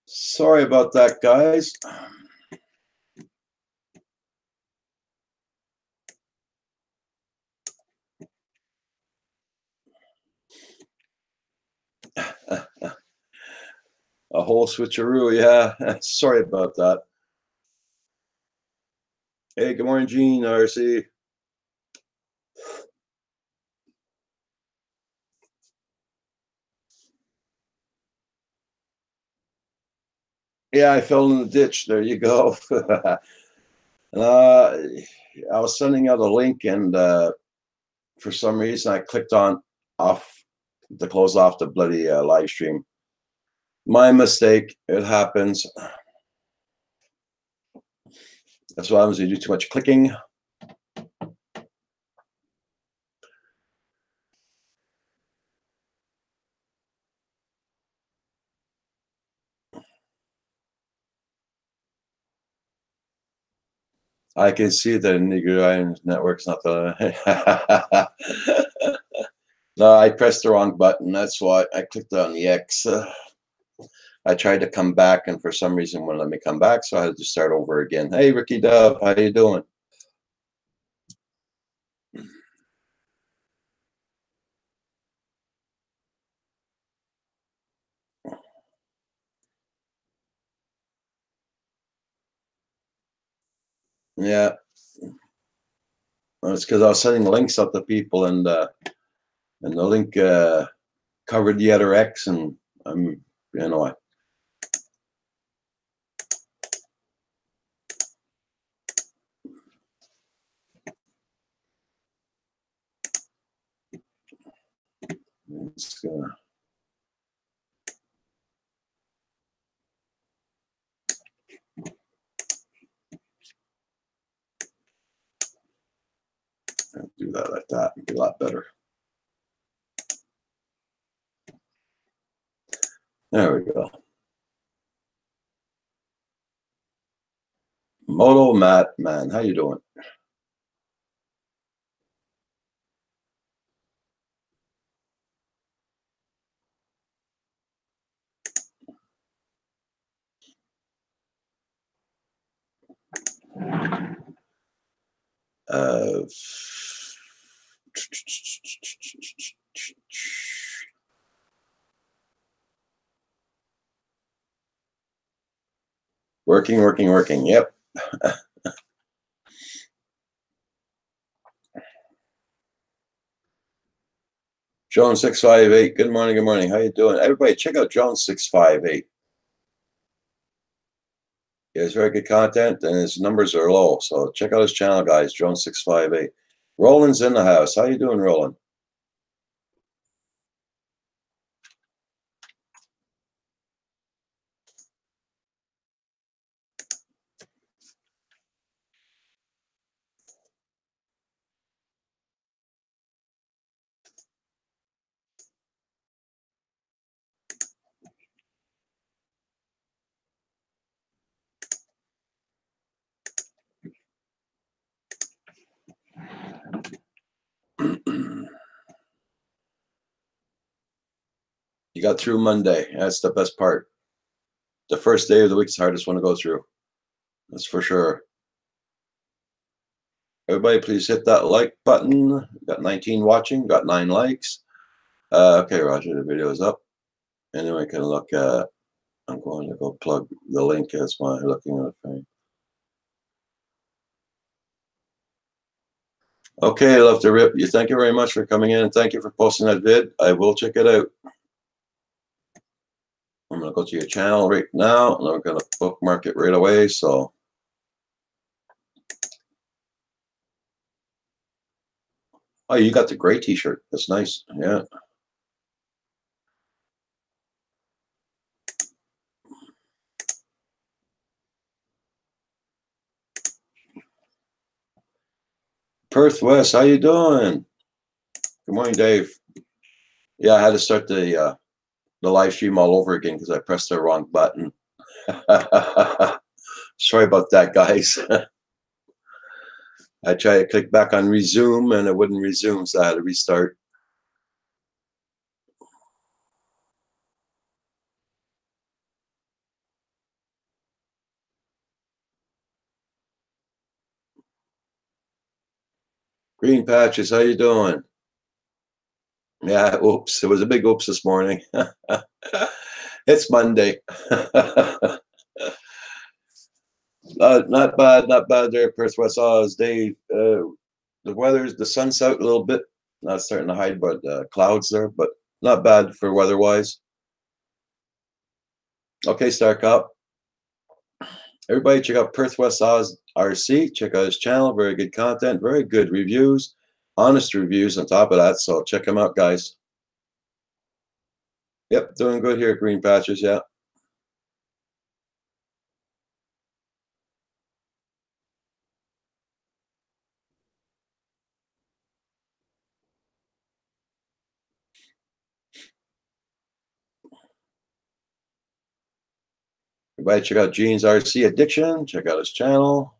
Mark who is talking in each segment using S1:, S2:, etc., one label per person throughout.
S1: Sorry about that, guys. A whole switcheroo, yeah. Sorry about that. Hey, good morning, Gene, RC. Yeah, I fell in the ditch. There you go. uh, I was sending out a link, and for some reason, I clicked on off to close off the bloody live stream. My mistake. It happens. That's what happens when you do too much clicking. I can see the Nigerian network's not the. No, I pressed the wrong button. That's why I clicked on the X. I tried to come back, and for some reason, wouldn't let me come back, so I had to start over again. Hey, Ricky Dove, how you doing? Yeah, it's because I was sending links out to people, and the link covered the other X, and I'm, you know, it's gonna. Do that like that. It'd be a lot better. There we go. Moto Matt, man, how you doing? Uh, working. Yep. Jones 658. Good morning. How you doing? Everybody, check out Jones 658. He has very good content, and his numbers are low. So check out his channel, guys. Jones 658. Roland's in the house. How you doing, Roland? You got through Monday. That's the best part. The first day of the week is the hardest one to go through. That's for sure. Everybody, please hit that like button. Got 19 watching. Got 9 likes. Okay, Roger, the video is up. Anyone can look at. I'm going to go plug the link as my looking at the frame. Okay, love to rip you. Thank you very much for coming in, and thank you for posting that vid. I will check it out. I'm going to go to your channel right now, and I'm going to bookmark it right away. So, oh, you got the gray T-shirt. That's nice. Yeah. Perth West, how you doing? Good morning, Dave. Yeah, I had to start the live stream all over again because I pressed the wrong button. Sorry about that, guys. I tried to click back on resume and it wouldn't resume, so I had to restart. Green Patches, how you doing? Yeah, oops. It was a big oops this morning. It's Monday. Not bad, not bad there, Perth West Oz. Dave, the weather's, the sun's out a little bit. Not starting to hide, but clouds there, but not bad for weather-wise. Okay, Stark up. Everybody check out Perth West Oz RC. Check out his channel. Very good content, very good reviews, honest reviews on top of that. So check him out, guys. Yep, doing good here at Green Patches, yeah. Everybody check out Gene's RC Addiction. Check out his channel.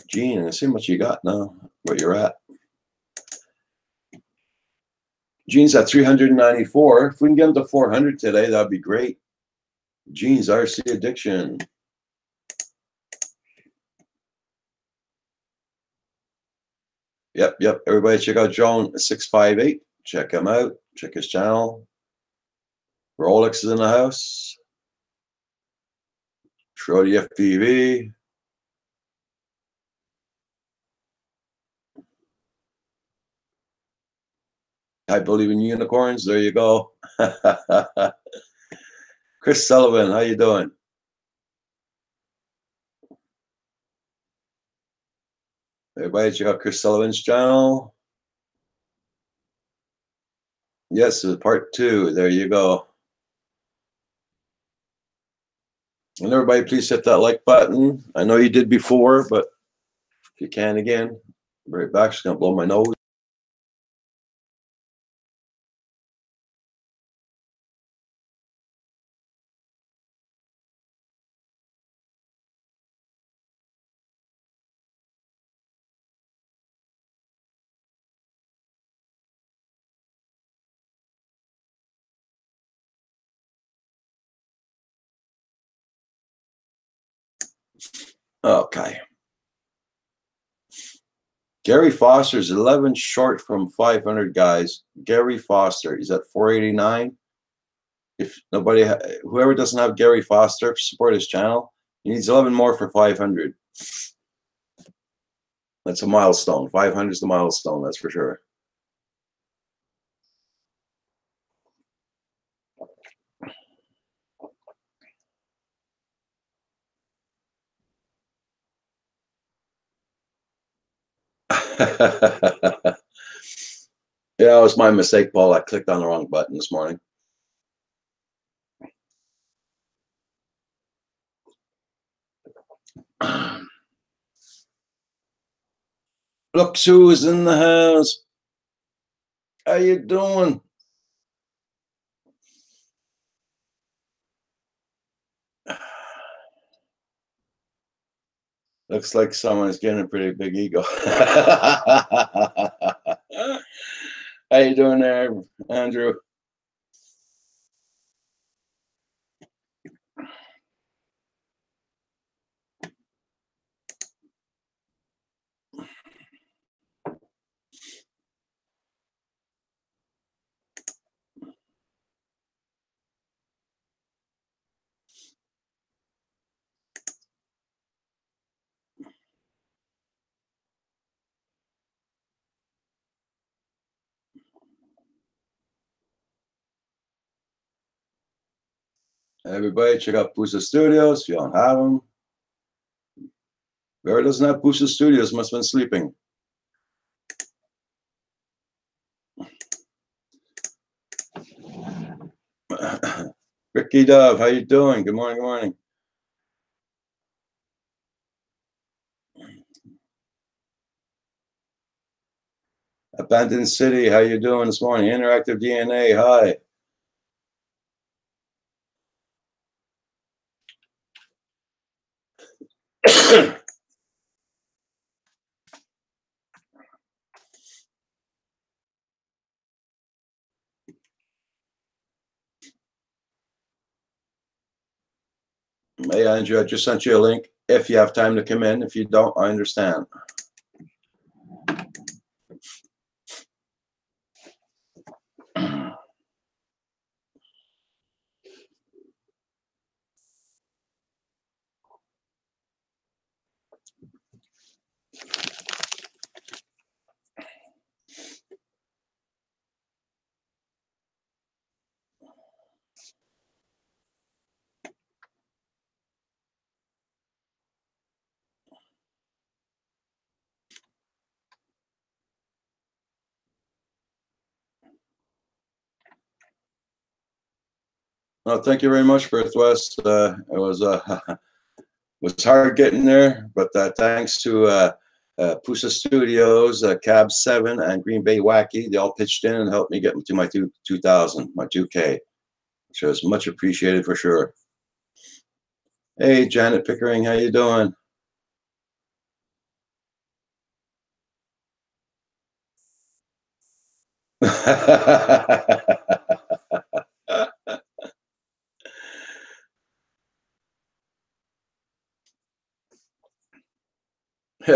S1: Gene, and see what you got now, where you're at. Gene's at 394. If we can get him to 400 today, that'd be great. Gene's RC Addiction. Yep. Everybody check out Joan658. Check him out. Check his channel. Rolex is in the house. Shorty FPV. I believe in unicorns. There you go. Chris Sullivan, how you doing? Everybody check out Chris Sullivan's channel. Yes, it's part 2. There you go. And everybody, please hit that like button. I know you did before, but if you can again, right back. Just gonna blow my nose. Okay. Gary Foster's 11 short from 500, guys. Gary Foster, he's at 489. If nobody, whoever doesn't have Gary Foster, support his channel. He needs 11 more for 500. That's a milestone. 500 is the milestone, that's for sure. Yeah, it was my mistake, Paul. I clicked on the wrong button this morning. Look who's in the house. How you doing? Looks like someone's getting a pretty big ego. How you doing there, Andrew? Everybody, check out Pusa Studios if you don't have them. Whoever doesn't have Pusa Studios must have been sleeping. Ricky Dove, how you doing? Good morning, good morning. Abandoned City, how you doing this morning? Interactive DNA, hi. Hey, Andrew, I just sent you a link. If you have time to come in, if you don't, I understand. Well, thank you very much, Perth West. It was was hard getting there, but thanks to Pusa Studios, Cab 7, and Green Bay Wacky, they all pitched in and helped me get to my 2000, my 2K, which was much appreciated for sure. Hey, Janet Pickering, how you doing?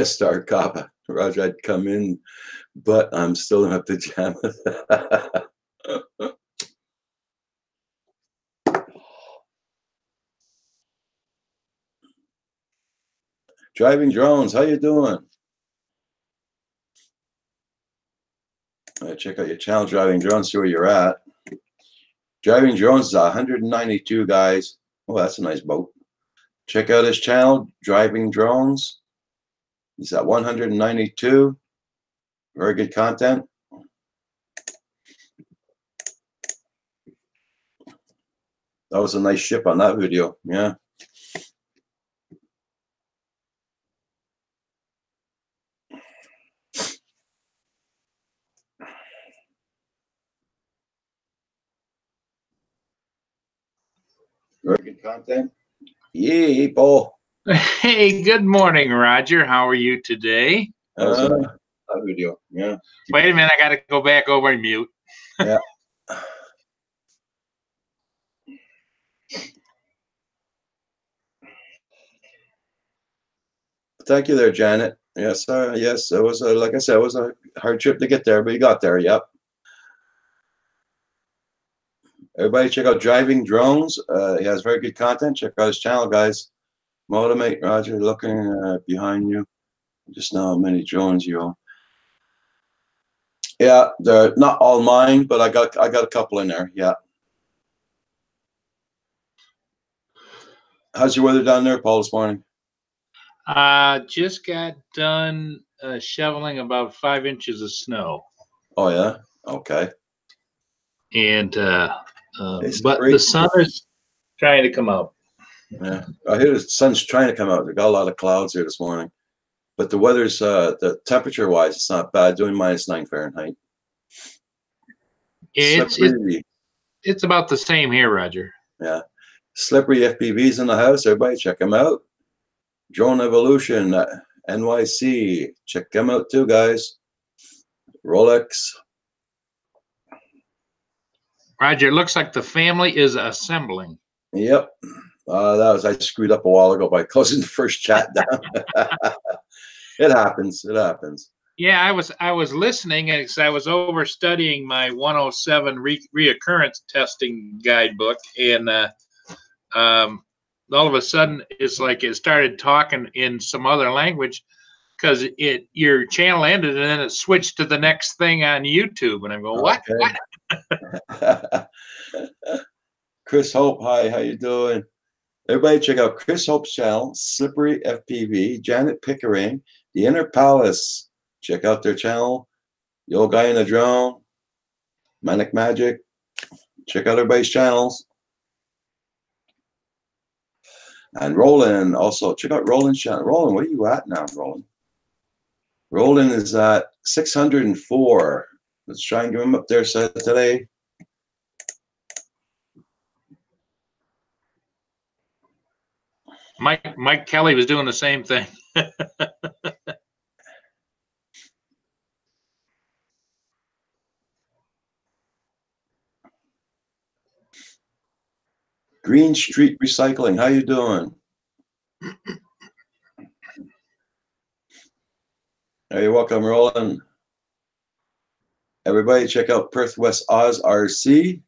S1: Star Cop, Roger, I'd come in, but I'm still in my pajamas. Driving Drones, how you doing? Check out your channel, Driving Drones, see where you're at. Driving Drones is 192, guys. Oh, that's a nice boat. Check out his channel, Driving Drones. He's at 192. Very good content. That was a nice ship on that video. Yeah. Very good content. Yeah, Paul.
S2: Hey, good morning, Roger. How are you today?
S1: That video. Yeah.
S2: Wait a minute. I got to go back over and mute.
S1: Yeah. Thank you there, Janet. Yes, yes, it was, like I said, it was a hard trip to get there, but you got there, yep. Everybody check out Driving Drones. He has very good content. Check out his channel, guys. Motivate Roger, looking behind you. Just know how many drones you own. Yeah, they're not all mine, but I got a couple in there, yeah. How's your weather down there, Paul, this morning?
S2: Just got done shoveling about 5 inches of snow.
S1: Oh yeah, okay.
S2: And but the sun is trying to come out.
S1: Yeah, I hear the sun's trying to come out. They got a lot of clouds here this morning, but the weather's the temperature wise, it's not bad. Doing -9 Fahrenheit.
S2: It's about the same here, Roger.
S1: Yeah, Slippery FPVs in the house. Everybody check them out. Drone Evolution, NYC. Check them out too, guys. Rolex.
S2: Roger, it looks like the family is assembling.
S1: Yep. I screwed up a while ago by closing the first chat down. It happens. It happens.
S2: Yeah, I was listening as I was over studying my 107 reoccurrence testing guidebook, and all of a sudden it's like it started talking in some other language because your channel ended and then it switched to the next thing on YouTube, and I'm going, what?
S1: What? Chris Hope, hi, how you doing? Everybody check out Chris Hope's channel, Slippery FPV, Janet Pickering, The Inner Palace. Check out their channel. The Old Guy in a Drone, Manic Magic. Check out everybody's channels. And Roland, also check out Roland's channel. Roland, where are you at now, Roland? Roland is at 604. Let's try and get him up there today.
S2: Mike Kelly was doing the same thing.
S1: Green Street Recycling, how you doing? Hey, you're welcome, Roland. Everybody, check out Perth West Oz RC.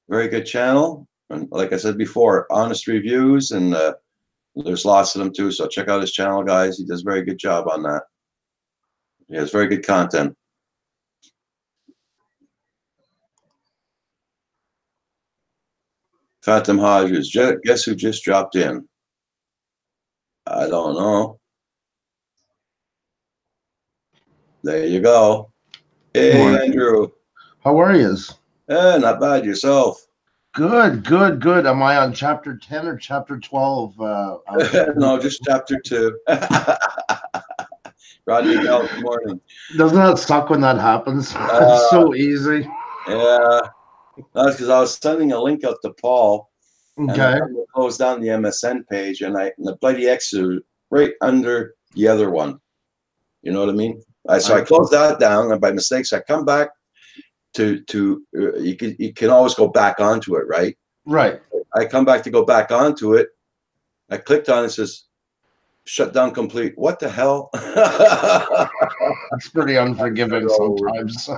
S1: Very good channel. And like I said before, honest reviews, and there's lots of them too. So check out his channel, guys. He does a very good job on that. He has very good content. Phantom Hodges, guess who just dropped in? I don't know. There you go. Hey,
S3: Morning.
S1: Andrew.
S3: How are you?
S1: Not bad. Yourself?
S3: Good, good, good. Am I on chapter 10 or chapter 12?
S1: No, just chapter 2. Rodney Bell, good morning.
S3: Doesn't that suck when that happens? It's so easy.
S1: Yeah. That's because I was sending a link out to Paul.
S3: Okay.
S1: And I closed down the MSN page, and the bloody X is right under the other one. You know what I mean? So I closed that down, and by mistake, so I come back to you can always go back onto it, right?
S3: Right.
S1: I come back to go back onto it. I clicked on it, it says shut down complete. What the hell?
S3: It's pretty unforgiving sometimes.
S1: It's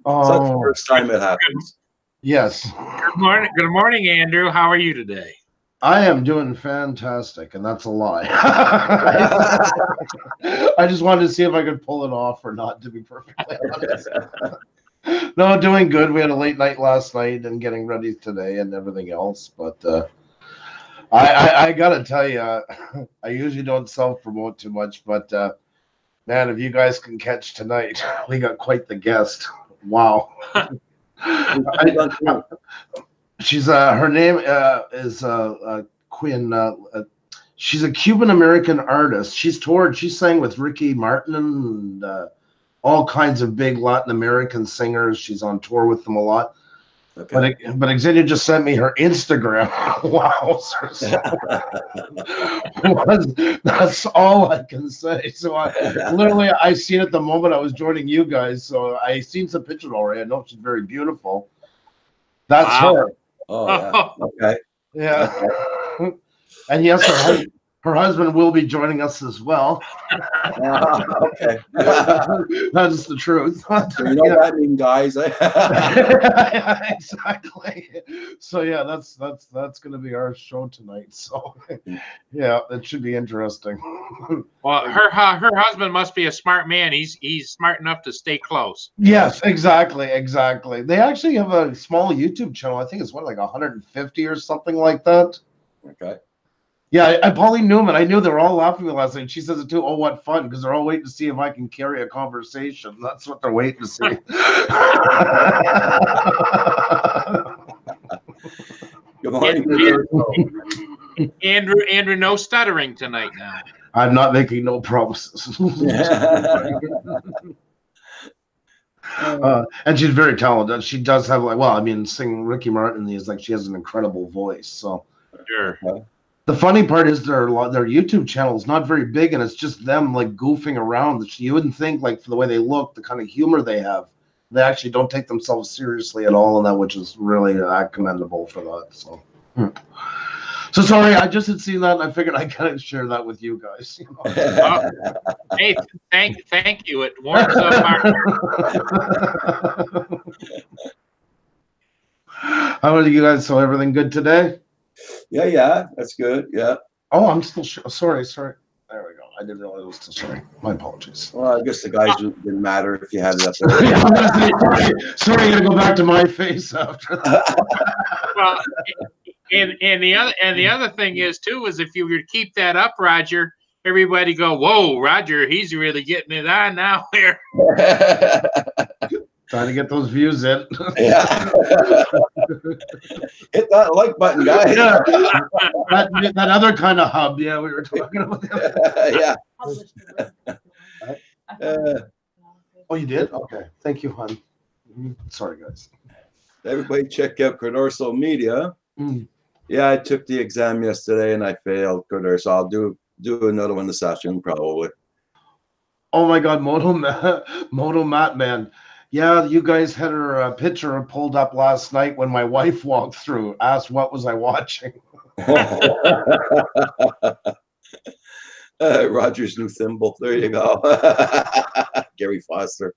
S1: not the first time it happens.
S3: Yes.
S2: Good morning. Good morning, Andrew. How are you today?
S3: I am doing fantastic, and that's a lie. I just wanted to see if I could pull it off or not, to be perfectly honest. No, doing good. We had a late night last night and getting ready today and everything else. But I got to tell you, I usually don't self-promote too much. But, man, if you guys can catch tonight, we got quite the guest. Wow. She's her name is Quinn. She's a Cuban American artist. She's toured. She sang with Ricky Martin and all kinds of big Latin American singers. She's on tour with them a lot. Okay. But Xenia just sent me her Instagram. Wow. That's all I can say. So I seen it the moment I was joining you guys. So I seen some pictures already. I know she's very beautiful. That's her.
S1: Oh, yeah. Okay.
S3: Yeah. Okay. And yes, her husband will be joining us as well.
S1: Okay.
S3: That is the truth.
S1: So you know what I mean, guys.
S3: Exactly. So yeah, that's going to be our show tonight. So yeah, it should be interesting.
S2: Well, her husband must be a smart man. He's smart enough to stay close.
S3: Yes, exactly. They actually have a small YouTube channel. I think it's like 150 or something like that.
S1: Okay.
S3: Yeah, Pauline Newman, I knew they were all laughing at me last night. She says it too. Oh, what fun, because they're all waiting to see if I can carry a conversation. That's what they're waiting to see.
S1: Good morning.
S2: Andrew, no stuttering tonight now.
S3: I'm not making no promises. And she's very talented. She does have singing Ricky Martin is she has an incredible voice. So
S2: sure.
S3: The funny part is their YouTube channel is not very big, and it's just them goofing around. You wouldn't think for the way they look, the kind of humor they have, they actually don't take themselves seriously at all, and that which is really commendable for that. So. So sorry, I just had seen that, and I figured I gotta share that with you guys. You know?
S2: Hey, thank you. It warms up our heart.
S3: How are you guys? So everything good today?
S1: Yeah, that's good. Yeah.
S3: Oh, I'm still sorry. There we go. I didn't realize I was still sorry. My apologies.
S1: Well, I guess the guys didn't matter if you had it up there.
S3: Sorry, I gotta go back to my face after that.
S2: Well, and the other thing is too is if you were to keep that up, Roger, everybody go, whoa, Roger, he's really getting it on now here.
S3: Trying to get those views in.
S1: Yeah. Hit that like button, guys.
S3: Yeah. that other kind of hub. Yeah, we were talking about.
S1: Yeah.
S3: Oh, you did? Okay. Thank you, hon. Sorry, guys.
S1: Everybody check out Cordorso Media. Yeah, I took the exam yesterday and I failed, Cordorso. I'll do another one this afternoon probably. Oh
S3: my God, Moto Matt, man. Yeah, you guys had her picture pulled up last night when my wife walked through, asked what was I watching.
S1: Roger's new thimble. There you go. Gary Foster.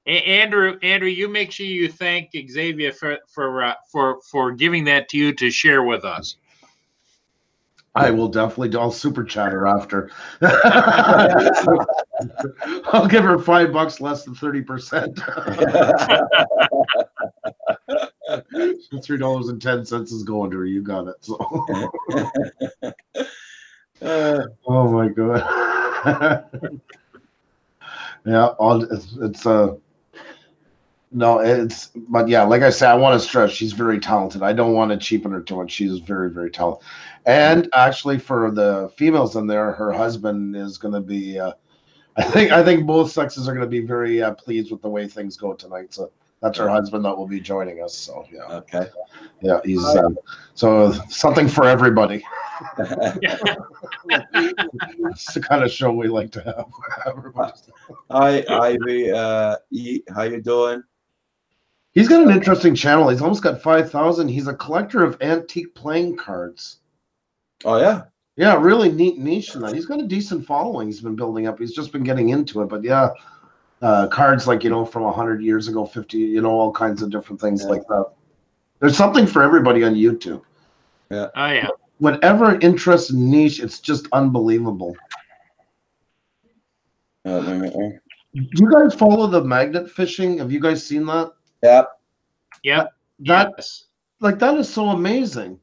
S2: Andrew, you make sure you thank Xavier for giving that to you to share with us.
S3: I will definitely do. I'll super chat her after. I'll give her $5 less than 30%. $3.10 is going to her. You got it. So. Oh my god. Yeah, but yeah, like I said, I want to stress she's very talented. I don't want to cheapen her too much. She's very, very talented. And actually, for the females in there, her husband is going to be. I think both sexes are going to be very pleased with the way things go tonight. So that's her husband that will be joining us. So yeah.
S1: Okay.
S3: Yeah, he's so something for everybody. It's the kind of show we like to have.
S1: Hi, Ivy. How you doing?
S3: He's got an interesting channel. He's almost got 5,000. He's a collector of antique playing cards.
S1: Oh yeah.
S3: Yeah, really neat niche in that. He's got a decent following. He's been building up. He's just been getting into it. But yeah, cards like from 100 years ago, 50. All kinds of different things like that. There's something for everybody on YouTube.
S1: Yeah.
S2: Oh yeah.
S3: Whatever interest niche, it's just unbelievable. Do you guys follow the magnet fishing? Have you guys seen that?
S1: Yeah.
S2: Yeah.
S3: That
S2: Yes.
S3: that is so amazing.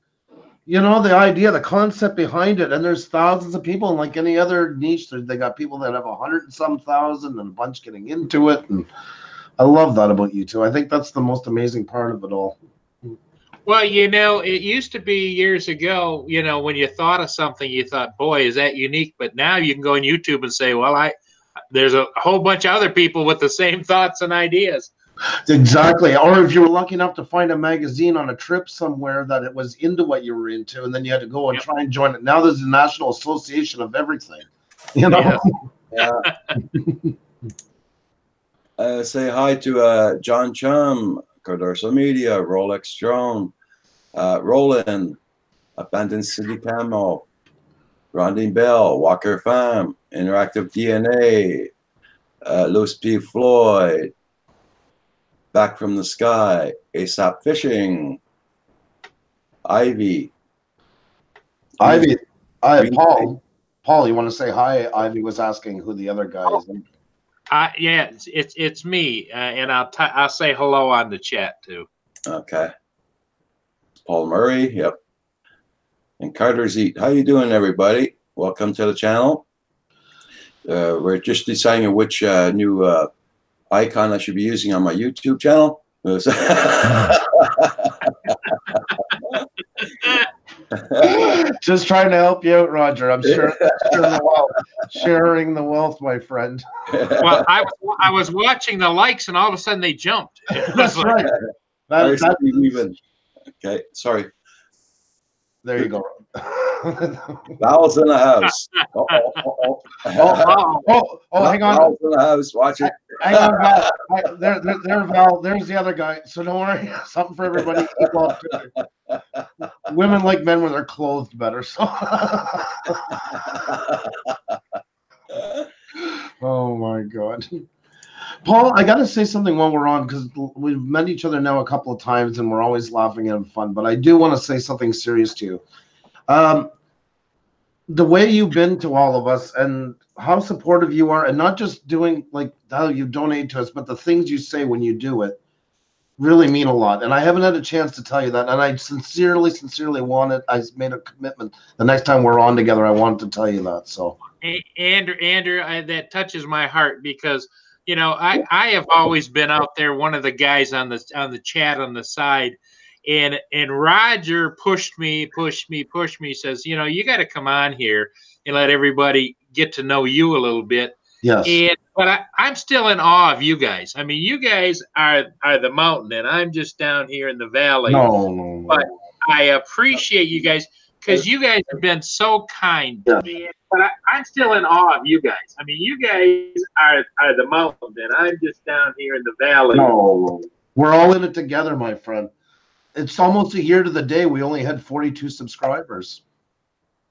S3: The idea, the concept behind it, and there's thousands of people, and like any other niche, they got people that have 100 and some thousand, and a bunch getting into it, and I love that about you two. I think that's the most amazing part of it all.
S2: Well, it used to be years ago, when you thought of something, you thought, boy, is that unique? But now you can go on YouTube and say, well, there's a whole bunch of other people with the same thoughts and ideas.
S3: Exactly. Or if you were lucky enough to find a magazine on a trip somewhere that it was into what you were into, and then you had to go and try and join it. Now there's a national association of everything.
S1: Yeah. Say hi to John Chum, Cordorso Media, Rolex Drone, Roland, Abandoned City Camo, Rondine Bell, Walker Farm, Interactive DNA, Louis P. Floyd, Back from the Sky, ASAP Fishing, Ivy.
S3: Paul, you want to say hi? Ivy was asking who the other guy is.
S2: Yeah, it's me, and I'll say hello on the chat too.
S1: Okay. Paul Murray, yep. And Carter's Eat. How you doing, everybody? Welcome to the channel. We're just deciding which new icon I should be using on my YouTube channel.
S3: Just trying to help you out, Roger. I'm sure sharing the wealth, my friend.
S2: Well, I was watching the likes, and all of a sudden they jumped.
S3: That's right.
S1: Okay, sorry.
S3: There you go.
S1: Val's in the house.
S3: Hang on.
S1: Val's in the house. Watch it.
S3: Hang on, Val. There, Val. There's the other guy. So don't worry. Something for everybody. Women like men when they're clothed better. So. Oh my God. Paul, I got to say something while we're on, because we've met each other now a couple of times and we're always laughing and having fun, but I do want to say something serious to you. The way you've been to all of us and how supportive you are, and not just doing like how you donate to us, but the things you say when you do it really mean a lot. And I haven't had a chance to tell you that. And I sincerely I made a commitment. The next time we're on together, I wanted to tell you that. So
S2: Andrew, that touches my heart, because I have always been out there, one of the guys on the chat on the side, and Roger pushed me, says, you got to come on here and let everybody get to know you a little bit.
S3: Yes.
S2: But I'm still in awe of you guys. I mean, you guys are the mountain, and I'm just down here in the valley.
S3: No.
S2: But I appreciate you guys, because you guys have been so kind to me. But I'm still in awe of you guys. I mean, you guys are the mountain, and I'm just down here in the valley.
S3: No, we're all in it together, my friend. it's almost a year to the day. We only had 42 subscribers.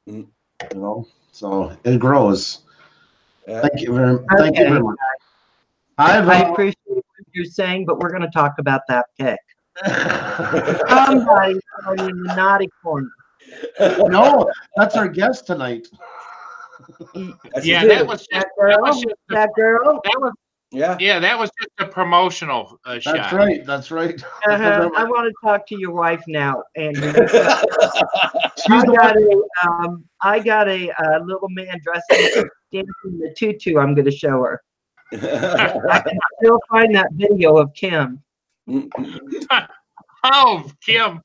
S1: Mm.
S3: You know, so it grows.
S1: Yeah.
S3: Thank you very much.
S4: I appreciate what you're saying, but we're going to talk about that pick. Somebody's going in the naughty corner.
S3: No, that's our guest tonight.
S2: Yeah, that was just
S4: that girl.
S2: that was just a promotional
S3: That's
S2: shot.
S3: right. That's right.
S4: I want to talk to your wife now, Andrew. I got a little man dancing the tutu. I'm going to show her. I can still find that video of Kim.
S2: Oh, Kim.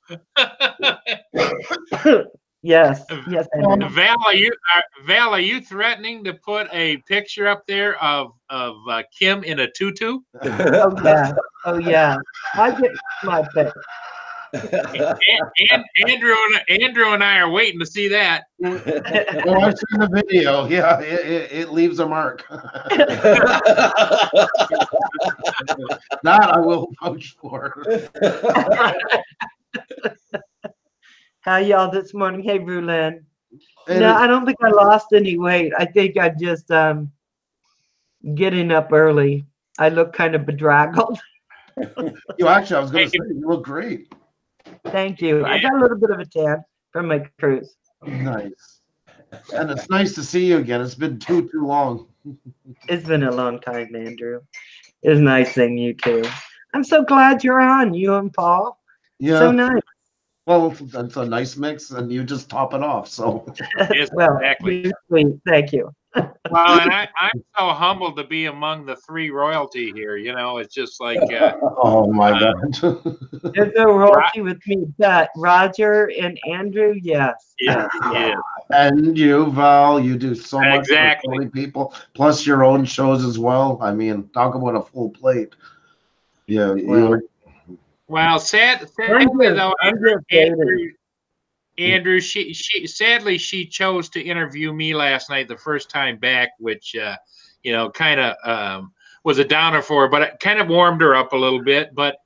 S4: Yes.
S2: Val, are you threatening to put a picture up there of Kim in a tutu?
S4: Oh yeah. I get my pick.
S2: And Andrew and I are waiting to see that.
S3: Well, I've seen the video. Yeah, it leaves a mark. That I will vouch for.
S4: How y'all this morning? Hey, Rulin. No, I don't think I lost any weight. I think I'm just getting up early. I look kind of bedraggled.
S3: You actually, I was going to say, you look great.
S4: Thank you. I got a little bit of a tan from my cruise.
S3: Nice. And it's nice to see you again. It's been too long.
S4: It's been a long time, Andrew. It's nice seeing you too. I'm so glad you're on, you and Paul.
S3: Yeah.
S4: So nice.
S3: Well, that's a nice mix, and you just top it off. So.
S2: Yes,
S4: well,
S2: exactly.
S4: You're sweet. Thank you.
S2: Well, and I'm so humbled to be among the three royalty here. You know, it's just like.
S3: Oh my God.
S4: There's no royalty with me, but Roger and Andrew, yes.
S2: Yeah.
S3: And you, Val, you do so much
S2: Exactly.
S3: for so many people, plus your own shows as well. I mean, talk about a full plate. Yeah.
S2: Well, sadly though, Andrew, she sadly she chose to interview me last night, the first time back, which kind of was a downer for her, but it kind of warmed her up a little bit. But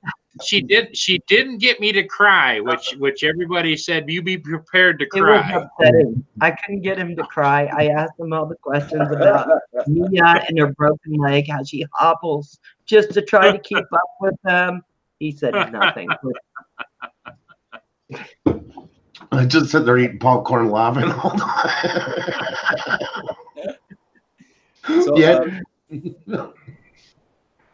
S2: she didn't get me to cry, which everybody said you be prepared to cry.
S4: It was upsetting. I couldn't get him to cry. I asked him all the questions about Mia and her broken leg, how she hobbles just to try to keep up with them. He said nothing.
S3: I just sit there eating popcorn, laughing all the time.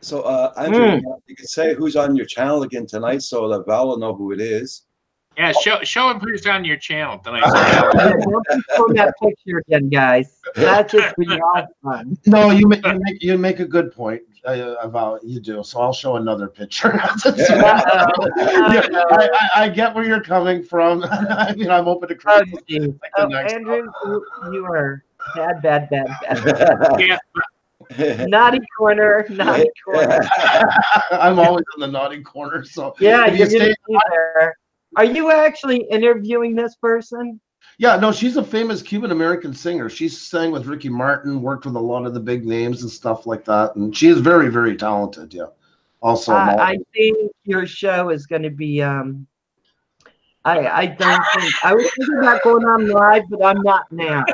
S1: So, Andrew, you can say who's on your channel again tonight, so that Val will know who it is.
S2: Yeah, show him who's on your channel tonight.
S4: Don't show that picture again, guys. That's just for y'all fun.
S3: No, you make a good point about you do. So I'll show another picture. I get where you're coming from. I mean, I'm open to criticism.
S4: Andrew, you are bad.
S2: Yeah.
S4: Naughty corner.
S3: I'm always in the naughty corner. So
S4: yeah, you're gonna be there. Are you actually interviewing this person?
S3: Yeah, no, she's a famous Cuban American singer. She sang with Ricky Martin, worked with a lot of the big names and stuff like that, and she is very, very talented. Yeah. Also,
S4: I think your show is going to be. I don't think I was thinking about going on live, but I'm not now.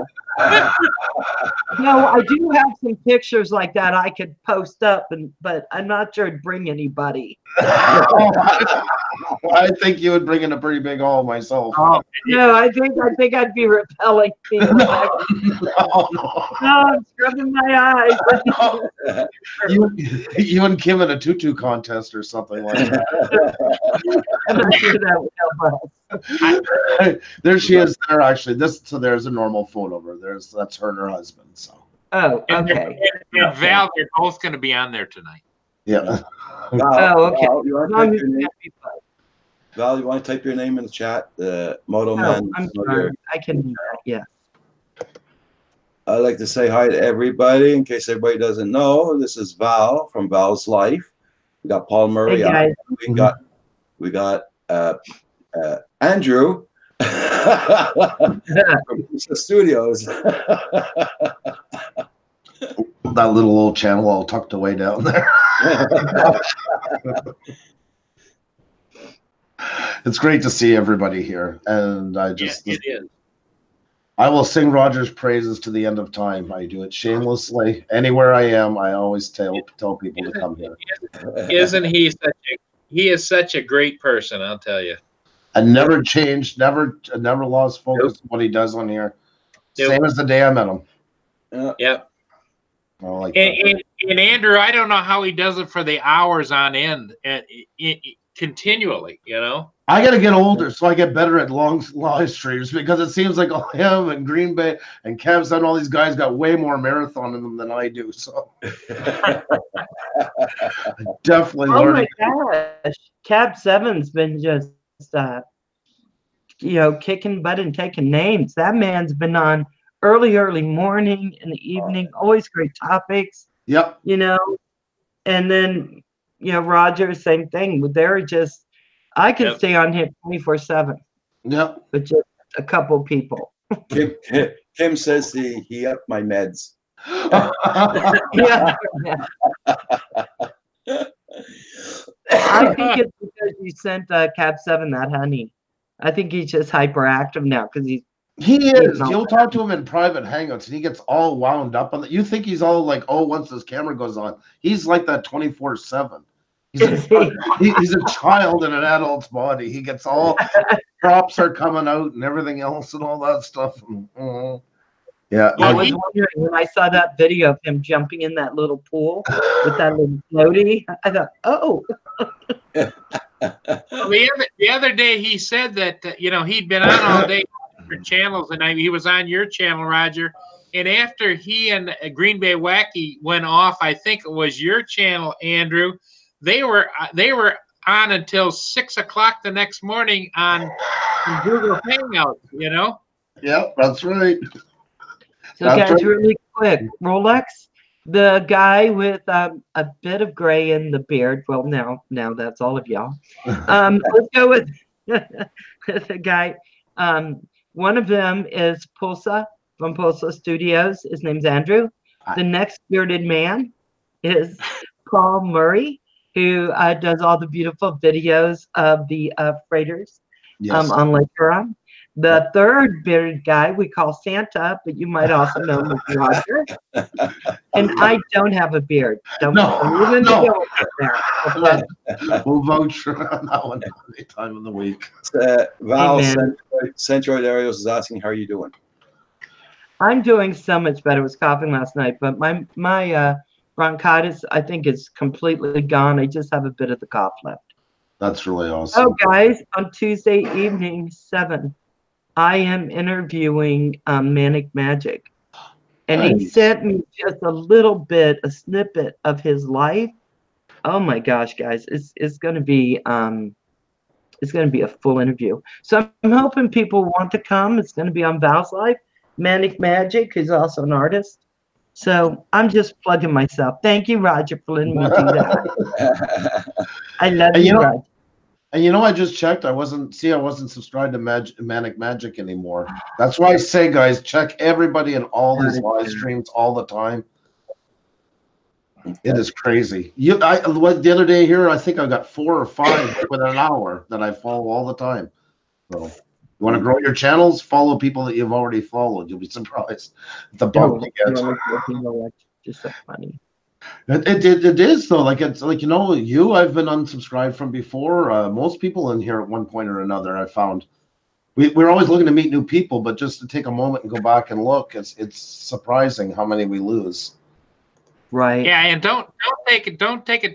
S4: No, I do have some pictures like that I could post up, but I'm not sure it'd bring anybody.
S3: I think you would bring in a pretty big haul myself.
S4: No, I think I'd be repelling people. No, I'm scrubbing my eyes.
S3: You and Kim in a tutu contest or something like that.
S4: I'm not sure that would help us.
S3: There she is. There actually. There's a normal photo of her. That's her and her husband. So.
S4: Oh, okay.
S2: And Val, they're both going to be on there tonight.
S3: Yeah.
S4: Oh, okay.
S1: Val, you want to type your name in the chat? Moto Man.
S4: I'm sorry. I can do that. Yeah.
S1: I'd like to say hi to everybody in case everybody doesn't know. This is Val from Val's Life. We got Paul Murray.
S4: Hey,
S1: we got Andrew from the studios.
S3: That little old channel all tucked away down there. It's great to see everybody here, and I just
S2: it is.
S3: I will sing Roger's praises to the end of time. I do it shamelessly. Anywhere I am, I always tell people to come here.
S2: Isn't he he is such a great person, I'll tell you.
S3: And never changed, never lost focus on what he does on here.
S2: Nope.
S3: Same as the day I met him.
S2: Yep.
S3: I like
S2: and Andrew, I don't know how he does it for the hours on end and continually, you know.
S3: I got to get older so I get better at long live streams, because it seems like him and Green Bay and Cavs and all these guys got way more marathon in them than I do. So I definitely learning.
S4: Oh my gosh, Cab 7's been just kicking butt and taking names. That man's been on early morning, in the evening, always great topics.
S3: Yep.
S4: And then Roger, same thing. They're just, I could stay on here 24/7.
S3: Yep.
S4: With just a couple people.
S1: Kim says he upped my meds.
S4: Yeah. I think it's because you sent Cab 7 that honey. I think he's just hyperactive now because he is.
S3: You'll talk to him in private hangouts, and he gets all wound up on that. You think he's all like, oh, once this camera goes on, he's like that 24/7. He's a child in an adult's body. He gets all props are coming out and everything else and all that stuff. Yeah.
S4: I was wondering when I saw that video of him jumping in that little pool with that little floaty. I thought, oh.
S2: The other day he said that he'd been on all day for channels, and he was on your channel, Roger. And after he and Green Bay Wacky went off, I think it was your channel, Andrew. They were on until 6 o'clock the next morning on Google Hangouts.
S3: Yeah, that's right.
S4: So guys, really quick, Rolex, the guy with a bit of gray in the beard. Well, now that's all of y'all. Let's go with the guy. One of them is Pulsa from Pulsa Studios. His name's Andrew. The next bearded man is Paul Murray, who does all the beautiful videos of the freighters on Lake Huron. The third bearded guy we call Santa, but you might also know him as Roger. And I don't have a beard.
S3: We'll vouch for on that one any time of the week.
S1: Val Centroid Arios is asking, how are you doing?
S4: I'm doing so much better. I was coughing last night, but my bronchitis, I think, is completely gone. I just have a bit of the cough left.
S3: That's really awesome.
S4: Oh, guys, on Tuesday evening, 7, I am interviewing Manic Magic. And he sent me just a snippet of his life. Oh my gosh, guys, it's going to be a full interview. So I'm hoping people want to come. It's going to be on Val's Life. Manic Magic, who's also an artist. So I'm just plugging myself. Thank you, Roger, for letting me do that. I love you, Roger.
S3: And I just checked. I wasn't subscribed to Manic Magic anymore. That's why I say, guys, check everybody in all these live streams all the time. It is crazy. The other day here, I think I got 4 or 5 within an hour that I follow all the time. So you want to grow your channels? Follow people that you've already followed. You'll be surprised at the bump you get.
S4: Just so funny.
S3: It is though. Like it's like I've been unsubscribed from before. Most people in here at one point or another, I found. We're always looking to meet new people, but just to take a moment and go back and look, it's surprising how many we lose.
S4: Right.
S2: Yeah, and don't take it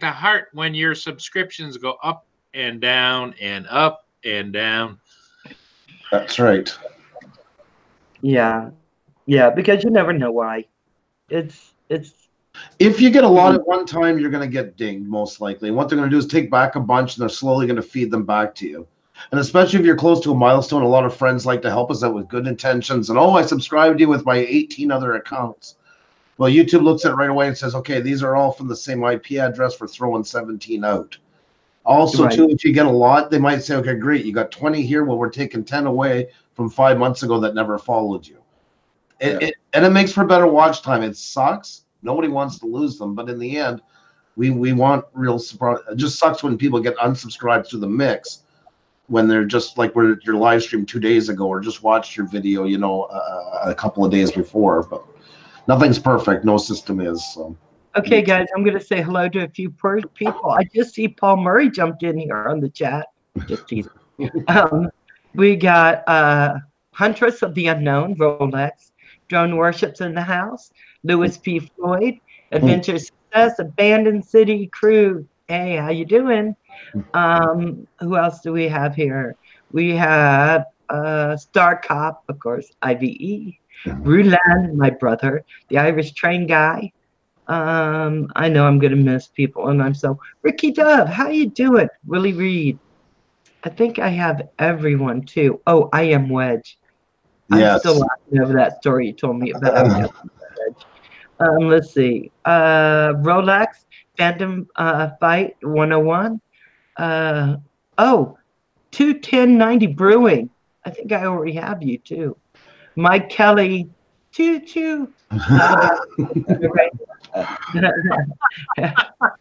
S2: to heart when your subscriptions go up and down and up and down.
S3: That's right.
S4: Yeah, because you never know why. It's.
S3: If you get a lot at one time, you're going to get dinged, most likely. And what they're going to do is take back a bunch, and they're slowly going to feed them back to you. And especially if you're close to a milestone, a lot of friends like to help us out with good intentions. And, I subscribed to you with my 18 other accounts. Well, YouTube looks at it right away and says, okay, these are all from the same IP address. We're throwing 17 out. Also, too, if you get a lot, they might say, okay, great, you got 20 here. Well, we're taking 10 away from 5 months ago that never followed you. And it makes for better watch time. It sucks. Nobody wants to lose them, but in the end, we want real surprise. It just sucks when people get unsubscribed through the mix. when they're just like where your live stream 2 days ago, or just watched your video, you know, a couple of days before. But nothing's perfect. No system is. So.
S4: Okay, guys, I'm going to say hello to a few people. I just see Paul Murray jumped in here on the chat. Just teasing. We got Huntress of the Unknown, Rolex, Drone Worships in the house, Louis P. Floyd, Adventure Success, Abandoned City Crew. Hey, how you doing? Who else do we have here? We have Star Cop, of course, IVE, Rulan, my brother, the Irish Train Guy. I know I'm gonna miss people, and I'm so Ricky Dove. How you doing? Willie Reed. I think I have everyone too. Oh, I am Wedge.
S3: Yes.
S4: I'm still laughing over that story you told me about. Wedge. Let's see. Rolex, Phantom Fight 101. 21090 Brewing. I think I already have you too. Mike Kelly, choo.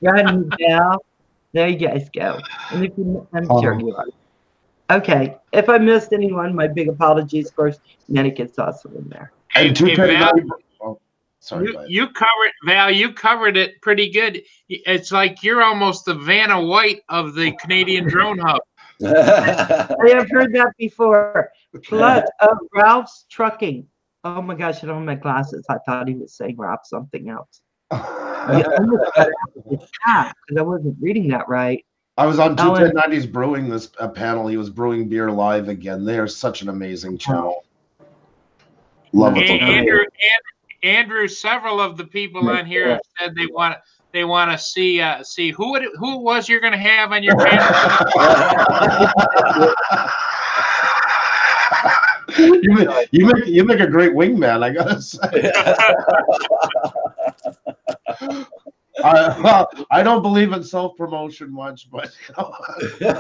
S4: Rodney Bell. There you guys go. And if you, I'm sure you are. Okay. If I missed anyone, my big apologies. Of course, Mannequin's also in there.
S2: Hey, Val,
S3: sorry,
S2: you covered, Val. You covered it pretty good. It's like you're almost the Vanna White of the Canadian Drone Hub.
S4: I have heard that before. Plus, Ralph's Trucking. Oh my gosh, I don't have my glasses. I thought he was saying Ralph something else. Because I wasn't reading that right.
S3: I was on 21090's brewing this panel. He was brewing beer live again. They are such an amazing channel. Love it.
S2: Andrew, several of the people on here have said they want to see who it was you're going to have on your panel.
S3: you make a great wingman, I gotta say. I don't believe in self-promotion much, but there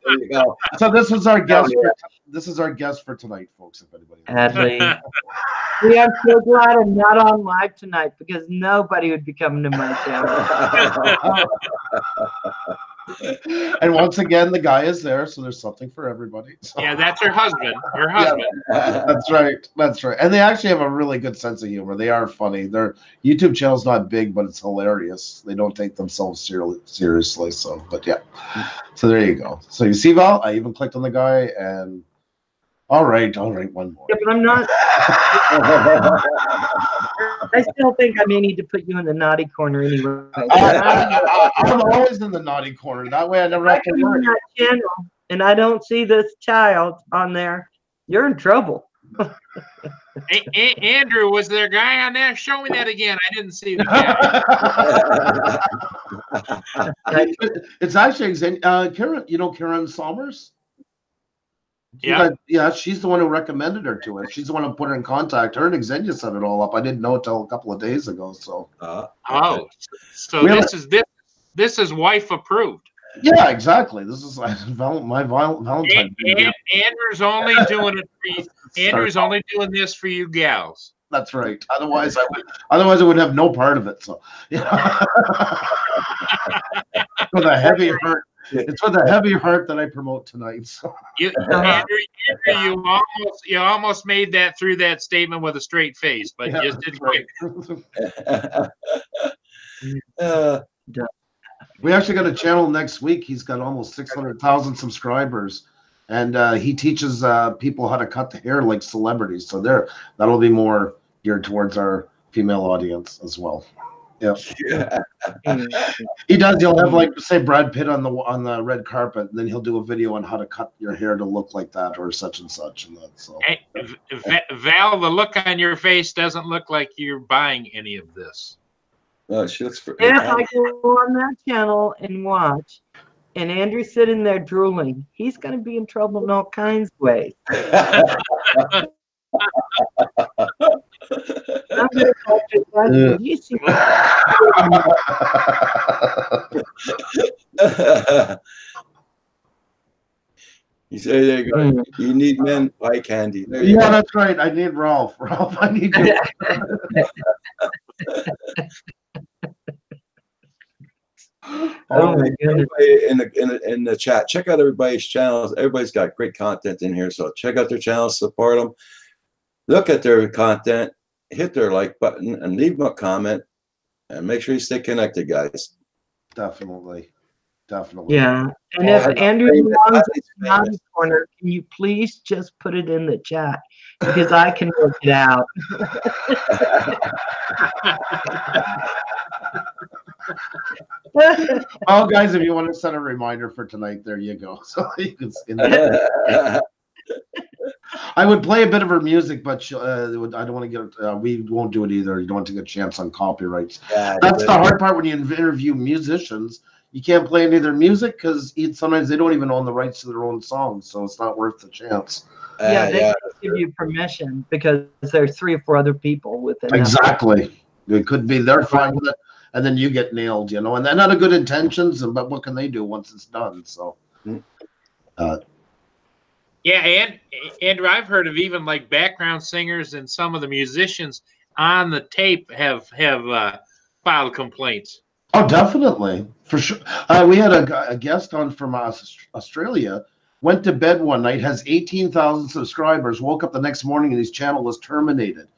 S3: you go. So this is our guest. This is our guest for tonight, folks. If anybody.
S4: Sadly, we are so glad I'm not on live tonight because nobody would be coming to my channel.
S3: And once again, the guy is there, so there's something for everybody. So.
S2: Yeah, that's her husband. Her husband.
S3: Yeah, that's right. That's right. And they actually have a really good sense of humor. They are funny. Their YouTube channel's not big, but it's hilarious. They don't take themselves seriously. So, but yeah. So there you go. So you see, Val, I even clicked on the guy, and all right, one more.
S4: Yeah, but I'm not. I still think I may need to put you in the naughty corner anyway.
S3: I'm always in the naughty corner. That way I never have to worry.
S4: That channel, and I don't see this child on there. You're in trouble.
S2: Andrew, was there a guy on there? Show me that again. I didn't see the guy.
S3: It's actually Karen. You know Karen Somers? Yeah, she's the one who recommended her to it. She's the one who put her in contact. Her and Xenia set it all up. I didn't know until a couple of days ago. So.
S2: So this is wife approved.
S3: Yeah, exactly. This is my Valentine.
S2: Andrew's only doing it for you. Andrew's only doing this for you gals.
S3: That's right. Otherwise, I would have no part of it. So, yeah. With a heavy heart. It's with a heavy heart that I promote tonight. So.
S2: Andrew, you almost made that through that statement with a straight face, but you just didn't
S3: get We actually got a channel next week. He's got almost 600,000 subscribers, and he teaches people how to cut the hair like celebrities. So that'll be more geared towards our female audience as well. Yeah. He does. He'll have, like, say, Brad Pitt on the red carpet, and then he'll do a video on how to cut your hair to look like that or such and such. And that. So.
S2: Hey, Val, the look on your face doesn't look like you're buying any of this.
S1: No, she looks for.
S4: If I go on that channel and watch, and Andrew's sitting there drooling, he's going to be in trouble in all kinds of ways. I'm going to call you. You see
S1: You say there you go. You need men, buy candy.
S3: Yeah, that's right. I need Ralph. Ralph, I need you.
S4: Oh my goodness.
S1: Everybody in the chat, check out everybody's channels. Everybody's got great content in here, so check out their channels, support them, look at their content, hit their like button, and leave them a comment, and make sure you stay connected, guys.
S3: Definitely.
S4: Yeah. And if Andrew belongs in the naughty corner, can you please just put it in the chat because I can work it out.
S3: Well, guys, if you want to set a reminder for tonight, there you go. So you can see that. I would play a bit of her music, but I don't want to get. We won't do it either. You don't want to take a chance on copyrights. Yeah, that's the hard part when you interview musicians. You can't play any of their music because sometimes they don't even own the rights to their own songs, so it's not worth the chance.
S4: Yeah, they give you permission because there's 3 or 4 other people within.
S3: Exactly. It could be they're fine with it, and then you get nailed, you know. And they're not a good intentions, but what can they do once it's done? So.
S2: Yeah, and Andrew, I've heard of even like background singers and some of the musicians on the tape have filed complaints.
S3: Oh, definitely, for sure. We had a guest on from Australia. Went to bed one night, has 18,000 subscribers. Woke up the next morning and his channel was terminated.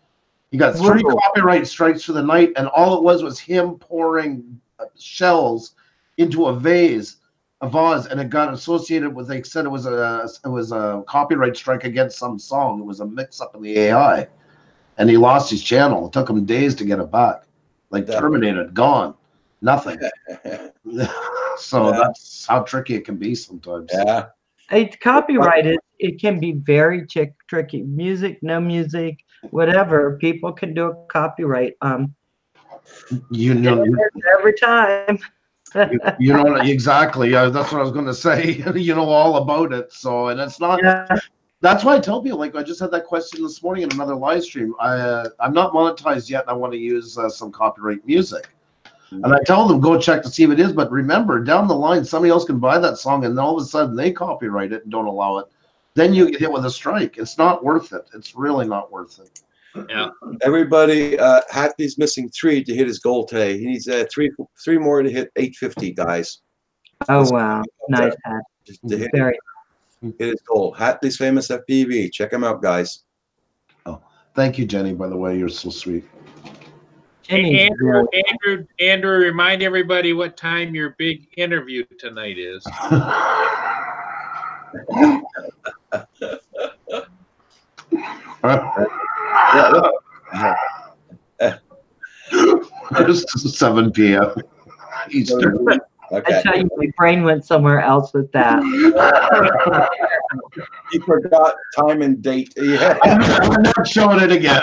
S3: He got 3 copyright strikes for the night, and all it was him pouring shells into a vase, and it got associated with. They said it was a copyright strike against some song. It was a mix-up in the AI, and he lost his channel. It took him days to get it back, like terminated, gone, nothing. So that's how tricky it can be sometimes.
S1: Yeah.
S4: It's copyrighted. It can be very tricky. Music, no music, whatever. People can do a copyright.
S3: You know,
S4: every time.
S3: you know exactly. That's what I was going to say. You know all about it. So, and it's not. Yeah. That's why I tell people. Like I just had that question this morning in another live stream. I'm not monetized yet. And I want to use some copyright music. And I tell them, go check to see if it is. But remember, down the line, somebody else can buy that song, and all of a sudden they copyright it and don't allow it. Then you get hit with a strike. It's not worth it. It's really not worth it.
S2: Yeah.
S1: Everybody, Happy's missing 3 to hit his goal today. He needs 3 more to hit 850, guys.
S4: Oh, wow. Nice, Hat.
S1: Hit his goal. Happy's Famous FPV. Check him out, guys.
S3: Oh, thank you, Jenny, by the way. You're so sweet.
S2: Andrew, remind everybody what time your big interview tonight is.
S3: It's 7 p.m. Eastern.
S1: Okay.
S4: I tell you, my brain went somewhere else with that.
S1: You forgot time and date. Yeah.
S3: I'm not showing it again.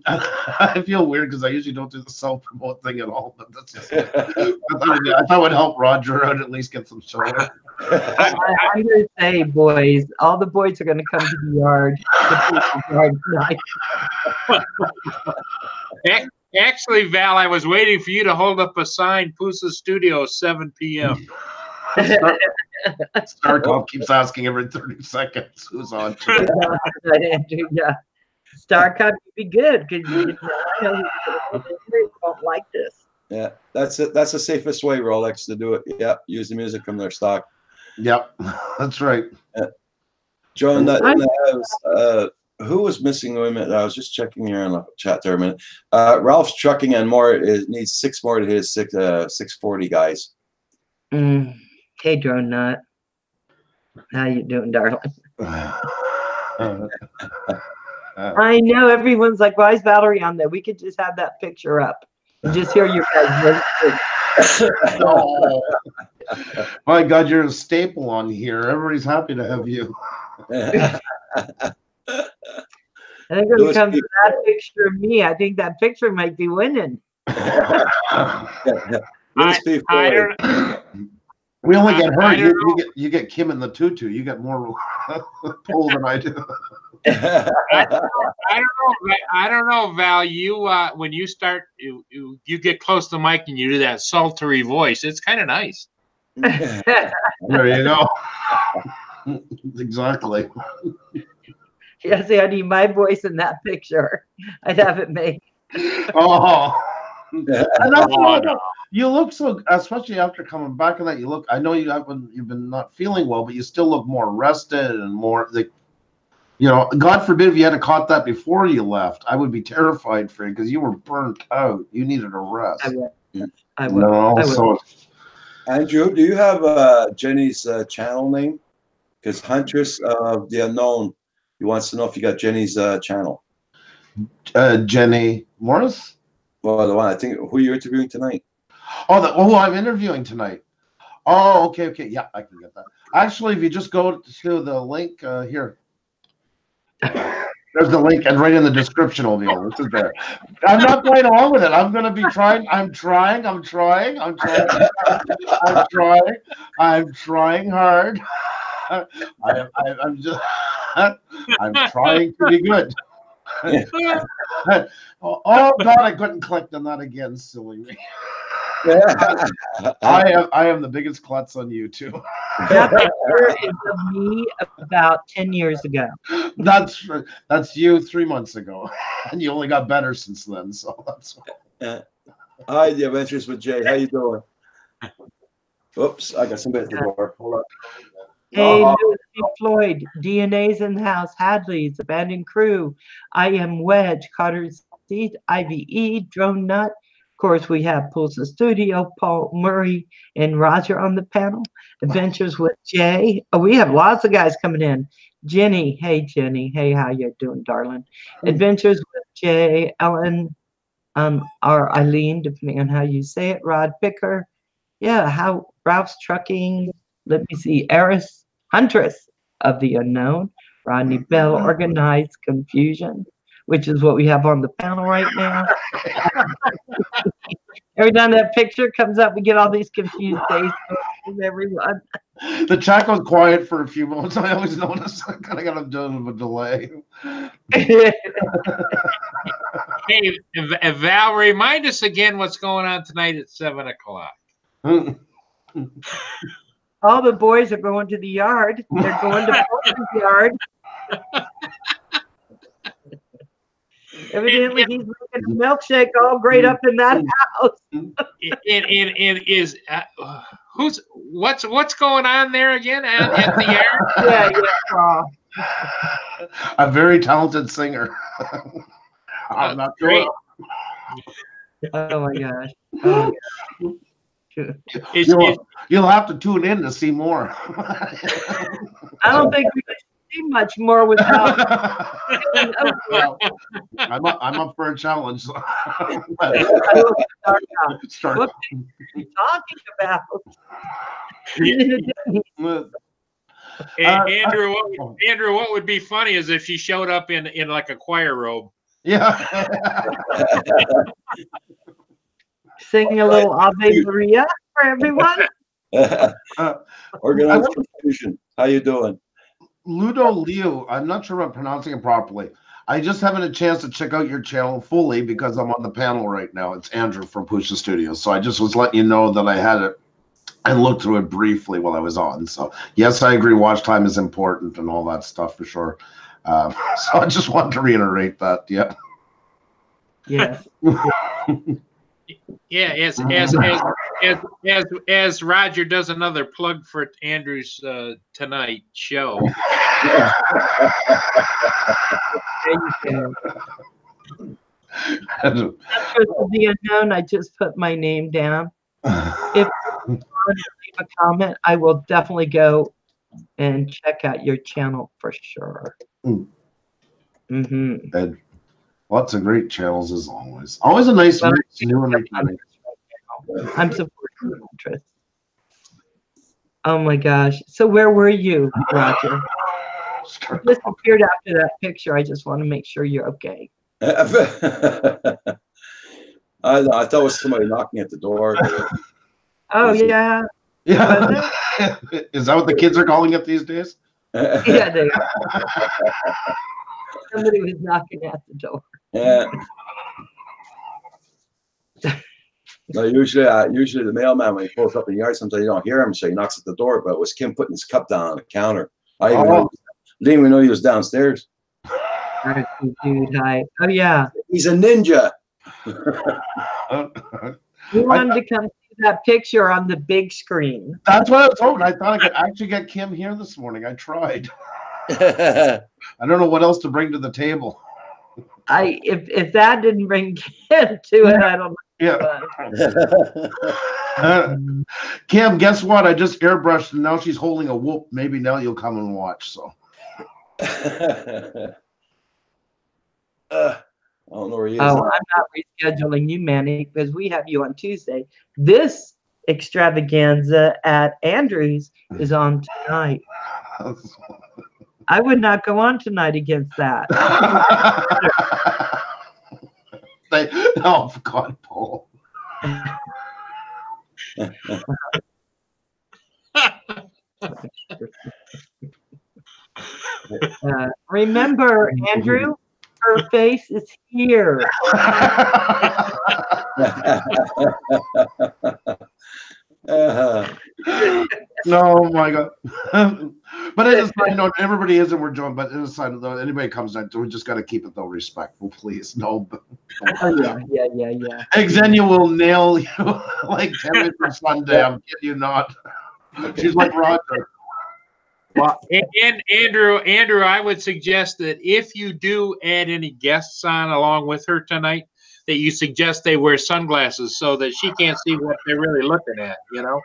S3: I feel weird because I usually don't do the self-promote thing at all. But that's just, I thought it would help Roger out at least get some show.
S4: I'm going to say, boys, all the boys are going to come to the yard.
S2: Actually, Val, I was waiting for you to hold up a sign, Pusa Studio, 7 p.m.
S3: StarCom keeps asking every 30 seconds who's on.
S4: Yeah. StarCom would be good because I know people don't like this.
S1: Yeah, that's it. That's the safest way, Rolex, to do it. Yeah, use the music from their stock.
S3: Yep, that's right.
S1: Yeah. Joan, who was missing women? I was just checking here in the chat there a minute. Ralph's Trucking and More needs 6 more to his 640, guys.
S4: Hey, Drone Nut. How you doing, darling? I know everyone's like, why is Valerie on there? We could just have that picture up and just hear you guys.
S3: Oh. My God, you're a staple on here. Everybody's happy to have you.
S4: I think when it comes to that picture of me, I think that picture might be winning.
S3: We only get her. You get Kim in the tutu. You get more pull than I do.
S2: I don't know, Val. You when you start, you get close to the mic and you do that sultry voice. It's kind of nice.
S3: There you go. Exactly.
S4: Yeah, see, I need my voice in that picture. I'd have it made.
S3: Oh. You look so, especially after coming back and that. You look. I know you've been not feeling well, but you still look more rested and more like. You know, God forbid if you had caught that before you left, I would be terrified for you because you were burnt out. You needed a rest.
S4: I will.
S3: So
S1: Andrew, do you have Jenny's channel name? Because Huntress of the Unknown, he wants to know if you got Jenny's channel.
S3: Jenny Morris?
S1: Well, the one I think who you're interviewing tonight.
S3: Oh, I'm interviewing tonight. Oh, okay. Yeah, I can get that. Actually, if you just go to the link here. There's the link, and right in the description will be all. This is there. I'm not going along with it. I'm going to be trying. I'm trying hard. I'm trying to be good. Oh God, I couldn't click on that again. Silly me. I am the biggest klutz on YouTube.
S4: That picture is of me about 10 years ago.
S3: That's you 3 months ago, and you only got better since then. So that's.
S1: Hi, The Adventures with Jay. How you doing? Oops, I got somebody at the door. Hold on.
S4: Hey, Louis P. Floyd, DNA's in the house, Hadley's, Abandoned Crew, I Am Wedge, Carter's Seat, IVE, Drone Nut. Of course, we have Pulsa Studio, Paul Murray, and Roger on the panel. Adventures with Jay. Oh, we have lots of guys coming in. Jenny, hey, Jenny. Hey, how you doing, darling? Adventures with Jay, Ellen, or Eileen, depending on how you say it. Rod Picker. Yeah, how Ralph's Trucking. Let me see. Eris, Huntress of the Unknown. Rodney Bell, Organized Confusion, which is what we have on the panel right now. Every time that picture comes up, we get all these confused faces from everyone.
S3: The chat goes quiet for a few moments. I always notice I kind of got a bit of a delay.
S2: Hey, Val, remind us again what's going on tonight at 7 o'clock.
S4: All the boys are going to the yard. They're going to Portland's yard. Evidently, he's making a milkshake all great up in that house.
S2: And is what's going on there again at the yard?
S4: Yeah.
S3: A very talented singer. I'm not
S2: great.
S4: Oh my gosh. Oh,
S3: You'll have to tune in to see more.
S4: I don't think we can see much more without.
S3: Well, I'm up for a challenge. So.
S4: Start. What are you talking about?
S2: Andrew, what would be funny is if she showed up in like a choir robe.
S3: Yeah.
S4: Sing a little Ave Maria for everyone.
S1: Organized Confusion. How you doing?
S3: Ludo Liu. I'm not sure if I'm pronouncing it properly. I just haven't a chance to check out your channel fully because I'm on the panel right now. It's Andrew from Pusha Studios. So I just was letting you know that I had it and looked through it briefly while I was on. So yes, I agree. Watch time is important and all that stuff for sure. So I just wanted to reiterate that. Yeah.
S4: Yes.
S2: Yeah, as Roger does another plug for Andrew's tonight show.
S4: Huntress of the Unknown, I just put my name down. If you want to leave a comment, I will definitely go and check out your channel for sure.
S3: And lots of great channels as always. Always a nice new one.
S4: I'm supporting Huntress. Oh my gosh. So where were you, Roger? You disappeared after that picture. I just want to make sure you're okay.
S1: I thought it was somebody knocking at the door.
S4: Oh yeah.
S3: Yeah. Is that what the kids are calling it these days?
S4: Yeah, they are. Somebody was knocking at the door.
S1: Yeah. No, usually the mailman, when he pulls up in the yard, sometimes you don't hear him, so he knocks at the door. But it was Kim putting his cup down on the counter. I didn't even know he was downstairs.
S4: Dude, hi. Oh yeah.
S1: He's a ninja.
S4: He wanted to come see that picture on the big screen.
S3: That's what I was hoping. I thought I could actually get Kim here this morning. I tried. I don't know what else to bring to the table.
S4: If that didn't bring Kim to it, I don't know.
S3: Yeah. Kim, guess what? I just airbrushed and now she's holding a whoop. Maybe now you'll come and watch. So.
S1: I don't know where he is.
S4: Oh, I'm not rescheduling you, Manny, because we have you on Tuesday. This extravaganza at Andrews is on tonight. I would not go on tonight against that.
S3: Oh, God, Paul.
S4: Remember, Andrew, her face is here.
S3: No, my God. But it is fine. No, everybody is, and we're joined. But it is fine. Though anybody comes in, we just got to keep it though respectful, please. No.
S4: Oh, yeah.
S3: Xenia will nail you like 10 minutes from Sunday. I'm kidding you not. She's like Roger.
S2: Well, and Andrew, I would suggest that if you do add any guests on along with her tonight, that you suggest they wear sunglasses so that she can't see what they're really looking at, you know?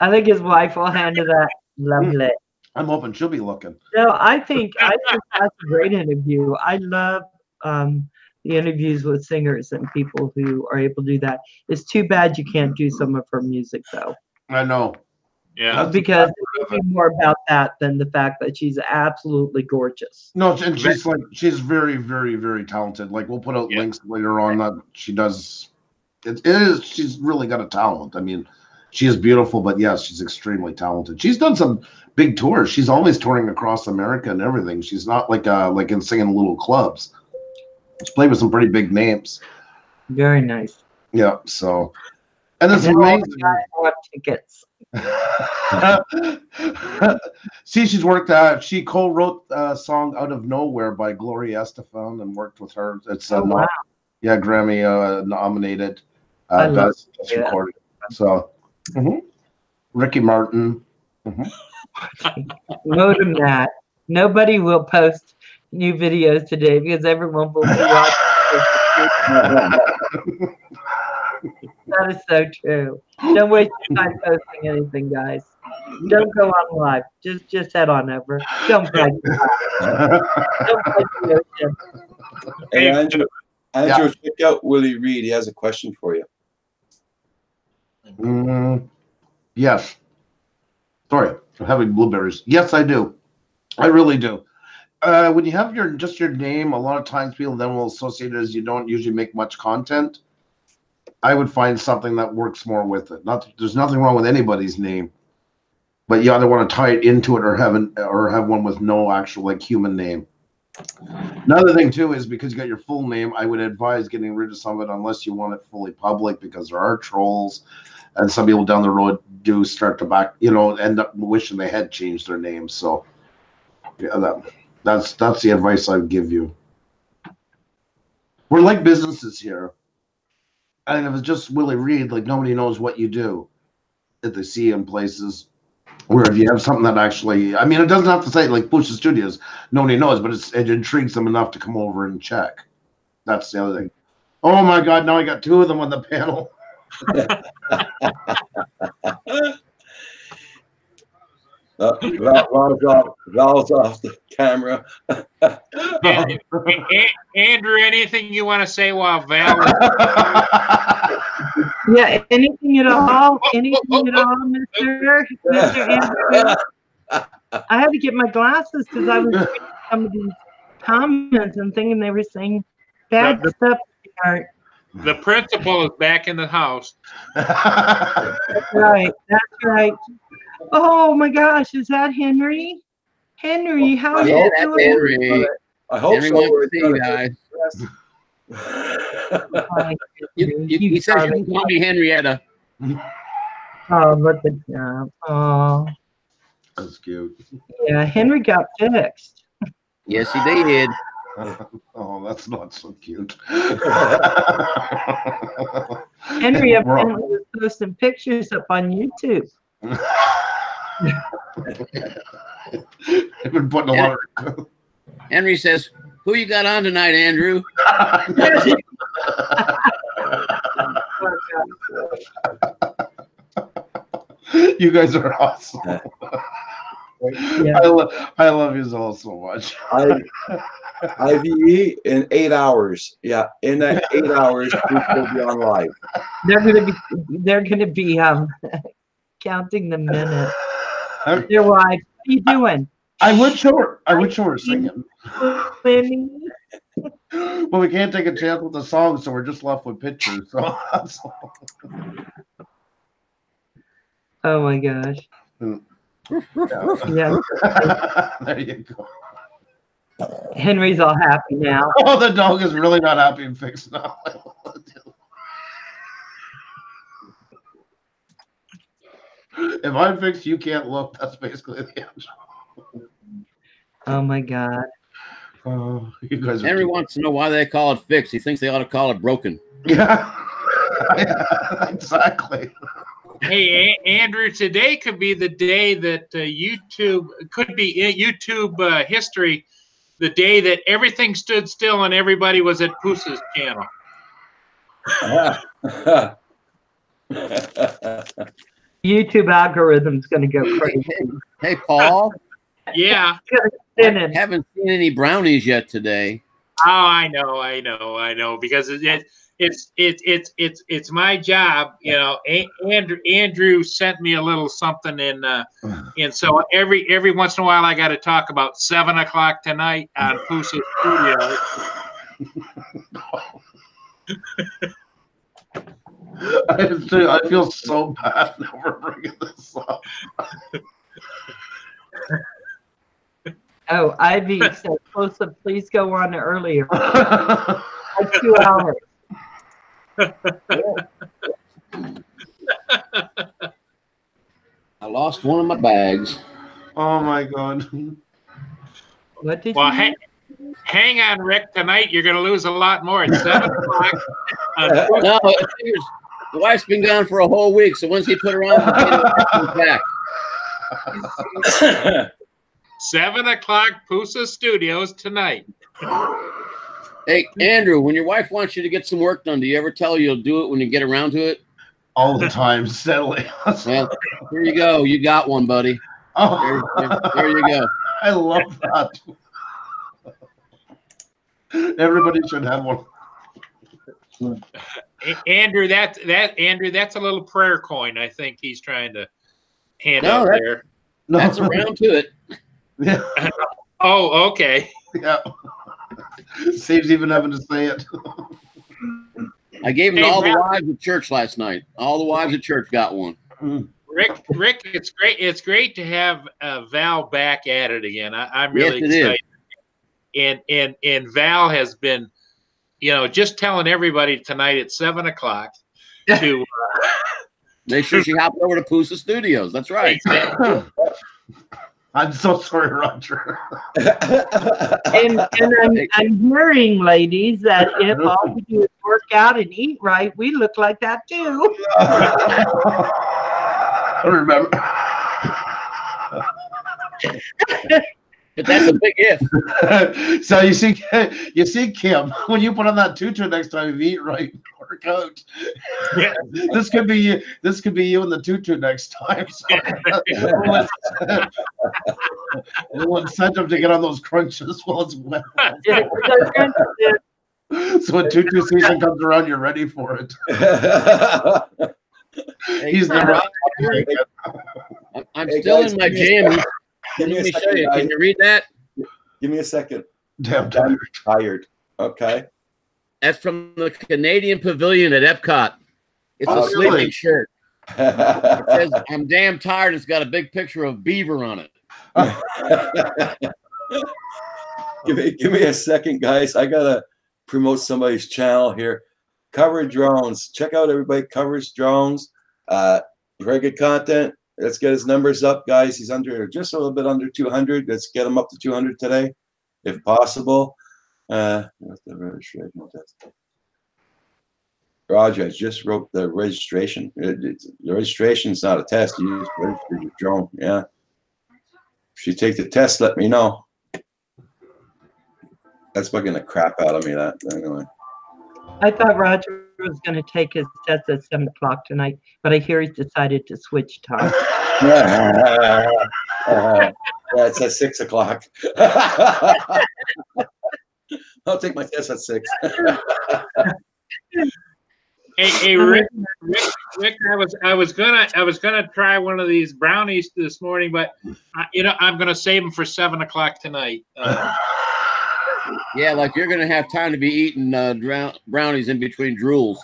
S4: I think his wife will handle that. Lovely.
S3: I'm hoping she'll be looking.
S4: No, I think that's a great interview. I love the interviews with singers and people who are able to do that. It's too bad you can't do some of her music, though.
S3: I know.
S2: Yeah.
S4: Because it's more about that than the fact that she's absolutely gorgeous.
S3: No, and she's very, very, very talented. Like we'll put out links later on that she does. She's really got a talent. I mean, she is beautiful, but yes, she's extremely talented. She's done some big tours. She's always touring across America and everything. She's not like in singing little clubs. She's played with some pretty big names.
S4: Very nice.
S3: Yeah. So, and it's amazing.
S4: Bought tickets.
S3: See, she's worked. She co-wrote a song "Out of Nowhere" by Gloria Estefan and worked with her. It's
S4: wow.
S3: Grammy nominated.
S4: I love
S3: Best recorded. So, Ricky Martin.
S4: Modem that. Nobody will post new videos today because everyone will be watching. That is so true. Don't waste your time posting anything, guys. Don't go on live. Just head on over. Don't fight. Don't fight the ocean.
S1: Hey, Andrew, check out Willie Reed. He has a question for you.
S3: Yes. Sorry, I'm having blueberries. Yes, I do. I really do. When you have your name, a lot of times people then will associate it as you don't usually make much content. I would find something that works more with it. There's nothing wrong with anybody's name, but you either want to tie it into it or have one with no actual like human name. Another thing too is because you got your full name, I would advise getting rid of some of it unless you want it fully public, because there are trolls, and some people down the road do start to end up wishing they had changed their name. So yeah, that's the advice I would give you. We're like businesses here. And if it's just Willie Reed, like nobody knows what you do that they see in places where if you have something that actually, I mean, it doesn't have to say like Bush Studios, nobody knows, but it intrigues them enough to come over and check. That's the other thing. Oh my God, now I got two of them on the panel.
S1: Val's off the camera.
S2: Andrew, anything you want to say while Val is...
S4: Yeah, anything at all, Mr. Andrew? I had to get my glasses because I was reading some of these comments and thinking they were saying bad stuff.
S2: The principal is back in the house.
S4: That's right. Oh my gosh, is that Henry? Henry, how are you doing?
S5: Henry.
S1: I hope
S5: Henry
S1: so.
S5: wants to see you guys. You said you can call me Henrietta.
S4: Oh, look at that. Oh.
S3: That's cute.
S4: Yeah, Henry got fixed.
S5: Yes, he did.
S3: Oh, that's not so cute.
S4: Henry apparently was posting pictures up on YouTube.
S3: I've been putting a lot of.
S5: Henry says, "Who you got on tonight, Andrew?"
S3: You guys are awesome.
S4: Yeah.
S3: I love you all so much.
S1: IVE in 8 hours. Yeah, in that 8 hours, we'll be on live.
S4: They're gonna be counting the minutes. Your wife, what are you doing?
S3: I would show her singing. Well, we can't take a chance with the song, so we're just left with pictures. So that's all.
S4: Oh my gosh. Yeah.
S3: There you go.
S4: Henry's all happy now.
S3: Oh, the dog is really not happy and fixed now. If I'm fixed, you can't look. That's basically the answer.
S4: Oh my God.
S3: Oh, you guys are
S5: Henry wants to know why they call it fixed. He thinks they ought to call it broken.
S3: Yeah. Exactly.
S2: Hey, Andrew, today could be the day that YouTube could be YouTube history, the day that everything stood still and everybody was at Poosa's channel.
S4: YouTube algorithm's going to go crazy.
S5: Hey, Paul.
S2: Yeah.
S5: I haven't seen any brownies yet today.
S2: Oh, I know, because it's my job, you know. Andrew sent me a little something, and so every once in a while I got to talk about 7 o'clock tonight on Poosa Studio.
S3: I feel so bad now we're bringing this up.
S4: Oh, Ivy said, Close-up, please go on earlier. Like 2 hours.
S5: I lost one of my bags.
S3: Oh my God.
S4: What did
S2: Well,
S4: you
S2: hang on, Rick. Tonight you're going to lose a lot more at 7 o'clock.
S5: No, the wife's been gone for a whole week, so once he put her on, back.
S2: 7 o'clock, Poosa Studios tonight.
S5: Hey, Andrew, when your wife wants you to get some work done, do you ever tell her you'll do it when you get around to it?
S3: All the time, steadily.
S5: Well, here you go. You got one, buddy.
S3: Oh.
S5: There you go.
S3: I love that. Everybody should have one.
S2: Andrew, that's a little prayer coin. I think he's trying to hand out there.
S3: No.
S5: That's around to it.
S3: Yeah.
S2: Oh, okay.
S3: Yeah. Saves even having to say it.
S5: I gave them to all the wives at church last night. All the wives at church got one.
S2: Rick, it's great. It's great to have Val back at it again. I'm really excited. And Val has been, you know, just telling everybody tonight at 7 o'clock to
S5: make sure she hopped over to Poosa Studios. That's right.
S2: Exactly.
S3: I'm so sorry, Roger.
S4: And I'm hearing, ladies, that if all we do is work out and eat right, we look like that too.
S3: I remember.
S5: But that's a big if.
S3: So you see, Kim, when you put on that tutu next time you eat right, work out.
S2: Yeah.
S3: This could be you in the tutu next time. So we'll incentive to get on those crunches while it's wet. So when tutu season comes around, you're ready for it. He's never.
S5: I'm still in my jammies. Can you read that?
S1: Give me a second.
S3: Damn
S1: I'm tired. Okay.
S5: That's from the Canadian Pavilion at Epcot. It's a sleeping
S3: really?
S5: shirt. It says, "I'm damn tired." It's got a big picture of beaver on it.
S1: Give me a second, guys. I gotta promote somebody's channel here. Cover Drones. Check out everybody. Covers Drones. Very good content. Let's get his numbers up, guys. He's just a little bit under 200. Let's get him up to 200 today, if possible. What's the registration test? Roger, I just wrote the registration. The registration is not a test. You just register your drone. Yeah. If you take the test, let me know. That's bugging the crap out of me. That anyway.
S4: I thought Roger was going to take his test at 7 o'clock tonight, but I hear he's decided to switch time.
S1: Yeah, it's at 6 o'clock. I'll take my test at 6.
S2: Hey, Rick, I was gonna try one of these brownies this morning, but I'm gonna save them for 7 o'clock tonight.
S5: Yeah, like you're gonna have time to be eating brownies in between drools.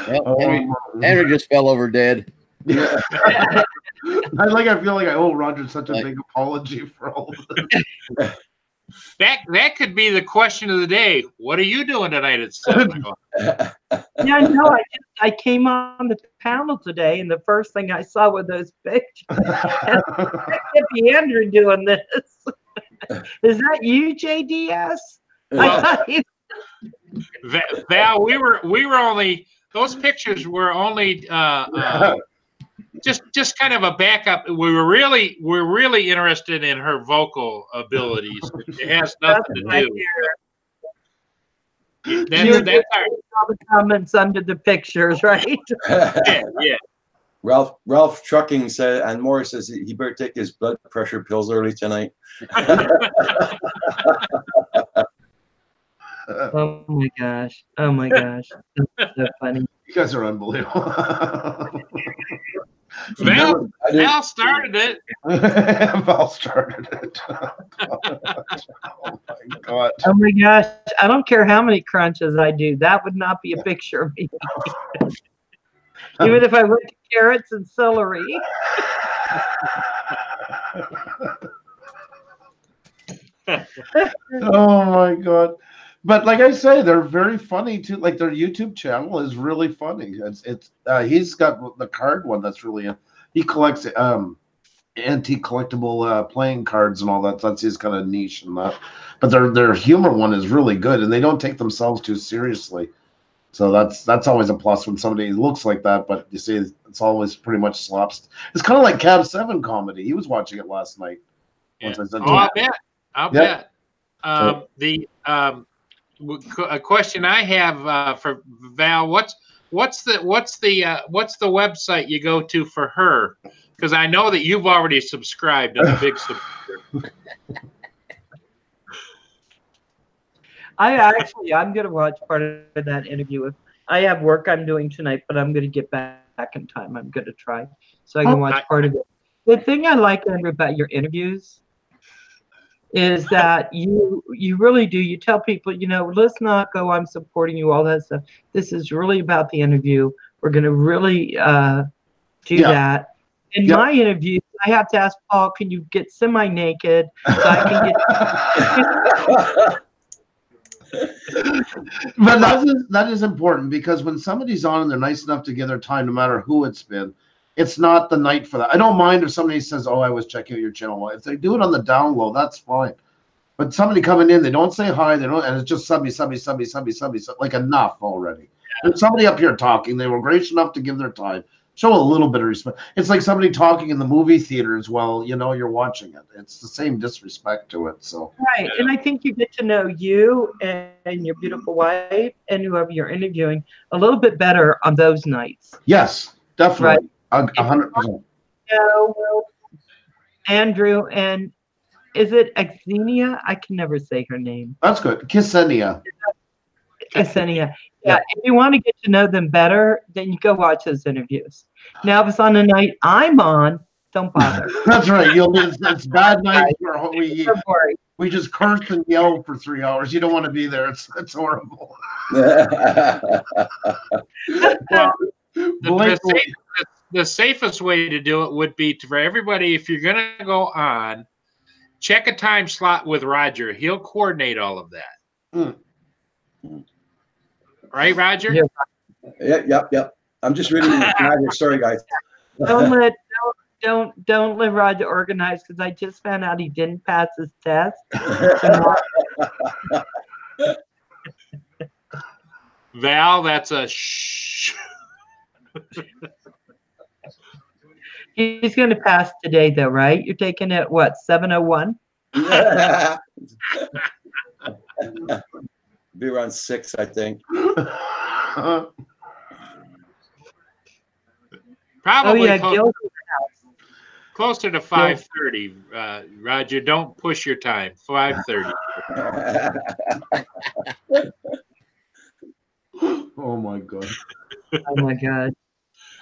S5: Well, Henry just fell over dead.
S3: Yeah. I feel like I owe Roger such a big apology for all of this.
S2: That could be the question of the day. What are you doing tonight at 7 o'clock?
S4: Yeah, no, I came on the panel today, and the first thing I saw were those pictures. Hippie Andrew doing this. Is that you, JDS?
S2: Well, Val, we were only, those pictures were only just kind of a backup. We're really interested in her vocal abilities. It has nothing to do. That's
S4: all the comments under the pictures, right?
S2: Yeah.
S1: Ralph Trucking said, and Morris says he better take his blood pressure pills early tonight.
S4: Oh my gosh! Oh my gosh! That's so funny.
S3: You guys are unbelievable.
S2: Val started it.
S3: Val started it. Oh my god!
S4: Oh my gosh! I don't care how many crunches I do. That would not be a picture of me. Even if I went to carrots and celery.
S3: Oh my god! But like I say, they're very funny too. Like their YouTube channel is really funny. He's got the card one that's really he collects antique collectible playing cards and all that. That's his kind of niche and that. But their humor one is really good, and they don't take themselves too seriously. So that's always a plus when somebody looks like that. But you see, it's always pretty much slops. It's kind of like Cab 7 comedy. He was watching it last night.
S2: Yeah. I'll bet. A question I have for Val: what's the website you go to for her? Because I know that you've already subscribed. I'm a big subscriber.
S4: I'm going to watch part of that interview. I have work I'm doing tonight, but I'm going to get back in time. I'm going to try so I can watch part of it. The thing I like, Andrew, about your interviews is that you really do. You tell people, let's not go, I'm supporting you, all that stuff. This is really about the interview. We're going to really do that. In my interviews, I have to ask Paul, can you get semi-naked so I can get...
S3: But that is important, because when somebody's on and they're nice enough to give their time, no matter who it's been, it's not the night for that. I don't mind if somebody says, "Oh, I was checking out your channel." If they do it on the down low, that's fine. But somebody coming in, they don't say hi, they don't, and it's just subby, like enough already. There's somebody up here talking. They were gracious enough to give their time. Show a little bit of respect. It's like somebody talking in the movie theaters while you're watching it. It's the same disrespect to it. So
S4: right, and I think you get to know you and your beautiful wife and whoever you're interviewing a little bit better on those nights.
S3: Yes, definitely,
S4: right.
S3: 100%.
S4: Andrew, and is it Xenia? I can never say her name.
S3: That's good. Ksenia.
S4: Ksenia. Yeah, if you want to get to know them better, then you go watch those interviews. Now, if it's on a night I'm on, don't bother.
S3: That's right. It's bad night where we just curse and yell for 3 hours. You don't want to be there. It's horrible.
S2: Well, the safest way to do it would be for everybody, if you're going to go on, check a time slot with Roger. He'll coordinate all of that. Right, Roger?
S1: Yep. I'm just reading the chat. Sorry, guys.
S4: Don't let Roger organize because I just found out he didn't pass his test.
S2: Val, that's a shh.
S4: He's going to pass today, though, right? You're taking it what 7:01?
S1: Be around 6, I think.
S2: Probably
S4: Gil.
S2: closer to 5:30. Roger, don't push your time. 5:30.
S3: Oh my god.
S4: Oh my god.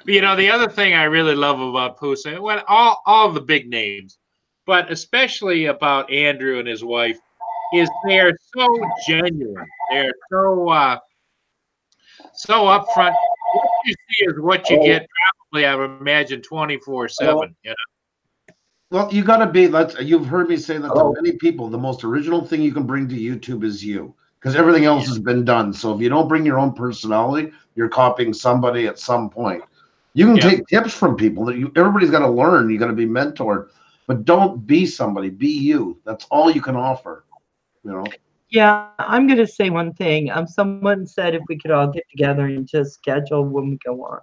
S2: You know, the other thing I really love about Pusa, well, all the big names, but especially about Andrew and his wife, is they are so genuine. They're so upfront. What you see is what you get. Probably, I would imagine 24/7. You know?
S3: Well, you got to be. You've heard me say that to many people. The most original thing you can bring to YouTube is you, because everything else has been done. So if you don't bring your own personality, you're copying somebody at some point. You can take tips from people that everybody's got to learn. You got to be mentored, but don't be somebody. Be you. That's all you can offer. You know.
S4: Yeah, I'm going to say one thing. Someone said if we could all get together and just schedule when we go on.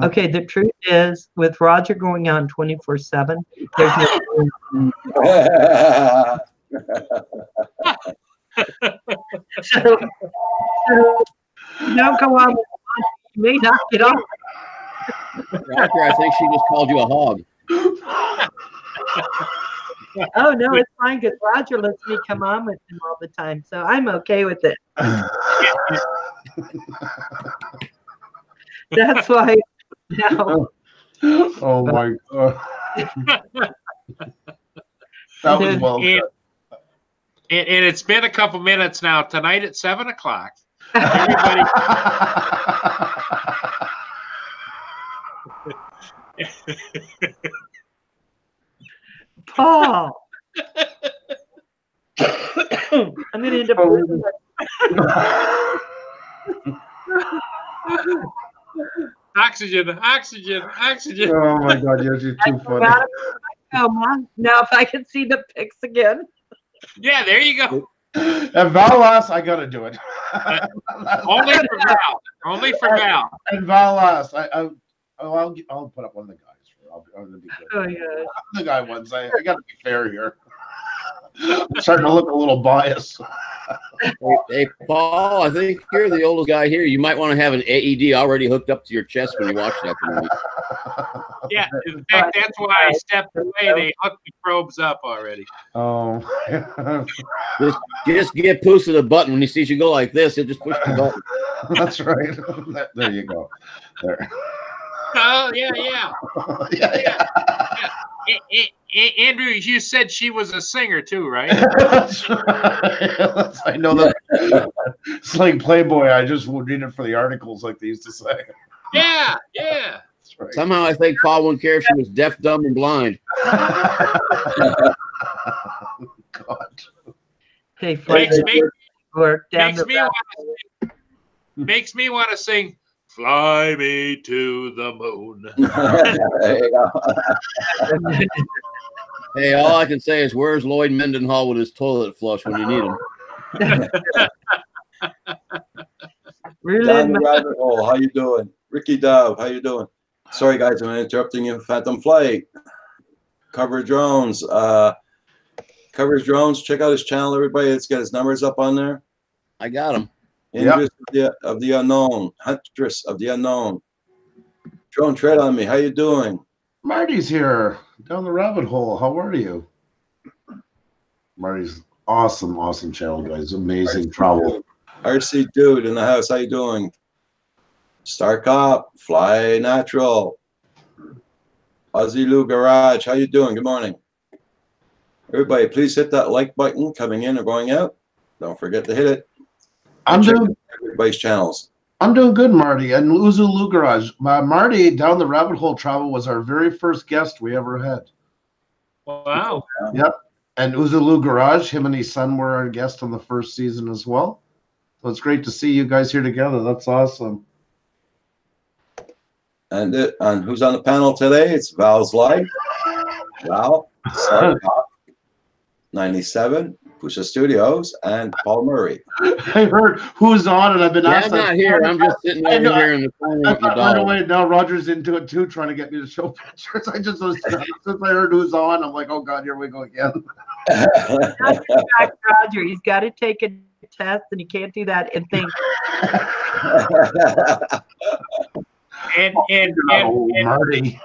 S4: Okay, the truth is, with Roger going on 24/7, there's no. So don't go on. You may not get on.
S5: Roger, I think she just called you a hog.
S4: Oh no, it's fine because Roger lets me come on with him all the time, so I'm okay with it. That's why. No.
S3: Oh my god. That was well done.
S2: And it's been a couple minutes now. Tonight at 7:00. Everybody.
S4: Paul. I'm going to end up losing
S2: Oxygen.
S3: Oh my god, you're too funny.
S4: Now, if I can see the pics again.
S2: Yeah, there you go.
S3: And Val asked, I gotta do it.
S2: Only for Val. Only for Val.
S3: And Val asked, I'll put up one of the guys. I'm gonna be good.
S4: Oh yeah.
S3: The guy ones. I gotta be fair here. I'm starting to look a little biased.
S5: Hey, Paul, I think you're the oldest guy here. You might want to have an AED already hooked up to your chest when you watch that movie.
S2: Yeah, in fact, that's why I stepped away. They hooked the probes up already.
S3: Oh.
S5: Just give Pusa the button. When he sees you go like this, he'll just push the button.
S3: That's right. There you go. There.
S2: Oh, yeah.
S3: Yeah.
S2: Andrew, you said she was a singer too, right?
S3: That's right. I know that. It's like Playboy. I just would read it for the articles, like they used to say.
S2: Yeah.
S3: That's right.
S5: Somehow I think Paul wouldn't care if she was deaf, dumb, and blind.
S3: God.
S4: Hey,
S2: makes me want to sing "Fly Me to the Moon."
S1: There you go.
S5: Hey, all I can say is, where's Lloyd Mendenhall with his toilet flush when you need him?
S1: Down the rabbit hole. How you doing? Ricky Dove, how you doing? Sorry, guys, I'm interrupting you. Phantom Flight. Coverage Drones. Coverage Drones. Check out his channel, everybody. Let's get his numbers up on there.
S5: I got him.
S1: Huntress of the Unknown. Huntress of the Unknown. Drone, tread on me. How you doing?
S3: Marty's here. Down the rabbit hole. How are you? Marty's awesome channel, guys. Amazing travel.
S1: RC Dude in the house. How you doing? Star Cop. Fly Natural. Aussie Lou Garage. How you doing? Good morning. Everybody, please hit that like button coming in or going out. Don't forget to hit it.
S3: I'm doing
S1: everybody's channels.
S3: I'm doing good, Marty. And Uzulu Garage. Marty, Down the Rabbit Hole Travel was our very first guest we ever had.
S2: Wow.
S3: Yep. And Uzulu Garage, him and his son were our guest on the first season as well. So it's great to see you guys here together. That's awesome.
S1: And who's on the panel today? It's Val's Life, Val, Sark, 97, Pusha Studios, and Paul Murray.
S3: I heard who's on, and I've been asked.
S5: I'm not here. I'm just sitting over here in the corner with my
S3: By the
S5: dog.
S3: way, now Roger's into it too, trying to get me to show pictures. I just was since I heard who's on, I'm like, oh God, here we go again.
S4: Roger, he's got to take a test, and he can't do that and think.
S2: And
S3: Marty.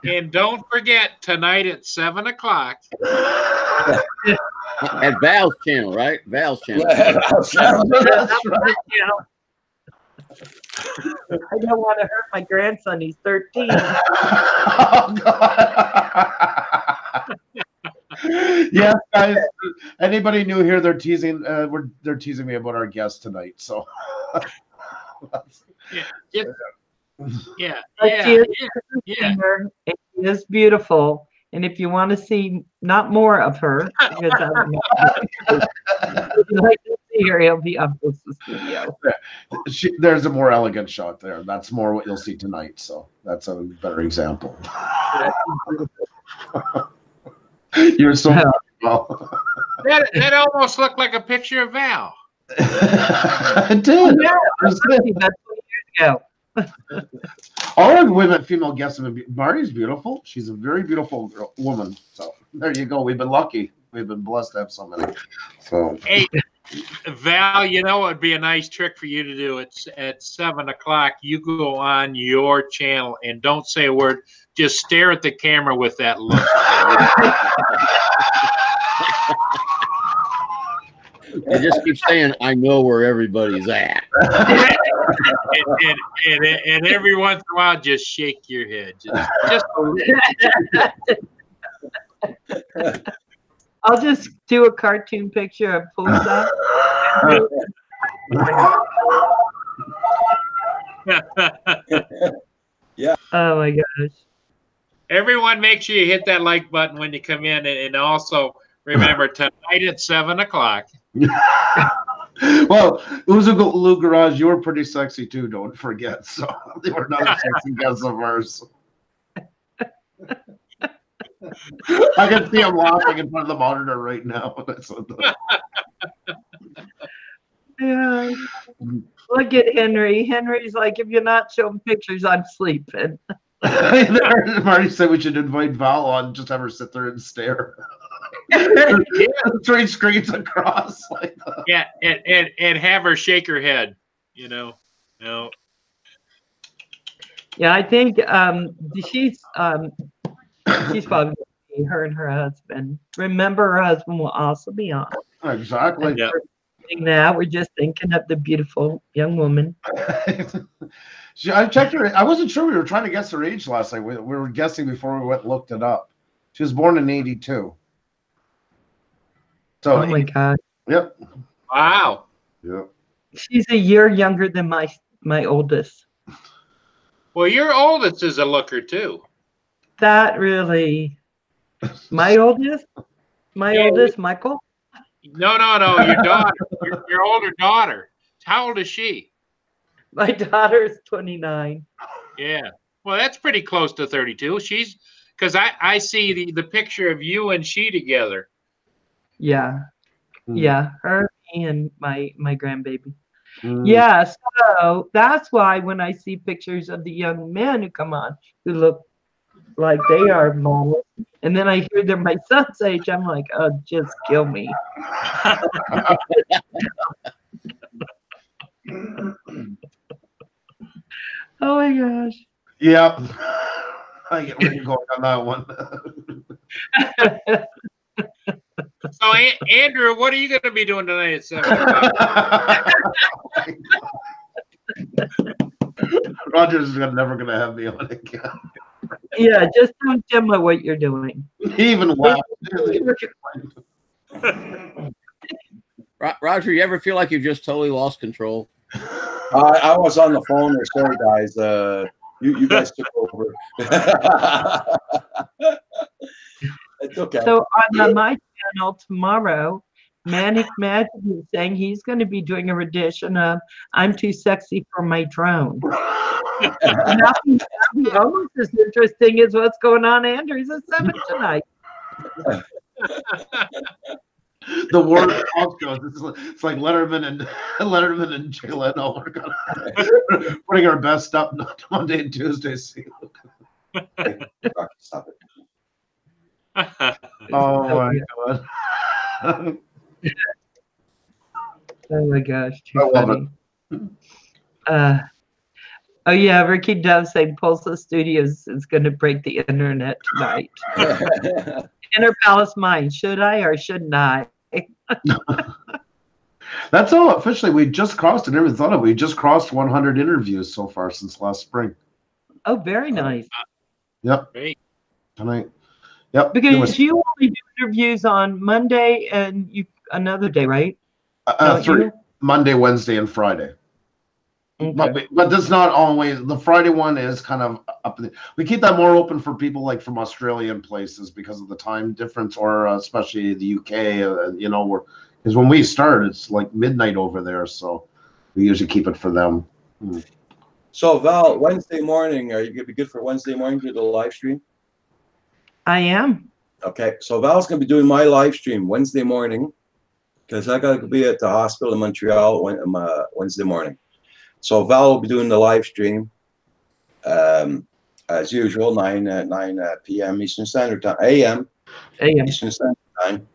S2: And don't forget tonight at 7 o'clock.
S5: At Val's channel, right? Val's channel.
S3: That's right.
S4: I don't want to hurt my grandson. He's 13.
S3: Oh, God. Yes, guys. Anybody new here? They're teasing. They're teasing me about our guest tonight. So.
S2: Yeah.
S4: It is beautiful. And if you want to see not more of her, because if you like to see her, he'll be up with the studio.
S3: There's a more elegant shot there. That's more what you'll see tonight. So that's a better example. You're so well.
S2: That almost looked like a picture of Val.
S3: It did.
S4: Yeah, that's 20 years ago.
S3: All our women, female guests have been. Marty's beautiful. She's a very beautiful woman. So there you go. We've been lucky. We've been blessed to have so many. So
S2: hey, Val, you know what would be a nice trick for you to do? It's at 7 o'clock. You go on your channel and don't say a word. Just stare at the camera with that look.
S5: You just keep saying, "I know where everybody's at."
S2: and every once in a while, just shake your head. Just a little.
S4: I'll just do a cartoon picture of Pusha.
S1: Yeah.
S4: Oh my gosh.
S2: Everyone, make sure you hit that like button when you come in, and also remember tonight at 7 o'clock.
S3: Well, Oozaloo Garage, you were pretty sexy too, don't forget. So they were not a sexy guest of ours. I can see him laughing in front of the monitor right now.
S4: Yeah. Look at Henry. Henry's like, if you're not showing pictures, I'm sleeping.
S3: Marty said we should invite Val on, just have her sit there and stare. Three screens across like that.
S2: Yeah, and have her shake her head, you know. No.
S4: Yeah, I think she's probably her and her husband. Remember, her husband will also be on.
S3: Exactly.
S2: Yeah.
S4: Now we're just thinking of the beautiful young woman.
S3: I checked her. I wasn't sure. We were trying to guess her age last night. We were guessing before we went and looked it up. She was born in '82. So,
S4: oh my God.
S3: Yep.
S2: Wow.
S3: Yep.
S4: She's a year younger than my oldest.
S2: Well, your oldest is a looker too.
S4: That really, my oldest, Michael.
S2: No, your daughter, your older daughter. How old is she?
S4: My daughter is 29.
S2: Yeah. Well, that's pretty close to 32. She's because I see the picture of you and she together.
S4: Yeah. Yeah. Her and my grandbaby.
S3: Mm.
S4: Yeah. So that's why when I see pictures of the young men who come on who look like they are models, and then I hear they're my son's age, I'm like, oh, just kill me. Oh my gosh.
S3: Yeah. I get where you're going on that one.
S2: So, Andrew, what are you going to be doing tonight at 7 o'clock?
S3: Roger's never going to have me on again.
S4: Yeah, just don't tell me what you're doing.
S3: He even laughed.
S5: Roger, you ever feel like you've just totally lost control?
S1: I was on the phone there. Sorry, guys. You guys took over. It's okay.
S4: So on my channel tomorrow, Manic Magic is saying he's going to be doing a rendition of "I'm Too Sexy for My Drone." Nothing almost as interesting as what's going on Andrews at 7 tonight.
S3: The word talk shows. It's like Letterman and Jay Leno. We're putting our best up Monday and Tuesday.
S1: Stop it.
S3: Oh my god.
S4: Oh my gosh,
S3: I
S4: too
S3: love
S4: funny. Oh yeah, Ricky Dove saying Pulsa Studios is going to break the internet tonight. Inner Palace Mine, should I or shouldn't I?
S3: That's all officially. We just crossed, I never thought of it. We just crossed 100 interviews so far since last spring.
S4: Oh, very nice.
S3: Yep.
S2: Great.
S3: Tonight. Yep.
S4: Because you only do interviews on Monday and you another day, right?
S3: Three. Monday, Wednesday, and Friday.
S4: Okay.
S3: But that's not always. The Friday one is kind of up. We keep that more open for people like from Australian places because of the time difference, or especially the UK. You know, because when we start, it's like midnight over there, so we usually keep it for them.
S1: So Val, Wednesday morning, are you gonna be good for Wednesday morning to do the live stream?
S4: I am.
S1: Okay, so Val's gonna be doing my live stream Wednesday morning because I gotta be at the hospital in Montreal Wednesday morning. So Val will be doing the live stream as usual, 9 p.m. Eastern Standard Time, a.m. Eastern Standard Time.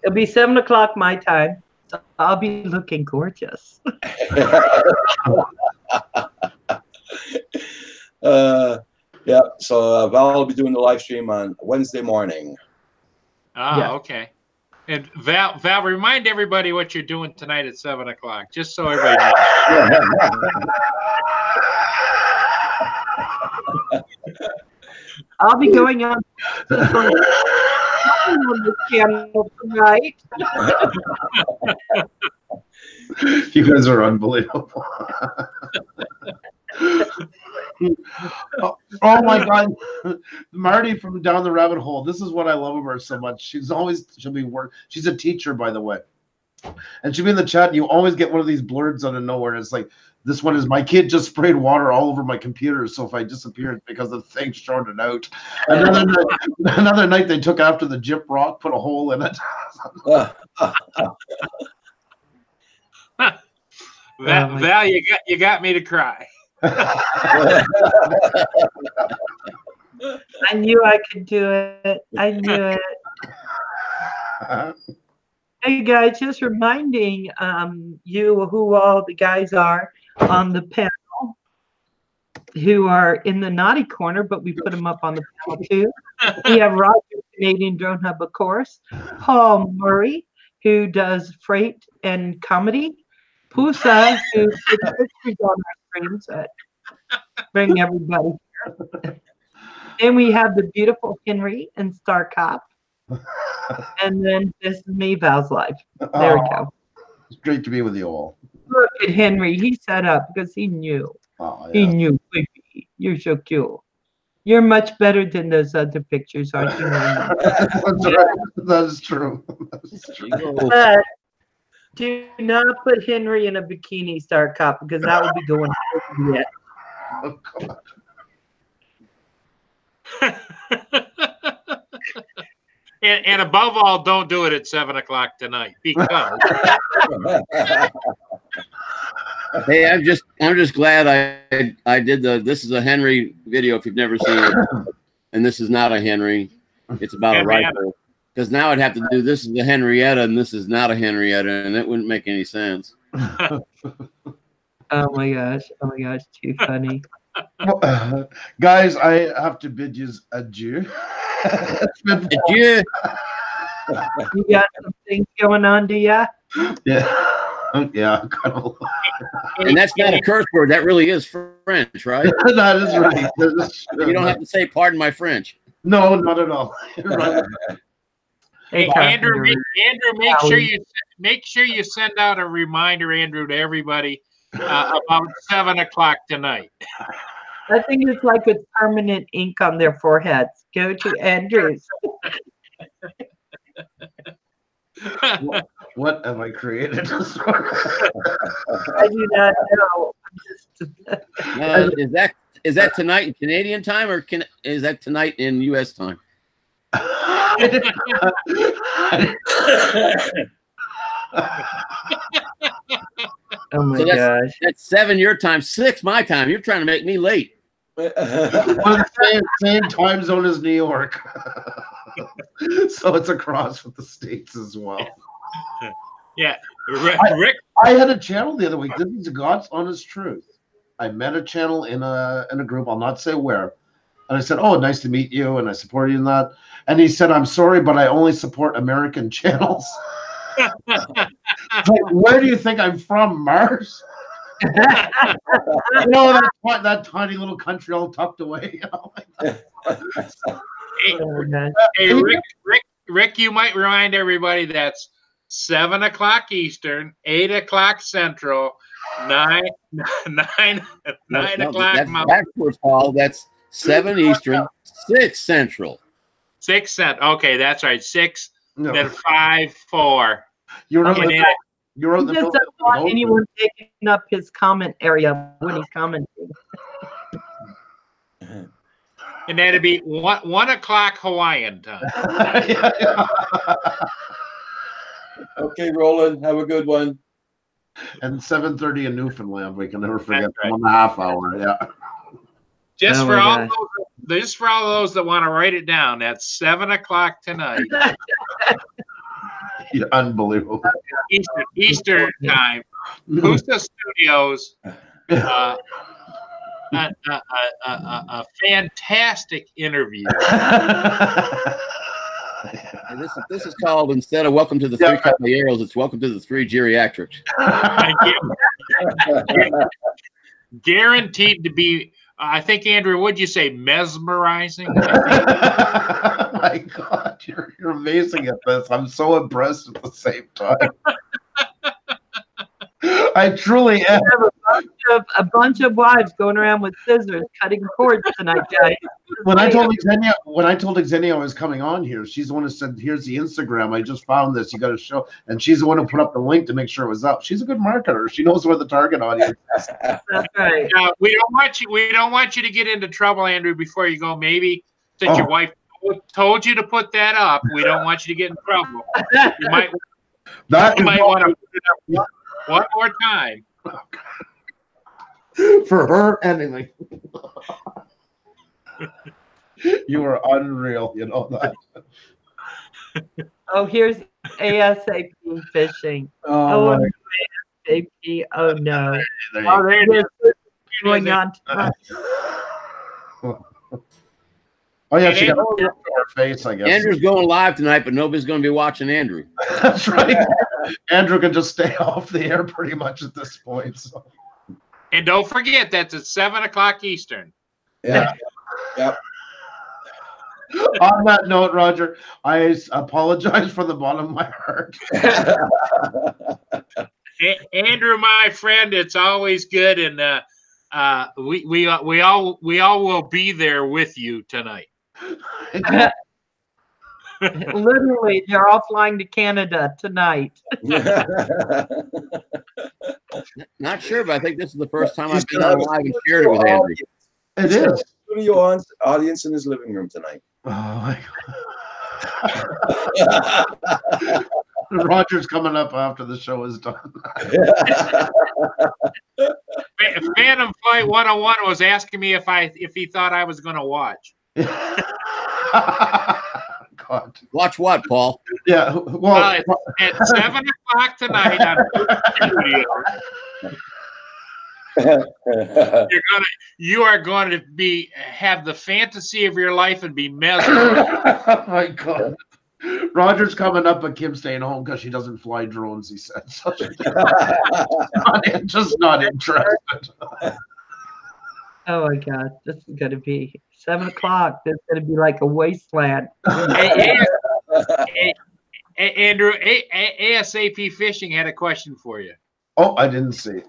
S4: It'll be 7 o'clock my time. So I'll be looking gorgeous.
S1: Yeah, so Val will be doing the live stream on Wednesday morning.
S2: Ah, okay. And Val, remind everybody what you're doing tonight at 7 o'clock, just so everybody knows.
S4: I'll be going on this channel tonight.
S3: You guys are unbelievable. Oh my god, Marty from Down the Rabbit Hole. This is what I love about her so much. She'll be she's a teacher, by the way, and she'll be in the chat and you always get one of these blurs out of nowhere. It's like, this one is, my kid just sprayed water all over my computer, so if I disappear it's because the thing shorted out. Another night they took after the Jip Rock, put a hole in it.
S2: Val, you got me to cry.
S4: I knew I could do it. I knew it. Hey guys, just reminding you who all the guys are on the panel who are in the naughty corner, but we put them up on the panel too. We have Roger, Canadian Drone Hub, of course. Paul Murray, who does freight and comedy. Pusa, who puts pictures on our screens that bring everybody here. And we have the beautiful Henry and Star Cop. And then this is me, Val's Life. There we go.
S3: It's great to be with you all.
S4: Look at Henry. He set up because he knew.
S3: Oh, yeah.
S4: He knew. Baby. You're so cute. You're much better than those other pictures, aren't you?
S3: That's right. That is true.
S4: But do not put Henry in a bikini, Star Cop, because that would be going yet.
S3: Oh, God.
S2: And above all, don't do it at 7 o'clock tonight because.
S5: Hey, I'm just glad I did this is a Henry video if you've never seen it, and this is not a Henry. It's about a rifle. Because now I'd have to do this is a Henrietta and this is not a Henrietta, and it wouldn't make any sense.
S4: Oh my gosh! Oh my gosh! Too funny.
S3: Well, guys, I have to bid you adieu.
S5: Adieu.
S4: You got some things going on, do ya?
S3: Yeah. Yeah.
S5: And that's not a curse word. That really is French, right?
S3: That is right.
S5: You don't have to say "pardon my French."
S3: No, not at all. Right.
S2: Hey, Andrew, make sure you send out a reminder, Andrew, to everybody about 7 o'clock tonight.
S4: I think it's like with permanent ink on their foreheads. Go to Andrews.
S3: What have I created?
S4: I do not know.
S5: Is that tonight in Canadian time, or is that tonight in U.S. time?
S4: Oh my
S5: So
S4: gosh.
S5: that's 7 your time, 6 my time. You're trying to make me late.
S3: Well, same time zone as New York. So it's across with the States as well.
S2: Yeah, Rick.
S3: I had a channel the other week. This is God's honest truth. I met a channel in a group. I'll not say where. And I said, "Oh, nice to meet you," and I support you in that. And he said, "I'm sorry, but I only support American channels." Like, where do you think I'm from, Mars? That tiny little country all tucked away.
S2: Hey, Rick, you might remind everybody that's 7 o'clock Eastern, 8 o'clock Central, 9 o'clock
S5: That's
S2: Mountain.
S5: backwards, Paul. That's 7 Eastern, 6 Central.
S2: 6 Cent. Okay, that's right. 6,
S3: No.
S2: then 5, 4.
S3: You're
S2: And then
S3: in the
S4: He just doesn't want anyone taking up his comment area when he's commenting.
S2: and that'd be 1 o'clock Hawaiian time.
S3: Yeah.
S1: Okay, Roland, have a good one.
S3: And 7:30 in Newfoundland. We can never forget.
S2: That's right.
S3: 1.5 hour. Yeah.
S2: Just
S4: Oh
S2: for
S4: my
S2: all
S4: gosh.
S2: those, just for all those that want to write it down, that's 7 o'clock tonight,
S3: Yeah, unbelievable.
S2: Eastern time. Pusta Studios. A fantastic interview.
S5: And this is called, instead of Welcome to the Three Caballeros, it's Welcome to the Three Geriatrics.
S2: Guaranteed to be, I think, Andrew, would you say mesmerizing?
S3: My God, you're amazing at this. I'm so impressed at the same time. I truly am.
S4: A bunch of wives going around with scissors cutting cords tonight, guys.
S3: When I told Xenia I was coming on here, she's the one who said, "Here's the Instagram. I just found this. You got to show." And she's the one who put up the link to make sure it was up. She's a good marketer. She knows where the target audience is.
S4: That's right.
S2: We don't want you to get into trouble, Andrew, before you go. Maybe since your wife told you to put that up, we don't want you to get in trouble. You might want to put it up one more time.
S3: For her, anything. You are unreal, you know that.
S4: Oh, here's ASAP fishing.
S3: Oh,
S4: Oh, ASAP. Oh no.
S2: Oh, there it is.
S4: Going on.
S3: Oh yeah, she got her face, I guess.
S5: Andrew's going live tonight, but nobody's going to be watching Andrew.
S3: That's right. Andrew can just stay off the air pretty much at this point. So.
S2: And don't forget, that's at 7 o'clock Eastern.
S1: Yeah. Yep.
S3: On that note, Roger, I apologize from the bottom of my heart.
S2: Andrew, my friend, it's always good, and we all will be there with you tonight.
S4: Literally, they're all flying to Canada tonight.
S5: Not sure, but I think this is the first time I've been on live and shared it with Andrew.
S3: It is.
S1: Studio audience in his living room tonight.
S3: Oh my God. Roger's coming up after the show is done.
S2: Phantom Flight 101 was asking me if he thought I was going to watch.
S3: God.
S5: Watch what, Paul?
S3: Yeah. Well,
S2: it's at 7 o'clock tonight on Studio. You are going to have the fantasy of your life and be mesmerized.
S3: Oh my God. Roger's coming up, but Kim's staying home because she doesn't fly drones, he said. So just not interested.
S4: Oh my God, this is going to be 7 o'clock. This is going to be like a wasteland.
S2: Andrew, ASAP Fishing had a question for you.
S3: Oh, I didn't see.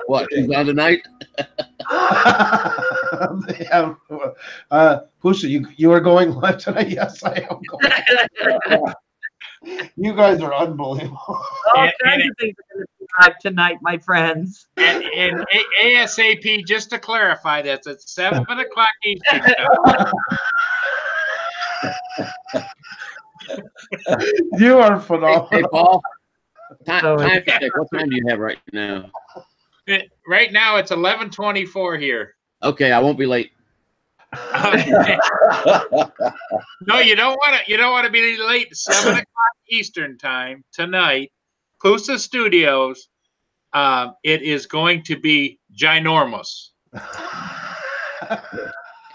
S5: What? She's on tonight?
S3: Yeah. Pusha, you are going live tonight? Yes, I am going. You guys are unbelievable.
S4: All kinds of things are going to be live tonight, my friends.
S2: And ASAP, just to clarify, that's at 7 o'clock Eastern time.
S3: You are phenomenal.
S5: Hey, Paul. Time check. What time do you have right now?
S2: Right now, it's 11:24 here.
S5: Okay, I won't be late.
S2: Okay. No, you don't want to. You don't want to be late. 7 o'clock Eastern time tonight. Pusa Studios. It is going to be ginormous.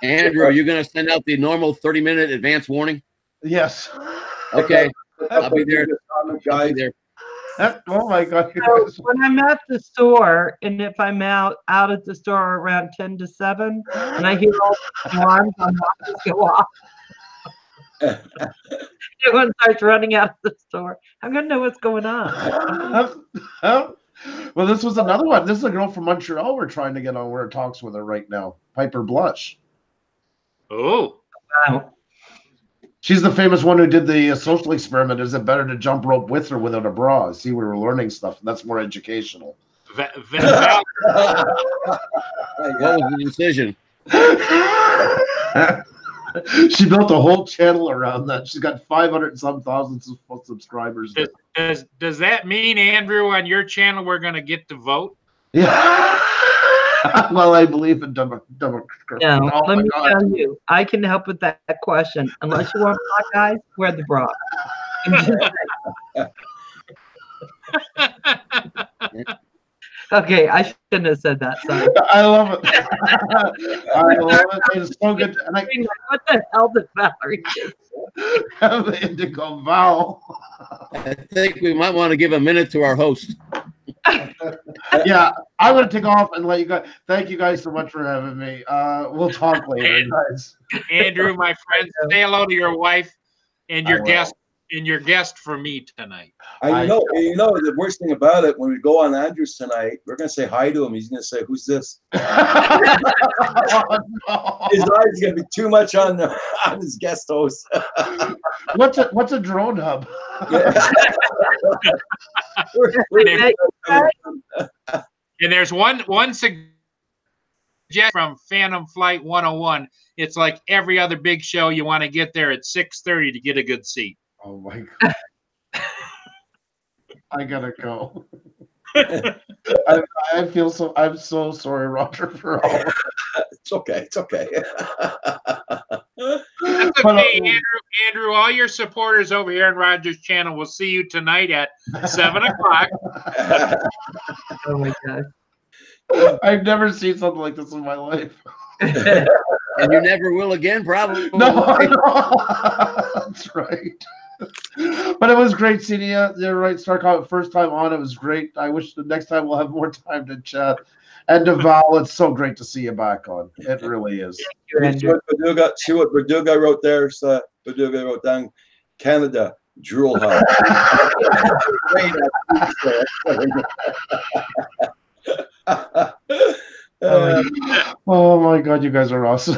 S5: Andrew, are you going to send out the normal 30-minute advance warning?
S3: Yes.
S5: Okay, I'll be there.
S1: Guys,
S3: Oh my God.
S4: So when I'm at the store, and if I'm out at the store around 10 to 7, and I hear all the alarms on watches go off, everyone starts running out of the store. I'm gonna know what's going on.
S3: Well, this was another one. This is a girl from Montreal we're trying to get on. We're in talks with her right now. Piper Blush.
S2: Oh,
S4: Wow.
S3: She's the famous one who did the social experiment. Is it better to jump rope with or without a bra? See, we were learning stuff. That's more educational.
S5: What was the decision?
S3: She built a whole channel around that. She's got 500 and some thousand subscribers.
S2: does that mean, Andrew, on your channel we're going to get to vote?
S3: Yeah. Well, I believe in democracy.
S4: No,
S3: Oh
S4: let
S3: my
S4: me
S3: God.
S4: tell you, I can help with that question. Unless you want black guys, wear the bra. Okay, I shouldn't have said that. Sorry.
S3: I love it. I love it. It's so good. And I
S4: What the hell did Valerie do?
S3: have the indigo vowel.
S5: I think we might want to give a minute to our host.
S3: Yeah, I'm going to take off and let you guys. Thank you guys so much for having me. We'll talk later, guys.
S2: Andrew, my friend, say hello to your wife and your
S3: I will.
S2: guest and your guest for me tonight.
S1: I know. You know the worst thing about it, when we go on Andrews tonight, we're gonna say hi to him. He's gonna say, "Who's this?"
S3: Oh, no.
S1: His eyes gonna be too much on his guest host.
S3: What's a drone hub?
S2: And there's one suggestion from Phantom Flight 101. It's like every other big show, you want to get there at 6:30 to get a good seat.
S3: Oh my God. I gotta go. I feel so. I'm so sorry, Roger, for all.
S1: It's okay. It's okay.
S2: That's okay, Andrew. All your supporters over here on Roger's channel will see you tonight at 7 o'clock.
S4: Oh my God.
S3: I've never seen something like this in my life.
S5: And you never will again, probably.
S3: No, that's right. But it was great seeing you. You're right, Starcom. First time on, it was great. I wish the next time we'll have more time to chat. And Deval, it's so great to see you back on. It really is.
S1: See what Baduga wrote there. So Baduga wrote down Canada drool hub.
S3: Oh my God, you guys are awesome.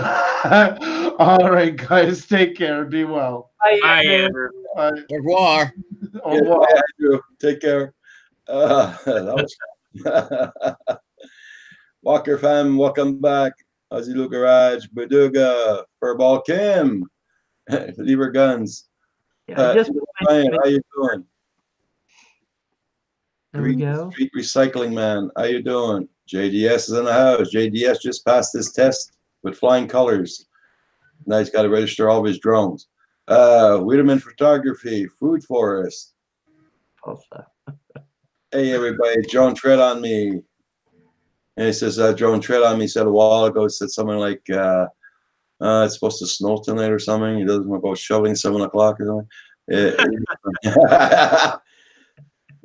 S3: All right, guys, take care. Be well.
S2: Bye, Andrew.
S3: Bye.
S5: Au revoir.
S3: Au revoir.
S1: Yeah, Andrew, take care. That was Walker fam, welcome back. Aussie Lou Garage, Baduga, Furball Kim, Lever Guns.
S4: Just
S1: Ryan, how you doing?
S4: there we go.
S1: Street Recycling Man, how you doing? JDS is in the house. JDS just passed his test with flying colors. Now he's got to register all of his drones. Wiedemann Photography, Food Forest. Hey everybody, Drone Tread on Me. And he says, Drone Tread on Me said a while ago, said something like, it's supposed to snow tonight or something. He doesn't want to go shoveling 7 o'clock or something.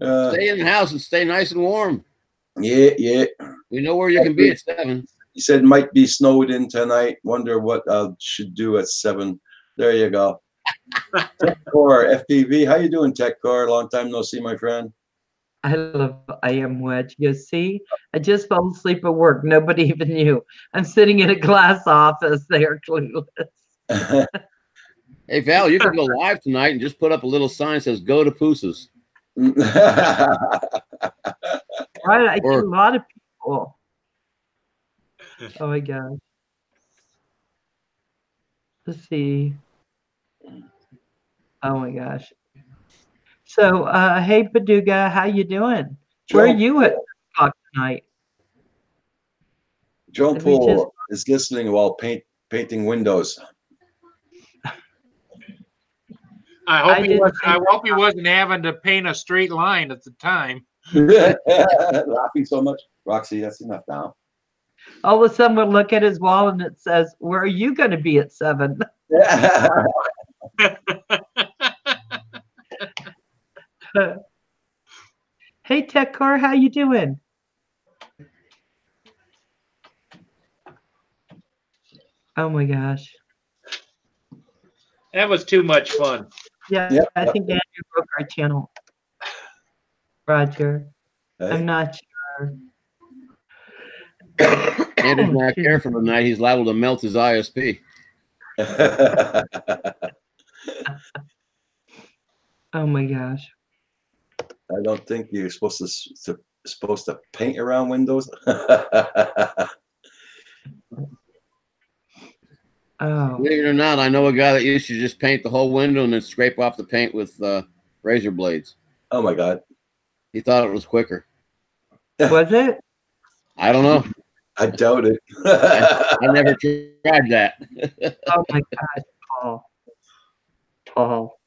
S5: Stay in the house and stay nice and warm.
S1: Yeah.
S5: We know where you can be at 7.
S1: He said might be snowed in tonight. Wonder what I should do at 7. There you go. TechCore, FPV. How you doing, TechCore? Long time no see, my friend.
S4: I love I Am Wedge. You see, I just fell asleep at work. Nobody even knew. I'm sitting in a glass office. They are clueless.
S5: Hey Val, you can go live tonight and just put up a little sign that says "Go to Pooses."
S4: Right, I get a lot of people. Oh my gosh. Let's see. Oh my gosh. So, hey Paduga, how you doing? Where are you at 6 o'clock tonight?
S1: Joan
S4: Did we just-
S1: Poole is listening while painting windows.
S2: I hope he wasn't having to paint a straight line at the time.
S1: Laughing so much. Roxy, that's enough now.
S4: All of a sudden, we'll look at his wall and it says, "Where are you going to be at 7?" Hey Tech Car, how you doing? Oh my gosh.
S2: That was too much fun.
S4: Yeah,
S1: Yep.
S4: I think Andrew broke our channel. Roger.
S1: Hey.
S4: I'm not sure.
S5: Andrew's not here for tonight. He's liable to melt his ISP.
S4: Oh my gosh.
S1: I don't think you're supposed to paint around windows.
S4: Oh.
S5: Believe it or not, I know a guy that used to just paint the whole window and then scrape off the paint with razor blades.
S1: Oh my God.
S5: He thought it was quicker.
S4: Was it?
S5: I don't know.
S1: I doubt it.
S5: I never tried that.
S4: Oh my gosh, Paul. Paul.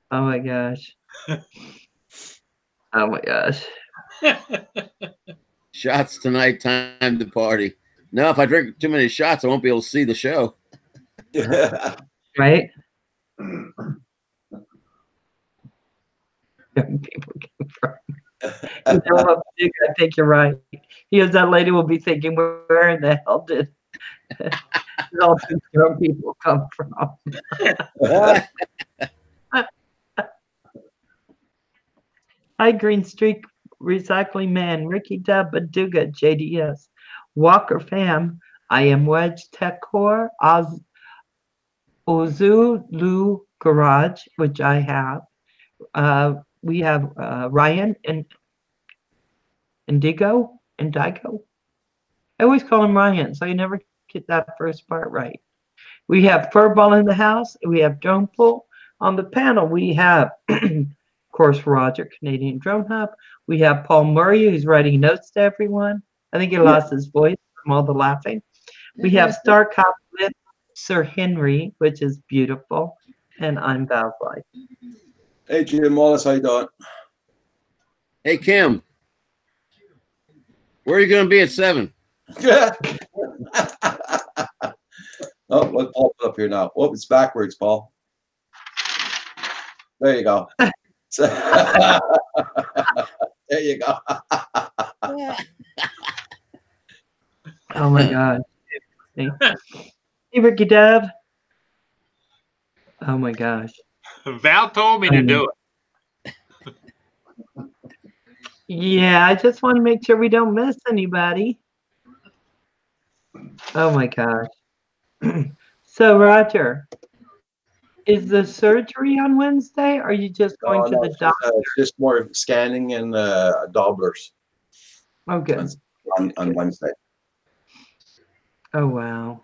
S4: Oh my gosh. Oh my gosh.
S5: Shots tonight, time to party. No, if I drink too many shots, I won't be able to see the show.
S4: Right? Young people came from. You know what, Duke, I think you're right. Because that lady will be thinking, where in the hell did all these young people come from? Hi, Green Streak Recycling Man, Ricky Dub, Baduga, JDS, Walker Fam, I Am Wedge, Tech Core, Ozulu Garage, which I have. We have Ryan and Indigo. I always call him Ryan, so you never get that first part right. We have Furball in the house. We have Drone Pool. On the panel, we have, of course, Roger, Canadian Drone Hub. We have Paul Murray, who's writing notes to everyone. I think he lost his voice from all the laughing. We have Star Cop with Sir Henry, which is beautiful. And I'm Val's Life.
S1: Hey, Jim Wallace, how you doing?
S5: Hey, Kim. Where are you going to be at 7?
S1: Oh, let Paul put up here now. Oh, it's backwards, Paul. There you go. There you go.
S4: Oh my God. Hey, Ricky Dab. Oh my gosh.
S2: Val told me to do it.
S4: Yeah, I just want to make sure we don't miss anybody. Oh my gosh. So, Roger, is the surgery on Wednesday? Or are you just going to the doctor?
S1: It's just more scanning and Dobblers
S4: Oh, good.
S1: on Wednesday.
S4: Oh, wow.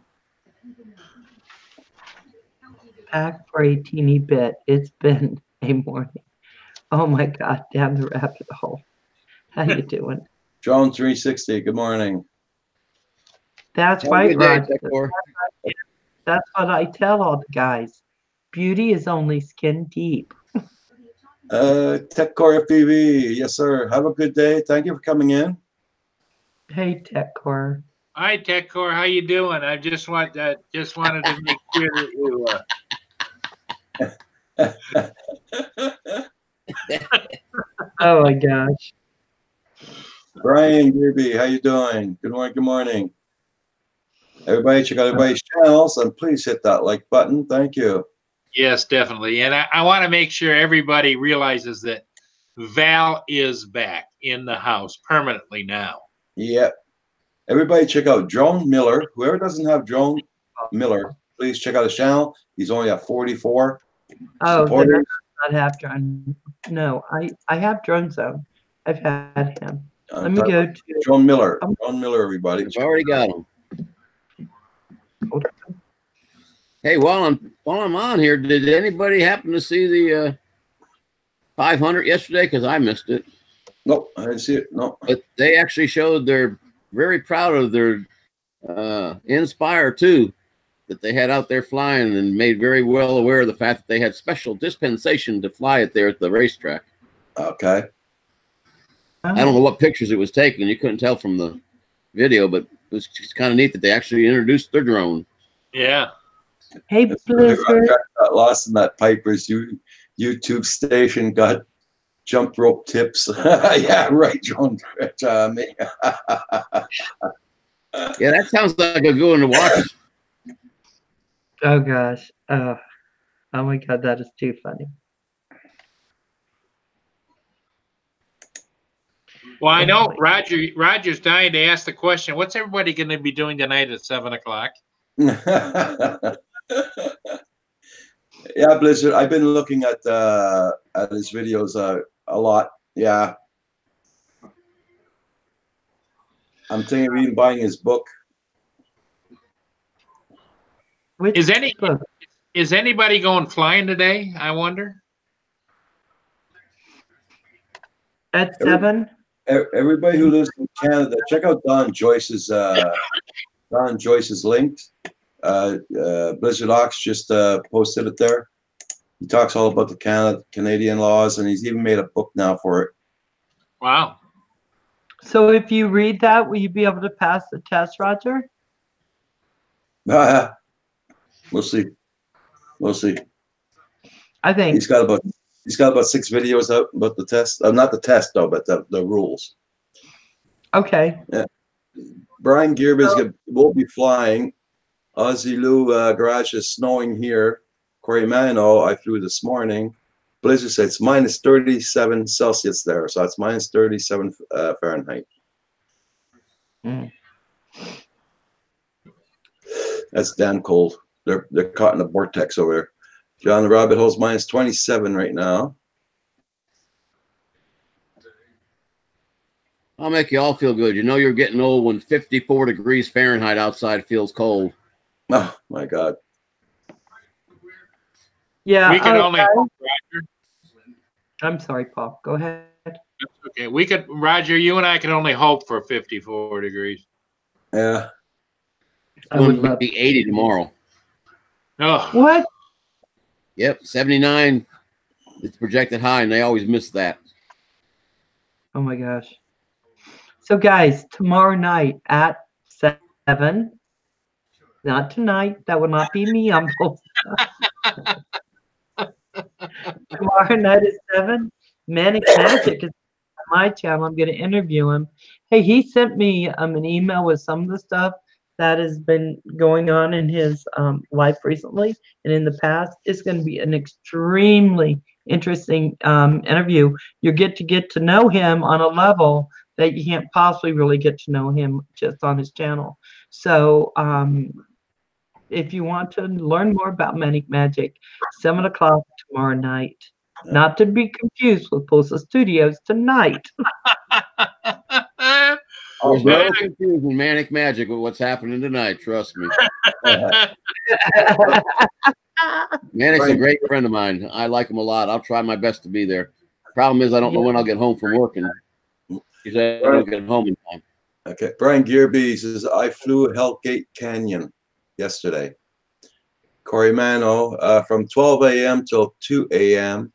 S4: Back for a teeny bit. It's been a morning. Oh my God, down the rabbit hole. How you doing?
S1: Drone 360, good morning.
S4: That's right, Roger. That's what I tell all the guys. Beauty is only skin deep.
S1: TechCore FPV, yes sir. Have a good day. Thank you for coming in.
S4: Hey, TechCore.
S2: Hi, TechCore. How you doing? I just wanted to make sure that you.
S4: Oh my gosh.
S1: Brian Gearby, how you doing? Good morning. Good morning. Everybody, check out everybody's channels and please hit that like button. Thank you.
S2: Yes, definitely. And I want to make sure everybody realizes that Val is back in the house permanently now.
S1: Yeah. Everybody check out Drone Miller. Whoever doesn't have Drone Miller, please check out his channel. He's only at 44
S4: Oh, then I
S1: supporters.
S4: do not have drone. No, I have Drone Zone. I've had him. Let me go to.
S1: Drone Miller. Drone Miller, everybody.
S5: I've already got them. Hey, while I'm on here, did anybody happen to see the 500 yesterday? Because I missed it.
S1: Nope, I didn't see it. No.
S5: But they actually showed they're very proud of their Inspire 2 that they had out there flying, and made very well aware of the fact that they had special dispensation to fly it there at the racetrack.
S1: Okay.
S5: I don't know what pictures it was taking. You couldn't tell from the video, but it was just kind of neat that they actually introduced their drone.
S2: Yeah.
S4: Hey, Blizzard.
S1: Got lost in that Piper's YouTube station. Got jump rope tips. Yeah, right, Drone. Me.
S5: Yeah, that sounds like a good one to watch.
S4: Oh gosh. Oh my God, that is too funny.
S2: Well, I know Roger's dying to ask the question. What's everybody going to be doing tonight at 7 o'clock?
S1: Yeah, Blizzard. I've been looking at his videos a lot. Yeah. I'm thinking of even buying his book.
S4: Which book?
S2: Is anybody going flying today? I wonder.
S4: At 7?
S1: Everybody who lives in Canada, check out Don Joyce's link. Blizzard Ox just posted it there. He talks all about the Canadian laws, and he's even made a book now for it.
S2: Wow.
S4: So if you read that, will you be able to pass the test, Roger?
S1: We'll see. We'll see.
S4: I think
S1: He's got about 6 videos out about the test. Not the test though, but the rules.
S4: Okay.
S1: Yeah. Brian Gearbus will be flying. Aussie Lou garage is snowing here. Corey Mano, I flew this morning. Blizzard said it's minus 37 Celsius there, so it's minus 37 Fahrenheit.
S4: Mm.
S1: That's damn cold. They're caught in a vortex over there. John the Rabbit Hole's minus 27 right now.
S5: I'll make you all feel good. You know you're getting old when 54 degrees Fahrenheit outside feels cold.
S1: Oh my God.
S4: Yeah.
S2: We can only hope, Roger.
S4: I'm sorry, Paul. Go ahead.
S2: That's okay. We could, Roger, you and I can only hope for 54 degrees.
S1: Yeah.
S5: It's going to be 80 tomorrow.
S2: Oh.
S4: What?
S5: Yep, 79. It's projected high, and they always miss that.
S4: Oh my gosh. So guys, tomorrow night at 7. Not tonight. That will not be me. I'm tomorrow night at 7. Manic Magic is on my channel. I'm going to interview him. Hey, he sent me an email with some of the stuff that has been going on in his life recently and in the past. It's going to be an extremely interesting interview. You get to know him on a level that you can't possibly really get to know him just on his channel. So if you want to learn more about Manic Magic, 7 o'clock tomorrow night. Not to be confused with Pulsa Studios tonight.
S5: There's no confusion, Manic Magic, with what's happening tonight. Trust me. Manic's a great friend of mine. I like him a lot. I'll try my best to be there. Problem is, I don't know when I'll get home from work, and he said I don't get home in time.
S1: Okay. Brian Gearby says, I flew Hellgate Canyon yesterday. Corey Mano, from 12 a.m. till 2 a.m.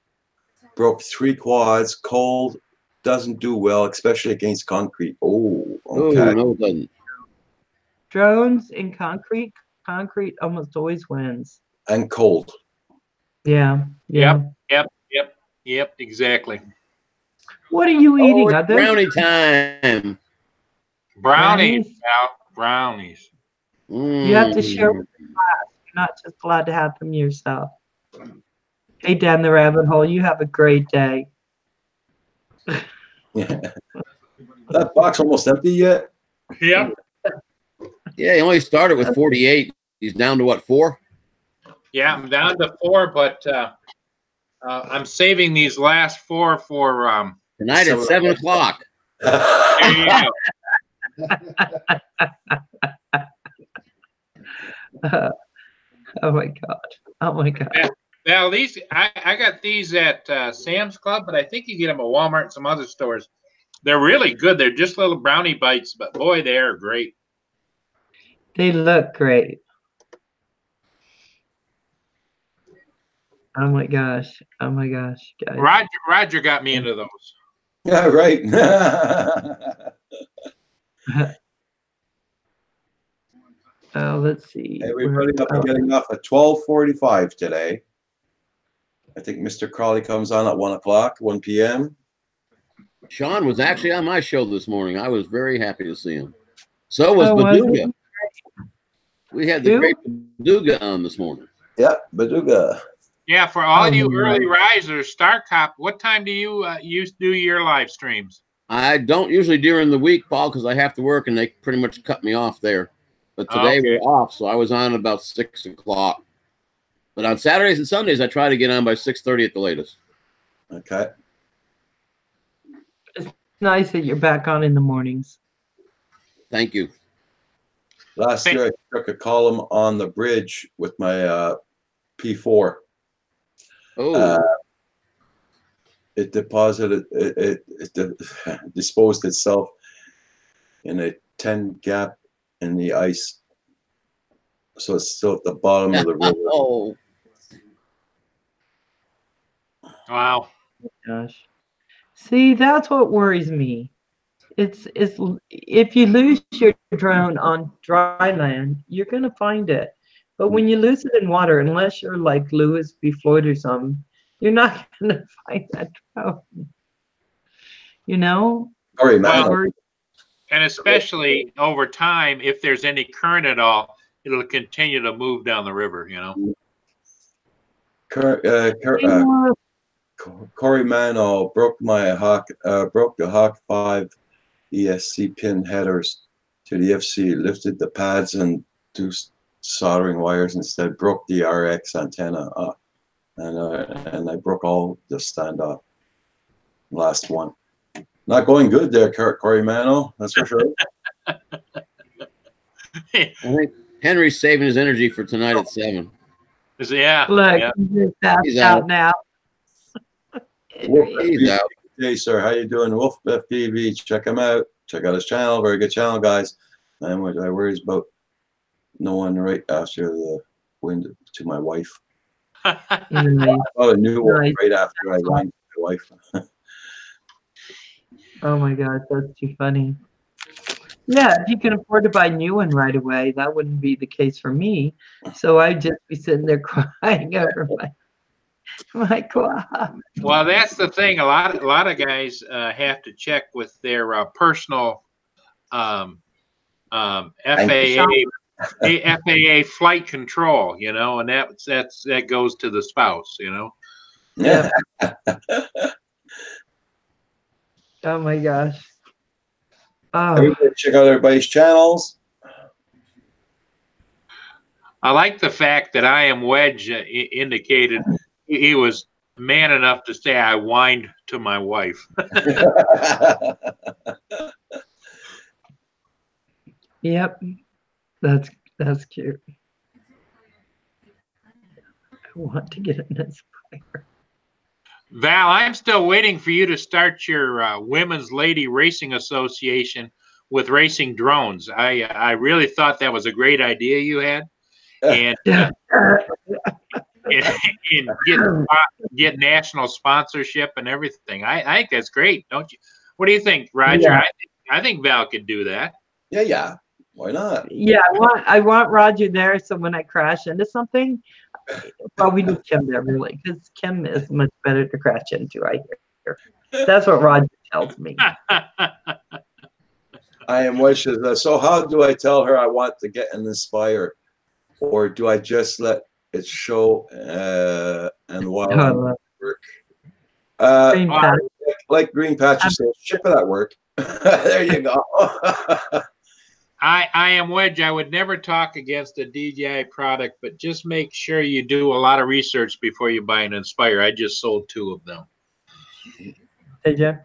S1: Broke 3 quads. Cold. Doesn't do well, especially against concrete. Oh, okay.
S5: Oh, no, it doesn't.
S4: Drones in concrete almost always wins.
S1: And cold.
S4: Yeah.
S2: Yep, exactly.
S4: What are you eating?
S5: Oh, brownie time.
S2: Brownies. Brownies.
S4: You have to share with the class. You're not just allowed to have them yourself. Hey, down the rabbit hole, you have a great day.
S1: Yeah. That box almost empty yet?
S2: Yep.
S5: Yeah, he only started with 48. He's down to what, 4?
S2: Yeah, I'm down to 4, but I'm saving these last 4 for
S5: Tonight at 7 o'clock.
S2: there you go.
S4: Oh my God. Oh my God.
S2: Now these I got these at Sam's Club, but I think you get them at Walmart and some other stores. They're really good. They're just little brownie bites, but boy, they are great.
S4: They look great. Oh my gosh. Oh my gosh, guys.
S2: Roger got me into those.
S1: Yeah, right.
S4: Let's see.
S1: Everybody up and getting off at 12:45 today. I think Mr. Crawley comes on at 1 o'clock, 1 p.m.
S5: Sean was actually on my show this morning. I was very happy to see him. So was Baduga. We had the great Baduga on this morning.
S1: Yeah, Baduga.
S2: Yeah, for all you early risers, Star Cop, what time do you do your live streams?
S5: I don't usually during the week, Paul, because I have to work and they pretty much cut me off there. But today we're off, so I was on about 6 o'clock. But on Saturdays and Sundays, I try to get on by 6:30 at the latest.
S1: Okay.
S4: It's nice that you're back on in the mornings.
S5: Thank you.
S1: Last year, I took a column on the bridge with my P4.
S5: Oh.
S1: It deposited, it disposed itself in a 10 gap in the ice. So it's still at the bottom of the river.
S5: Oh.
S2: Wow.
S4: Oh my gosh. See, that's what worries me. It's if you lose your drone on dry land, you're gonna find it. But when you lose it in water, unless you're like Louis B. Floyd or something, you're not gonna find that drone. You know?
S1: Sorry, man.
S2: Well, and especially over time, if there's any current at all, it'll continue to move down the river, you know.
S1: Corey Mano broke my broke the Hawk 5 ESC pin headers to the FC, lifted the pads and two soldering wires instead, broke the RX antenna up, and I broke all the standoff. Last one. Not going good there, Corey Mano, that's for sure.
S5: I think Henry's saving his energy for tonight at 7.
S2: Yeah.
S4: Look,
S2: yeah.
S4: He's out now.
S5: He's out.
S1: Hey, sir, how you doing? Wolf FPV, check him out. Check out his channel. Very good channel, guys. And what I worries about no one right after the wind to my wife. I bought a new one right after I whined to my wife.
S4: Oh my God, that's too funny. Yeah, if you can afford to buy a new one right away, that wouldn't be the case for me. So I'd just be sitting there crying over my quad.
S2: Well, that's the thing. A lot of guys have to check with their personal FAA flight control, you know, and that goes to the spouse, you know.
S1: Yeah.
S4: Oh my gosh. Oh.
S1: Everybody check out everybody's channels.
S2: I like the fact that I Am Wedge indicated he was man enough to say I whined to my wife.
S4: Yep, that's cute. I want to get in this fire.
S2: Val, I'm still waiting for you to start your Women's Lady Racing Association with racing drones. I really thought that was a great idea you had, and get national sponsorship and everything. I think that's great, don't you? What do you think, Roger?
S4: Yeah.
S2: I think Val could do that.
S1: Yeah. Why not?
S4: Yeah, I want Roger there, so when I crash into something, well, we need Kim there really, because Kim is much better to crash into. I hear. That's what Roger tells me.
S1: I Am Wedge. So how do I tell her I want to get an Inspire, or do I just let it show and while I'm at work?
S4: Green
S1: Uh,
S4: patch.
S1: like Green Patches says, ship it at work. There you go.
S2: I am Wedge. I would never talk against a DJI product, but just make sure you do a lot of research before you buy an Inspire. I just sold 2 of them.
S4: Did you?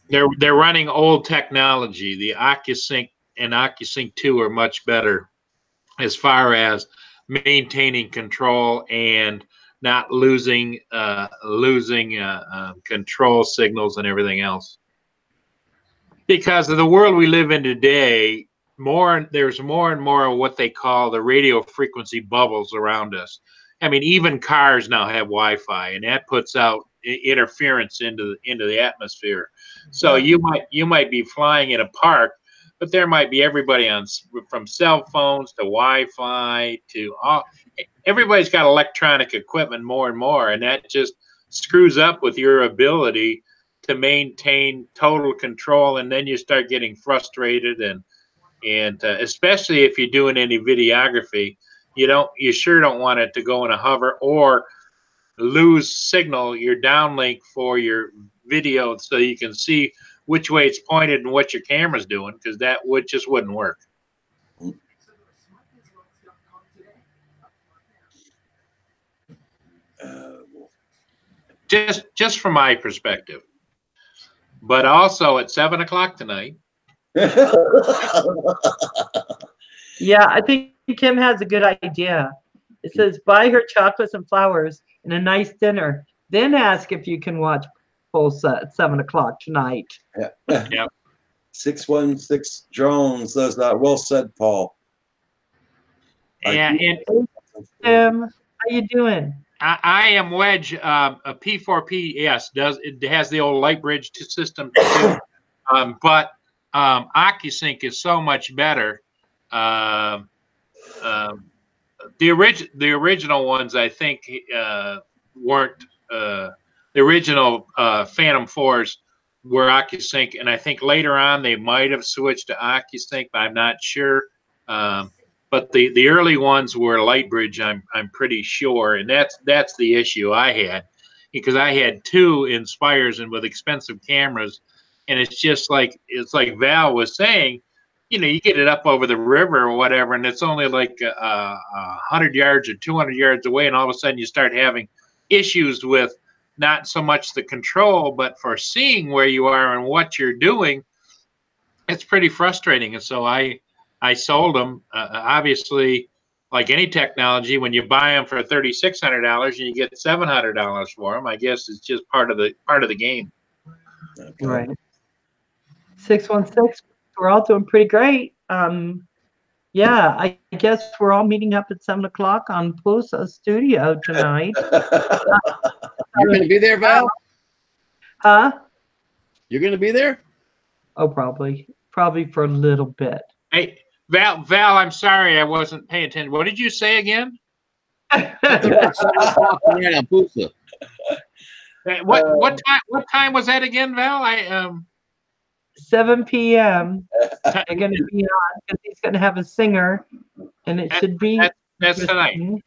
S2: They're running old technology. The OcuSync and OcuSync 2 are much better as far as maintaining control and not losing control signals and everything else. Because of the world we live in today, there's more and more of what they call the radio frequency bubbles around us. I mean, even cars now have Wi-Fi, and that puts out interference into the atmosphere. So you might be flying in a park, but there might be everybody from cell phones to Wi-Fi to everybody's got electronic equipment more and more, and that just screws up with your ability to maintain total control, and then you start getting frustrated and especially if you're doing any videography, you sure don't want it to go in a hover or lose signal, your downlink for your video, so you can see which way it's pointed and what your camera's doing, because that just wouldn't work. Just from my perspective. But also at 7 o'clock tonight.
S4: Yeah, I think Kim has a good idea. It says, buy her chocolates and flowers and a nice dinner. Then ask if you can watch Pulse at 7 o'clock tonight.
S2: Yeah.
S1: 616 drones does that. Well said, Paul.
S2: Yeah, and
S4: Kim, how you doing?
S2: I am Wedge. A P4P, yes, it has the old light bridge system too, but OcuSync is so much better. The original ones, I think, weren't. The original Phantom 4s were OcuSync, and I think later on they might have switched to OcuSync, but I'm not sure. But the early ones were Lightbridge, I'm pretty sure, and that's the issue I had, because I had 2 Inspires and with expensive cameras, and it's like Val was saying, you get it up over the river or whatever, and it's only like 100 yards or 200 yards away, and all of a sudden you start having issues with not so much the control, but for seeing where you are and what you're doing. It's pretty frustrating, and so I sold them. Obviously, like any technology, when you buy them for $3,600 and you get $700 for them, I guess it's just part of the game.
S1: Okay.
S4: Right. 616. We're all doing pretty great. Yeah, I guess we're all meeting up at 7 o'clock on Pusa Studio tonight.
S5: You're going to be there, Val?
S4: Huh?
S5: You're going to be there?
S4: Oh, probably for a little bit.
S2: Hey, Val, I'm sorry I wasn't paying attention. What did you say again? What time was that again, Val?
S4: 7 p.m. I'm going to be on because he's going to have a singer, and it should be.
S2: That's tonight, right?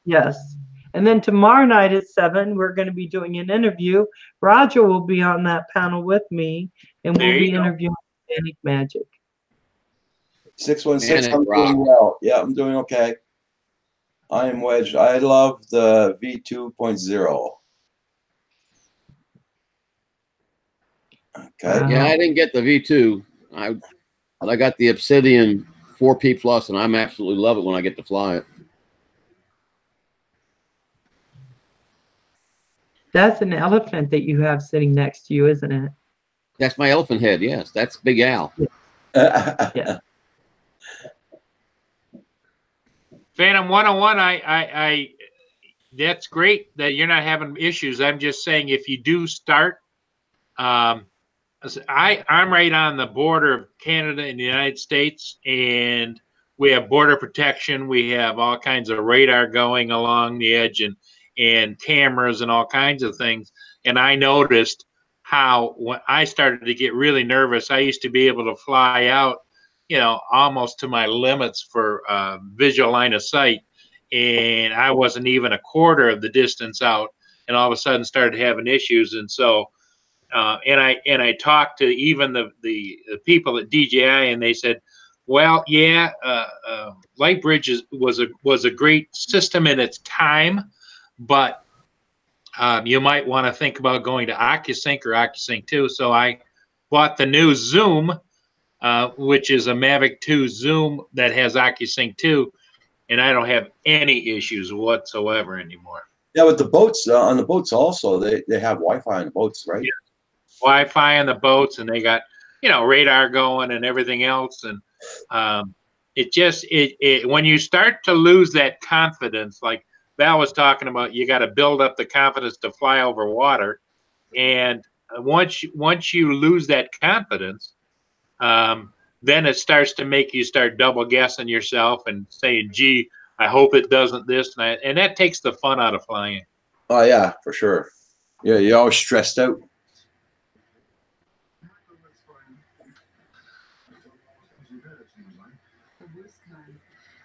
S4: Yes. And then tomorrow night at 7, we're going to be doing an interview. Roger will be on that panel with me, and we'll be interviewing Manic Magic.
S1: 616, I'm doing well. Yeah, I'm doing okay. I am Wedge. I love the V2.0. Okay.
S5: Yeah, I didn't get the V2. I got the Obsidian 4P Plus, and I'm absolutely love it when I get to fly it.
S4: That's an elephant that you have sitting next to you, isn't it?
S5: That's my elephant head. Yes, that's Big Al.
S4: Yeah.
S2: Phantom 101, I that's great that you're not having issues. I'm just saying, if you do start, I'm right on the border of Canada and the United States, and we have border protection. We have all kinds of radar going along the edge and cameras and all kinds of things. And I noticed how when I started to get really nervous, I used to be able to fly out, almost to my limits for visual line of sight. And I wasn't even a quarter of the distance out. and all of a sudden started having issues. And so, and I talked to even the people at DJI, and they said, well, yeah, Lightbridge was a great system in its time, but you might want to think about going to OcuSync or OcuSync 2. So I bought the new Zoom, which is a Mavic 2 Zoom that has OcuSync 2, and I don't have any issues whatsoever anymore.
S1: Yeah, with the boats, on the boats also, they have Wi-Fi on the boats, right?
S2: Yeah. Wi-Fi on the boats, and they got, you know, radar going and everything else. And it just, when you start to lose that confidence, like Val was talking about, you got to build up the confidence to fly over water. And once you lose that confidence, then it starts to make you start double guessing yourself and saying, gee, I hope it doesn't this. And that takes the fun out of flying.
S1: Oh, yeah, for sure. Yeah, you're always stressed out.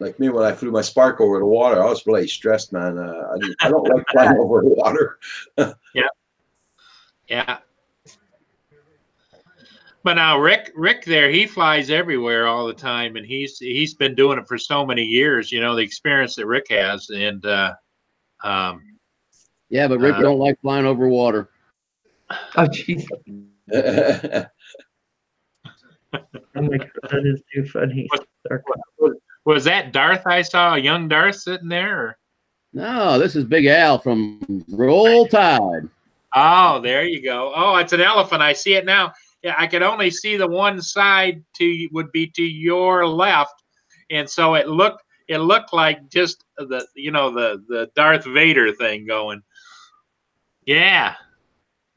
S1: Like me, when I flew my Spark over the water, I was really stressed, man. I don't like flying over the water.
S2: Yeah. Yeah. But now Rick there, he flies everywhere all the time, and he's been doing it for so many years, you know, the experience that Rick has. And
S5: yeah, but Rick don't like flying over water.
S4: Oh, jeez. Oh my God, that is too funny.
S2: Was that Darth I saw, a young Darth sitting there? Or?
S5: No, this is Big Al from Roll Tide.
S2: Oh, there you go. Oh, it's an elephant. I see it now. Yeah, I could only see the one side would be to your left, and so it looked like just the Darth Vader thing going. Yeah.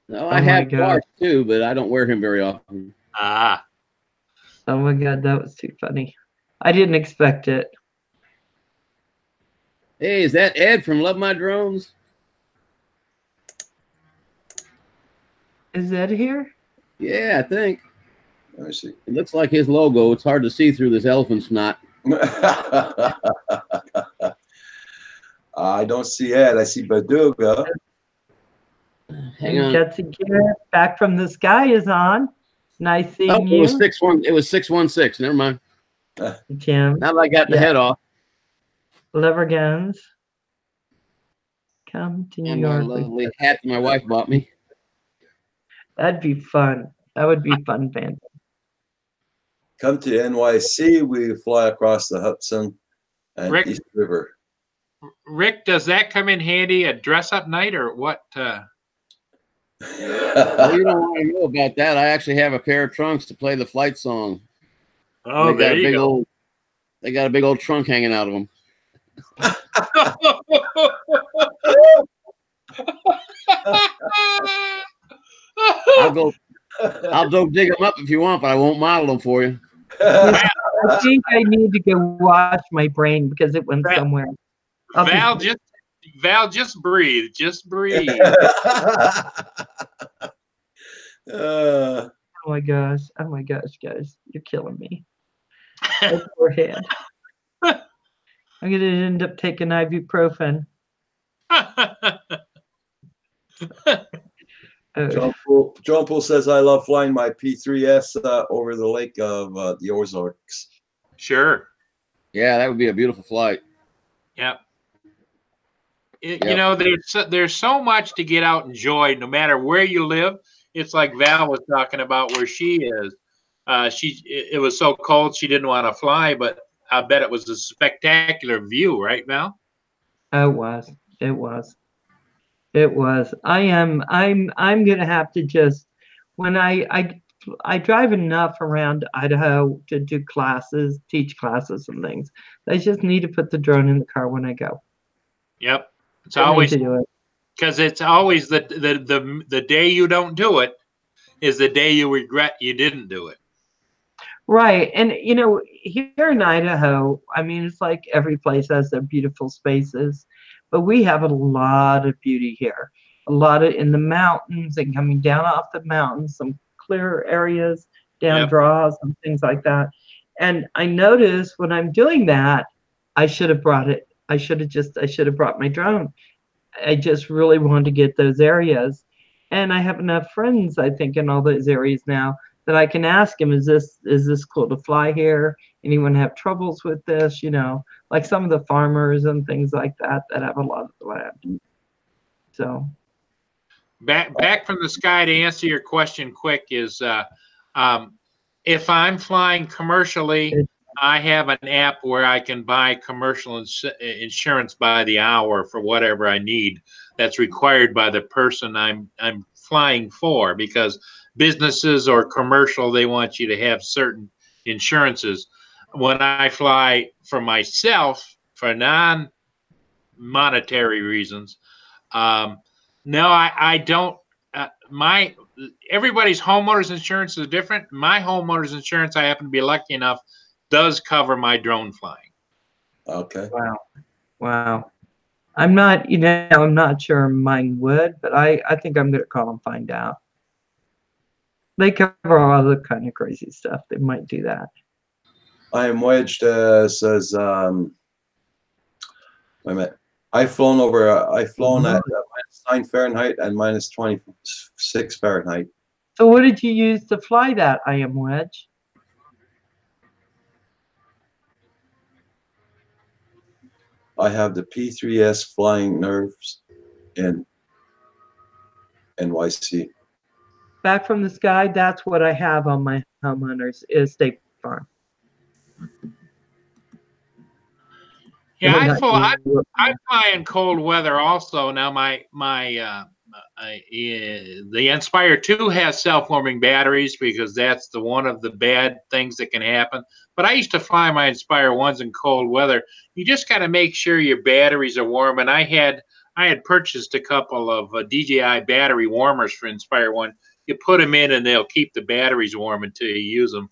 S5: No, I have Darth too, but I don't wear him very often.
S2: Ah.
S4: Oh my God, that was too funny. I didn't expect it.
S5: Hey, is that Ed from Love My Drones?
S4: Is Ed here?
S5: Yeah, I think.
S1: Let me see.
S5: It looks like his logo. It's hard to see through this elephant snot.
S1: I don't see Ed. I see Baduga.
S5: Hang on.
S4: Betsy Garrett, Back from the Sky is on. Nice seeing you.
S5: It was 616. Never mind.
S4: Jim.
S5: Now that I got the head off.
S4: Lever guns. Come to New
S5: And my
S4: York.
S5: lovely hat my wife bought me.
S4: That'd be fun. That would be fun, Van.
S1: Come to NYC. We fly across the Hudson and
S2: Rick,
S1: East River.
S2: Rick, does that come in handy at dress-up night or what?
S5: Well, you don't want to know about that. I actually have a pair of trunks to play the flight song.
S2: Oh, there you go.
S5: They got a big old trunk hanging out of them. I'll go dig them up if you want, but I won't model them for you.
S4: I think I need to go watch my brain because it went somewhere.
S2: Val, just breathe. Just breathe.
S4: Oh my gosh, guys, you're killing me. That poor head. I'm gonna end up taking ibuprofen.
S1: John Poole says, I love flying my P3S over the lake of the Ozarks.
S2: Sure.
S5: Yeah, that would be a beautiful flight.
S2: Yep. You know, there's so much to get out and enjoy, no matter where you live. It's like Val was talking about where she is. It was so cold she didn't want to fly, but I bet it was a spectacular view, right, Val?
S4: It was. I'm gonna have to just, when I drive enough around Idaho to do classes, teach classes and things. I just need to put the drone in the car when I go.
S2: Yep. It's always
S4: to do it.
S2: Because it's always the day you don't do it is the day you regret you didn't do it.
S4: Right. And, you know, here in Idaho, I mean, it's like every place has their beautiful spaces, but we have a lot of beauty here. A lot of in the mountains and coming down off the mountains, some clear areas, down draws and things like that. And I notice when I'm doing that, I should have brought it. I should have brought my drone. I just really want to get those areas. And I have enough friends, I think, in all those areas now that I can ask him, is this cool to fly here? Anyone have troubles with this? You know, like some of the farmers and things like that that have a lot of land. So
S2: back from the sky, to answer your question quick, is if I'm flying commercially, I have an app where I can buy commercial insurance by the hour for whatever I need that's required by the person I'm flying for, because businesses or commercial, they want you to have certain insurances. When I fly for myself for non-monetary reasons, no, I don't. Everybody's homeowners insurance is different. My homeowners insurance, I happen to be lucky enough, does cover my drone flying.
S1: Okay.
S4: wow, wow. I'm not, I'm not sure mine would, but I think I'm gonna call and find out. They cover all other kind of crazy stuff. They might do that.
S1: I am wedged says wait a minute. I've flown at -9 Fahrenheit and -26 Fahrenheit.
S4: So what did you use to fly that, I am Wedge?
S1: I have the P3S Flying Nerves in NYC.
S4: Back from the sky, that's what I have on my homeowners is State Farm.
S2: Yeah, I fly in cold weather also. Now the Inspire 2 has self-warming batteries, because that's one of the bad things that can happen. But I used to fly my Inspire 1s in cold weather. You just got to make sure your batteries are warm. And I had purchased a couple of DJI battery warmers for Inspire 1. You put them in and they'll keep the batteries warm until you use them.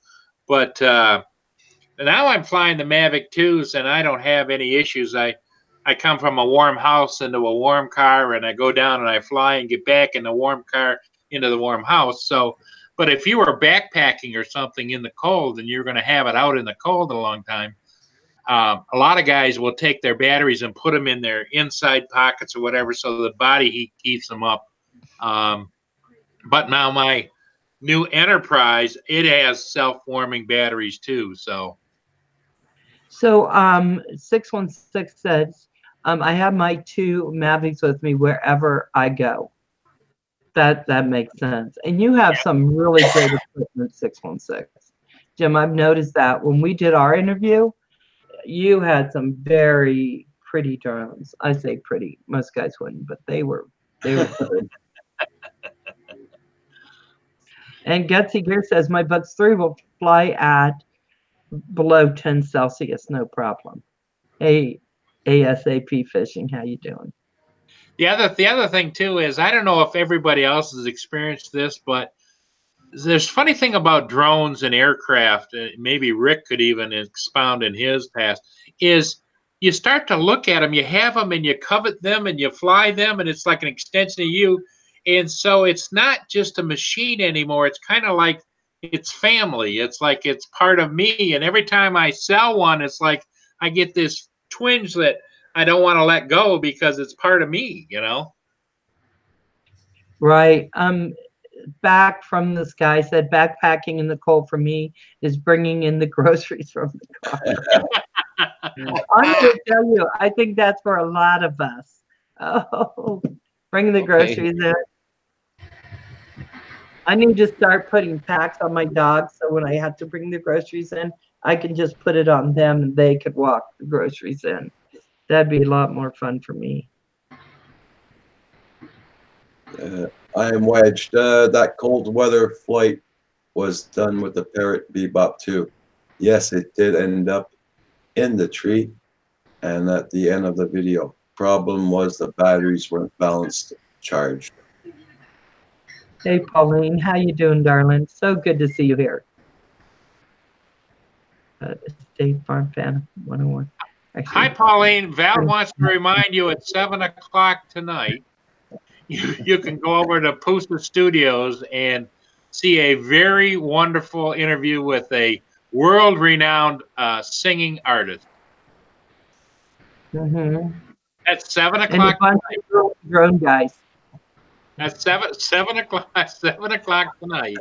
S2: But now I'm flying the Mavic 2s and I don't have any issues. I come from a warm house into a warm car, and I go down and I fly and get back in the warm car into the warm house. So, but if you were backpacking or something in the cold and you're going to have it out in the cold a long time, a lot of guys will take their batteries and put them in their inside pockets or whatever, so the body heat keeps them up. But now my new Enterprise, it has self-warming batteries too. So
S4: 616 says, I have my 2 Mavics with me wherever I go. That makes sense. And you have some really great equipment, 616. Jim, I've noticed that when we did our interview, you had some very pretty drones. I say pretty, most guys wouldn't, but they were good. And Gutsy Gear says, my Bucks 3 will fly at below 10 Celsius, no problem. Hey, ASAP Fishing, how you doing?
S2: the other thing too is, I don't know if everybody else has experienced this, but there's a funny thing about drones and aircraft. Maybe Rick could even expound in his past. Is you start to look at them, you have them, and you covet them, and you fly them, and it's like an extension of you. And so it's not just a machine anymore. It's kind of like it's family. It's like it's part of me. And every time I sell one, it's like I get this twinge that I don't want to let go, because it's part of me,
S4: Right. Back from the sky said, backpacking in the cold for me is bringing in the groceries from the car. I'm going to tell you, I think that's for a lot of us. Oh, bringing the groceries in. I need to start putting packs on my dogs, so when I have to bring the groceries in, I can just put it on them and they could walk the groceries in. That'd be a lot more fun for me.
S1: I am wedged. That cold weather flight was done with the Parrot Bebop 2. Yes, it did end up in the tree and at the end of the video. Problem was the batteries weren't balanced charged.
S4: Hey, Pauline, how you doing, darling? So good to see you here. State Farm Fan 101. Actually,
S2: hi, Pauline. Val wants to remind you at 7 o'clock tonight, you can go over to Pusa Studios and see a very wonderful interview with a world-renowned singing artist.
S4: Mm-hmm.
S2: At 7
S4: And a
S2: o'clock.
S4: bunch of grown guys.
S2: At 7 o'clock. 7 o'clock tonight.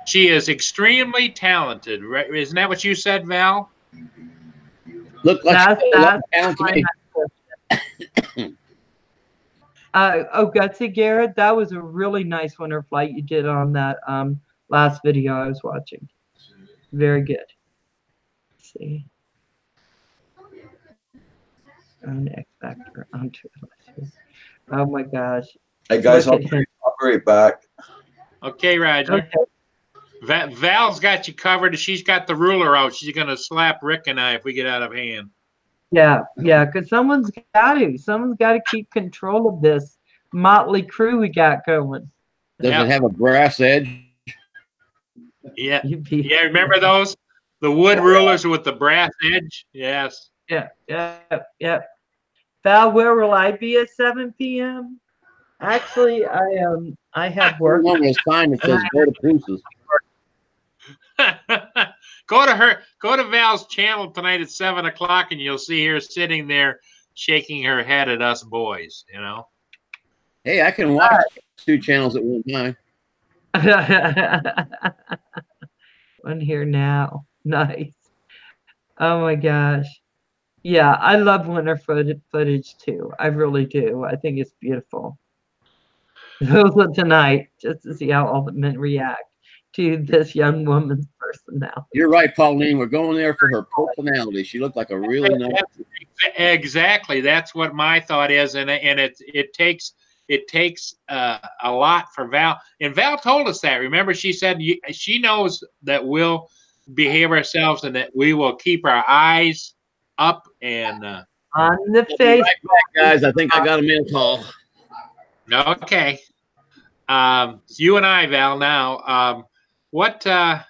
S2: She is extremely talented. Right? Isn't that what you said, Val?
S5: Look like
S4: That's
S5: talent to me.
S4: Oh, Gutsy Garrett, that was a really nice winter flight you did on that last video I was watching. Very good. Let's see. On X Factor onto it. Oh my gosh.
S1: Hey guys,
S4: Look
S1: I'll
S4: at him.
S1: be right back.
S2: Okay, Roger.
S4: Okay.
S2: Val's got you covered. She's got the ruler out. She's going to slap Rick and I if we get out of hand.
S4: Yeah, because someone's got to keep control of this motley crew we got going.
S5: Does
S2: Yep.
S5: it have a brass edge?
S2: Yeah.
S4: You be-
S2: Yeah, remember those? The wood rulers with the brass edge? Yes.
S4: Yeah. Val, where will I be at 7 p.m.? Actually, I have work.
S5: One with a sign that says "Go to Pieces."
S2: Go to Val's channel tonight at 7 o'clock and you'll see her sitting there shaking her head at us boys, you know.
S5: Hey, I can watch 2 channels at one time.
S4: One here now. Nice. Oh my gosh. Yeah, I love winter footage too. I really do. I think it's beautiful. Those are tonight, just to see how all the men react to this young woman's personality.
S5: You're right, Pauline. We're going there for her personality. She looked like a really nice.
S2: Exactly. That's what my thought is, and it takes a lot for Val. And Val told us that. Remember, she said she knows that we'll behave ourselves and that we will keep our eyes up and
S4: on the face.
S5: Right back, guys. I think I got a minute call.
S2: Okay. You and I, Val. Now, yeah,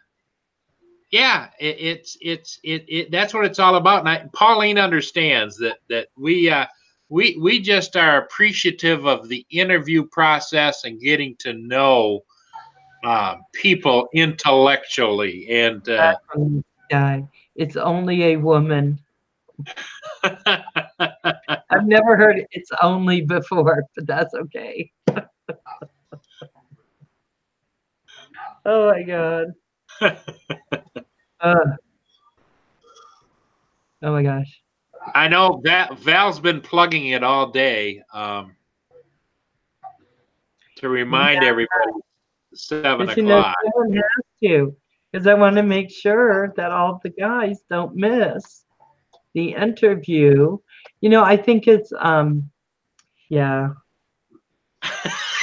S2: that's what it's all about. And Pauline understands that we just are appreciative of the interview process and getting to know people intellectually. And
S4: guy, it's only a woman. I've never heard it's only before, but that's okay. Oh my God. Oh my gosh.
S2: I know Val's been plugging it all day to remind everybody 7 o'clock.
S4: Someone has to, because I want to make sure that all the guys don't miss the interview. You know, I think it's yeah.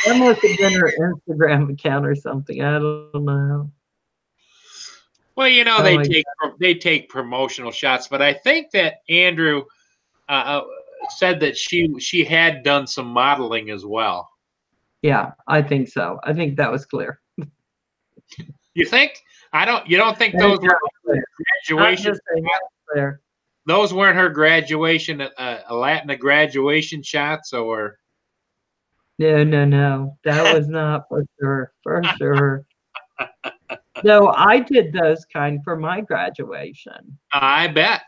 S4: That must have been her Instagram account or something. I don't know.
S2: Well, you know, they take promotional shots, but I think that Andrew said that she had done some modeling as well.
S4: Yeah, I think so. I think that was clear.
S2: You think? You don't think those were graduation?
S4: Clear.
S2: Those weren't her graduation, Latina graduation shots, or?
S4: No. That was not for sure. For sure. No, I did those kind for my graduation.
S2: I bet.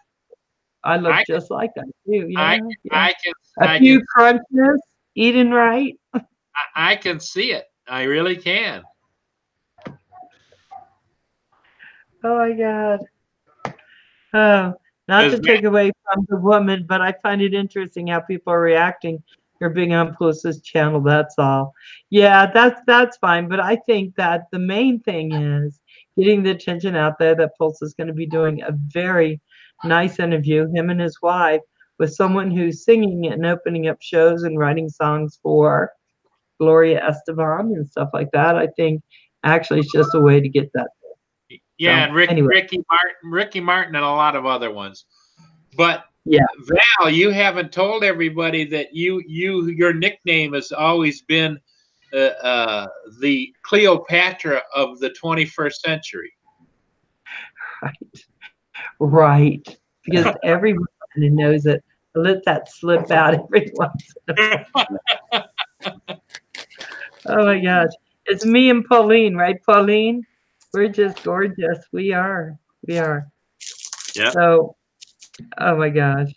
S4: I look just like that too. Yeah,
S2: I can.
S4: A few crunches, eating right.
S2: I can see it. I really can.
S4: Oh my God. Oh, not to take away from the woman, but I find it interesting how people are reacting. You're being on Pulse's channel, that's all. Yeah, that's fine. But I think that the main thing is getting the attention out there that Pulse is going to be doing a very nice interview, him and his wife, with someone who's singing and opening up shows and writing songs for Gloria Estefan and stuff like that. I think actually it's just a way to get that.
S2: Yeah,
S4: So,
S2: and
S4: anyway.
S2: Ricky Martin, and a lot of other ones. But
S4: yeah,
S2: Val, you haven't told everybody that your nickname has always been the Cleopatra of the 21st century.
S4: Right. Because everyone knows it. Let that slip out every once in a while. Oh my gosh. It's me and Pauline, right, Pauline? We're just gorgeous. We are.
S2: Yeah.
S4: So, oh my gosh.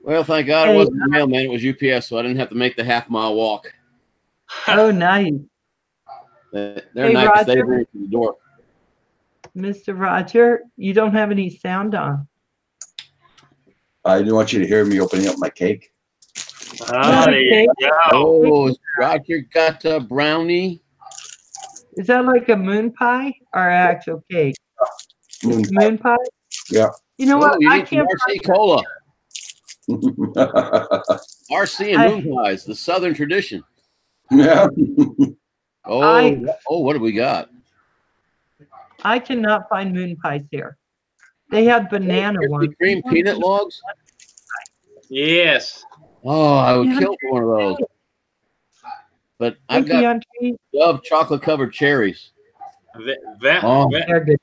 S5: Well, thank God it
S4: Hey,
S5: wasn't the mailman. It was UPS, so I didn't have to make the half-mile walk.
S4: oh, nice.
S5: They're
S4: Hey,
S5: nice. They
S4: Roger.
S5: bring it to the door.
S4: Mr. Roger, you don't have any sound on.
S1: I didn't want you to hear me opening up my cake.
S2: Oh, there you go.
S5: Oh, Roger got a brownie.
S4: Is that like a moon pie or actual cake?
S1: Moon
S4: It's moon pie?
S1: Yeah.
S4: You know
S5: Oh,
S4: what?
S5: you
S4: I
S5: need some
S4: can't
S5: RC Cola. RC and
S4: I-
S5: moon pies, the Southern tradition.
S1: Yeah.
S5: Oh, what do we got?
S4: I cannot find moon pies here. They have banana
S5: Krispy
S4: ones.
S5: Kreme peanut logs.
S2: Yes.
S5: Oh, I would
S4: Yeah.
S5: kill for one of those. But
S4: Hey,
S5: I've got
S4: Keontae,
S5: Dove chocolate covered cherries.
S2: Val,
S4: they're good.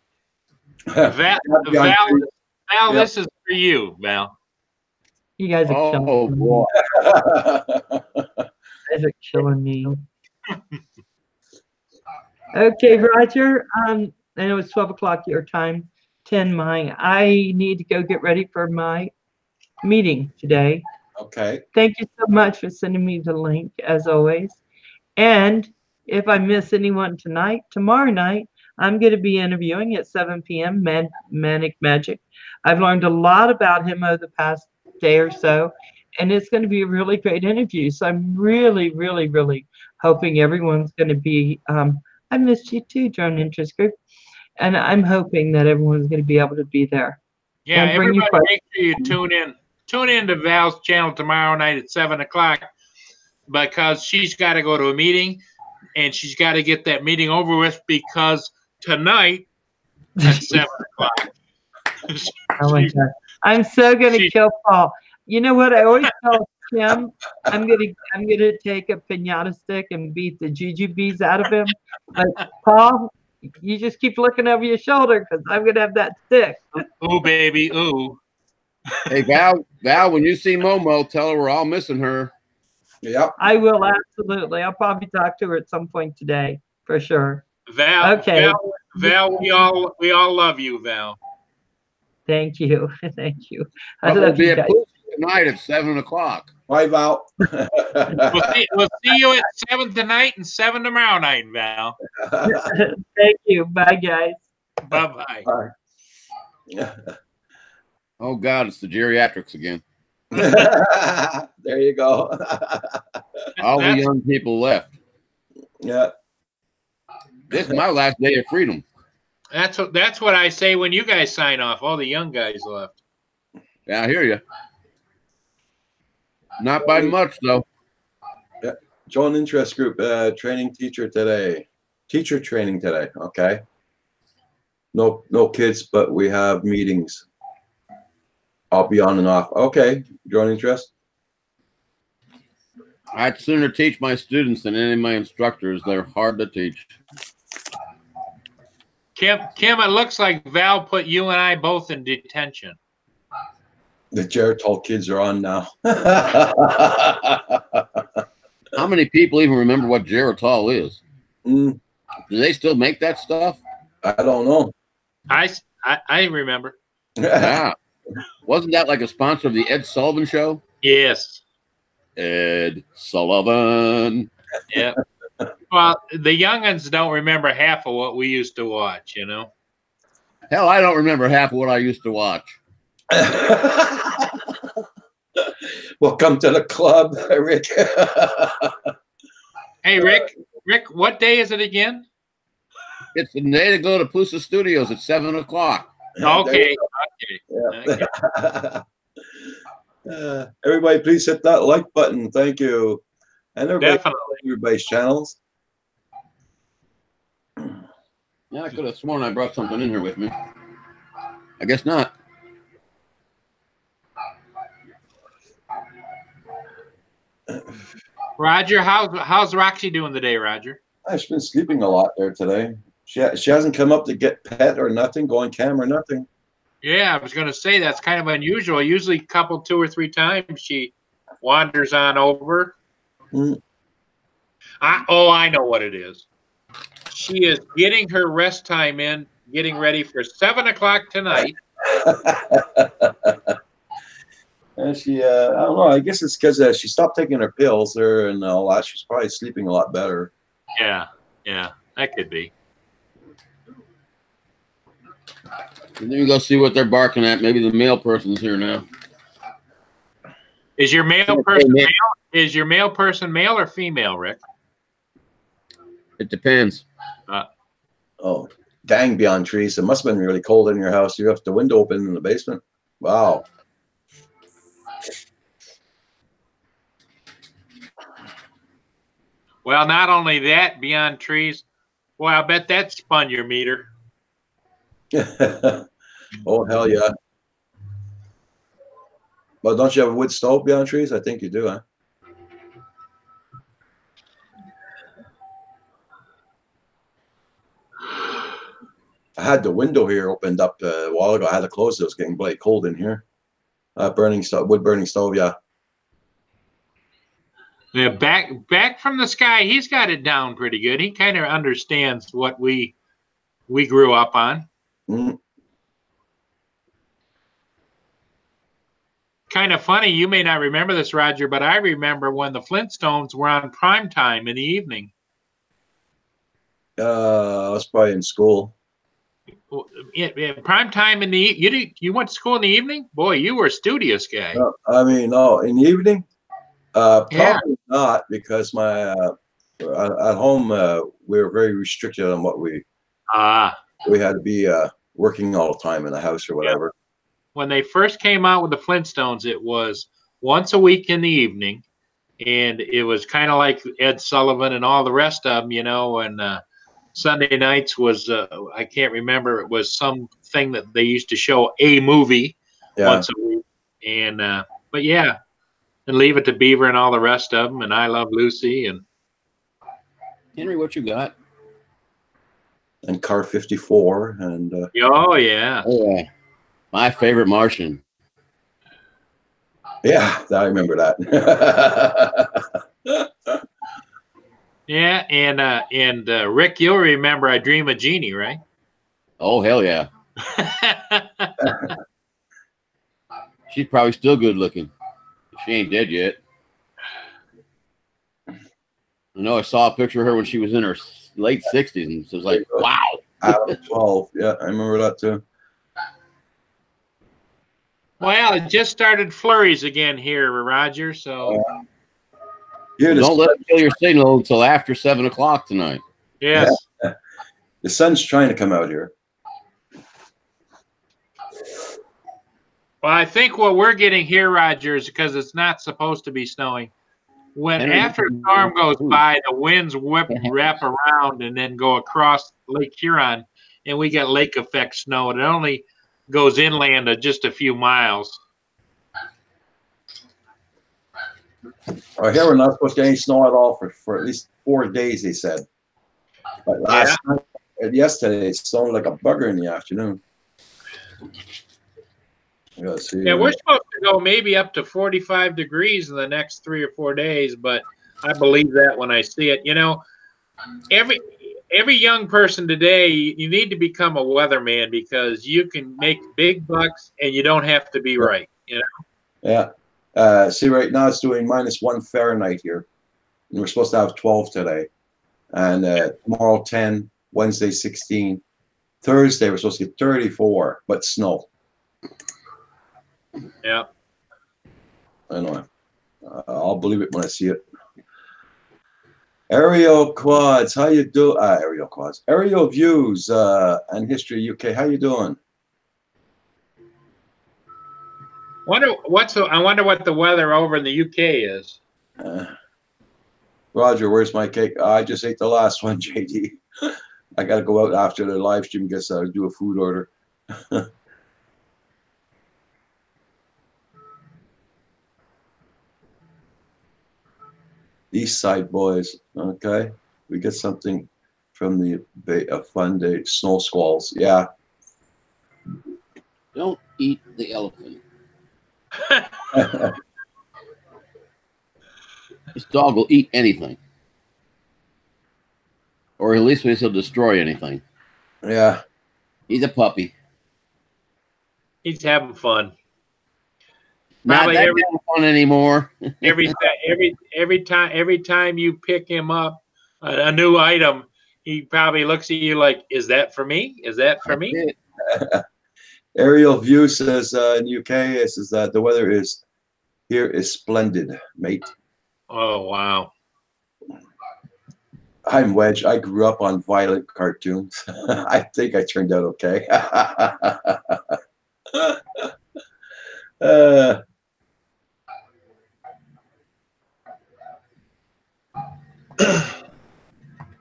S2: Val,
S1: Yep.
S2: this is for you, Val.
S4: You guys are killing
S5: Oh
S4: me.
S5: boy.
S4: You guys are killing me. Okay, Roger. I know it's 12 o'clock your time, 10 mine. I need to go get ready for my meeting today.
S1: Okay.
S4: Thank you so much for sending me the link, as always. And if I miss anyone tonight, tomorrow night, I'm going to be interviewing at 7 p.m. Manic Magic. I've learned a lot about him over the past day or so, and it's going to be a really great interview. So I'm really, really, really hoping everyone's going to be. I missed you too, Drone Interest Group, and I'm hoping that everyone's going to be able to be there.
S2: Yeah,
S4: And bring you
S2: everybody make sure you tune in. Tune in to Val's channel tomorrow night at 7 o'clock because she's got to go to a meeting and she's got to get that meeting over with because tonight at 7 o'clock.
S4: Oh my God. I'm so gonna
S2: She-
S4: kill Paul. You know what? I always tell Tim I'm gonna take a piñata stick and beat the jujubes out of him. But Paul, you just keep looking over your shoulder because I'm gonna have that stick.
S2: Ooh, baby, ooh.
S5: Hey Val, when you see Momo, tell her we're all missing her.
S1: Yep.
S4: I will absolutely. I'll probably talk to her at some point today for sure.
S2: Val,
S4: Okay.
S2: Val, we all love you, Val.
S4: Thank you. Thank you. I
S5: But we'll
S4: love
S5: be
S4: you
S5: at
S4: guys.
S5: Pooch tonight at 7 o'clock.
S1: Bye, Val.
S2: We'll see you at 7 tonight and 7 tomorrow night, Val.
S4: Thank you. Bye guys.
S2: Bye-bye.
S5: Oh God, it's the geriatrics again.
S1: There you go.
S5: All the young people left.
S1: Yeah.
S5: This is my last day of freedom.
S2: That's what I say when you guys sign off. All the young guys left.
S5: Yeah, I hear you. Not by much though.
S1: Join Interest Group training teacher today. Teacher training today. Okay. No kids, but we have meetings. I'll be on and off. Okay. Join Interest.
S5: I'd sooner teach my students than any of my instructors. They're hard to teach.
S2: Kim, it looks like Val put you and I both in detention.
S1: The Geritol kids are on now.
S5: How many people even remember what Geritol is?
S1: Do
S5: they still make that stuff?
S1: I don't know.
S2: I remember.
S5: Yeah. Wasn't that like a sponsor of the Ed Sullivan Show?
S2: Yes.
S5: Ed Sullivan.
S2: Yeah. Well, the youngins don't remember half of what we used to watch, you know.
S5: Hell, I don't remember half of what I used to watch.
S1: Welcome to the club, Rick.
S2: Hey, Rick, what day is it again?
S5: It's the day to go to Pusa Studios at 7 o'clock.
S2: Okay.
S1: Yeah. Everybody, please hit that like button. Thank you. And everybody's channels.
S5: Yeah, I could have sworn I brought something in here with me. I guess not.
S2: Roger, how's Roxy doing today, Roger?
S1: I've been sleeping a lot there today. She hasn't come up to get pet or nothing, go on camera, nothing.
S2: Yeah, I was going to say that's kind of unusual. Usually, two or three times she wanders on over. I know what it is. She is getting her rest time in, getting ready for 7 o'clock tonight.
S1: And she, I don't know. I guess it's because she stopped taking her pills there and all that. She's probably sleeping a lot better.
S2: Yeah, yeah, that could be.
S5: And then you go see what they're barking at. Maybe the male person's here now.
S2: Is your male person male? Is your male person male or female, Rick?
S5: It depends.
S1: Oh, dang, Beyond Trees. It must have been really cold in your house. You have the window open in the basement. Wow.
S2: Well, not only that, Beyond Trees. Boy, I bet that spun your meter.
S1: Oh, hell yeah. Well, don't you have a wood stove, Beyond Trees? I think you do, huh? I had the window here opened up a while ago. I had to close it. It was getting bloody cold in here. Burning stove, wood burning stove, yeah.
S2: Yeah, back from the sky. He's got it down pretty good. He kind of understands what we grew up on.
S1: Mm.
S2: Kind of funny. You may not remember this, Roger, but I remember when the Flintstones were on prime time in the evening.
S1: I was probably in school.
S2: Prime time in the you went to school in the evening? Boy, you were a studious guy.
S1: I mean, no, in the evening. Probably
S2: Yeah.
S1: not, because my at home we were very restricted on what we had to be working all the time in the house or whatever.
S2: When they first came out with the Flintstones, it was once a week in the evening, and it was kind of like Ed Sullivan and all the rest of them, you know. And Sunday nights was I can't remember. It was something that they used to show a movie once a week, and but yeah. And Leave It to Beaver and all the rest of them, and I Love Lucy. And
S5: Henry, what you got?
S1: And Car 54 and
S2: oh yeah,
S5: my favorite Martian.
S1: Yeah, I remember that.
S2: yeah, and Rick, you'll remember I Dream of Jeannie, right?
S5: Oh hell yeah! She's probably still good looking. She ain't dead yet. I know I saw a picture of her when she was in her late 60s, and it was like, wow.
S1: I was 12. Yeah, I remember that too.
S2: Well, it just started flurries again here, Roger. So
S5: don't let it kill your signal until after 7 o'clock tonight.
S2: Yes.
S1: Yeah. The sun's trying to come out here.
S2: Well, I think what we're getting here, Roger, is because it's not supposed to be snowing. When after the storm goes by, the winds wrap around and then go across Lake Huron, and we get lake effect snow. It only goes inland just a few miles.
S1: Here we're not supposed to get any snow at all for at least 4 days, they said. But last night and yesterday, it snowed like a bugger in the afternoon.
S2: Yeah, we're supposed to go maybe up to 45 degrees in the next 3 or 4 days, but I believe that when I see it. You know, every young person today, you need to become a weatherman because you can make big bucks and you don't have to be right. You know.
S1: Yeah. See, right now it's doing -1 Fahrenheit here, and we're supposed to have 12 today, and tomorrow 10, Wednesday 16, Thursday we're supposed to get 34, but snow.
S2: Yeah.
S1: I know. I'll believe it when I see it. Aerial Quads, how you do? Aerial Quads, Aerial Views and History UK. How you doing?
S2: I wonder what the weather over in the UK is.
S1: Roger, where's my cake? I just ate the last one, JD. I got to go out after the live stream. Guess I'll do a food order. East Side Boys. Okay, we get something from the fun day. Snow squalls. Yeah.
S5: Don't eat the elephant. This dog will eat anything, or at least he'll destroy anything.
S1: Yeah.
S5: He's a puppy.
S2: He's having fun.
S5: Not
S2: Probably
S5: that kind of fun anymore.
S2: every time you pick him up a new item, he probably looks at you like, "Is that for me? Is that for me?"
S1: Aerial view says in UK it says that the weather here is splendid, mate.
S2: Oh wow!
S1: I'm Wedge. I grew up on violent cartoons. I think I turned out okay.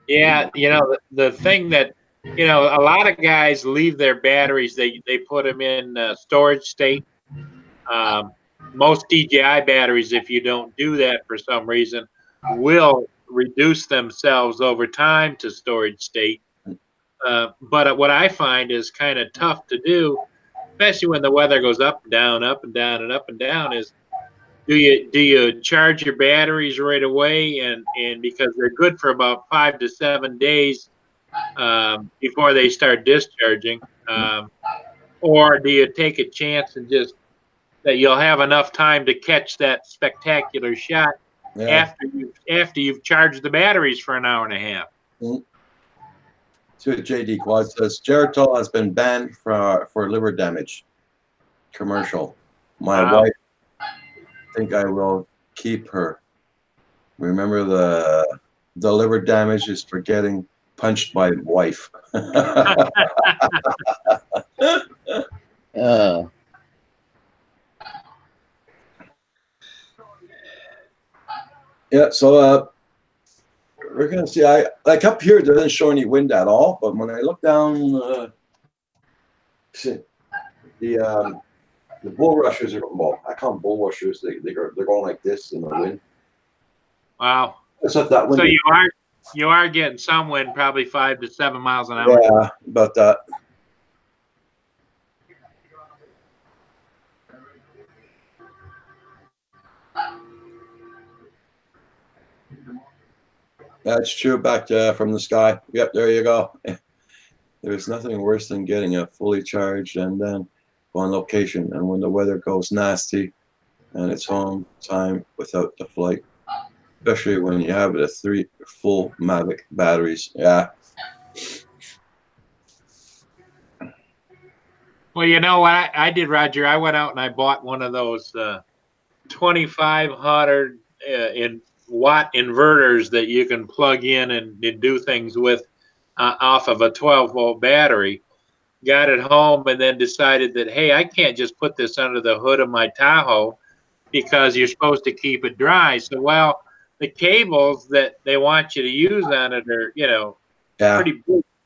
S2: Yeah, the thing that a lot of guys leave their batteries. They put them in storage state. Most DJI batteries, if you don't do that for some reason, will reduce themselves over time to storage state. But what I find is kind of tough to do, especially when the weather goes up and down, up and down, and up and down. Is do you charge your batteries right away, and because they're good for about 5 to 7 days before they start discharging, or do you take a chance and just that you'll have enough time to catch that spectacular shot after you've charged the batteries for an hour and a half?
S1: So JD Quad says Geritol has been banned for liver damage. Commercial. My wife think I will keep her. Remember the liver damage is for getting punched by wife. Yeah, so we're gonna see. I like up here, it doesn't show any wind at all, but when I look down, the bulrushers are, well, I call them bulrushers. They're going like this in the wind.
S2: Wow.
S1: It's not that windy.
S2: So you are getting some wind, probably 5 to 7 miles an hour.
S1: Yeah, about that. That's true. Back from the sky. Yep, there you go. There's nothing worse than getting a fully charged and then on location, and when the weather goes nasty and it's home time without the flight, especially when you have the 3 full Mavic batteries. Yeah.
S2: Well, you know what I did, Roger? I went out and I bought one of those 2,500 watt inverters that you can plug in and do things with off of a 12-volt battery. Got it home and then decided that, hey, I can't just put this under the hood of my Tahoe because you're supposed to keep it dry. So, well, the cables that they want you to use on it are,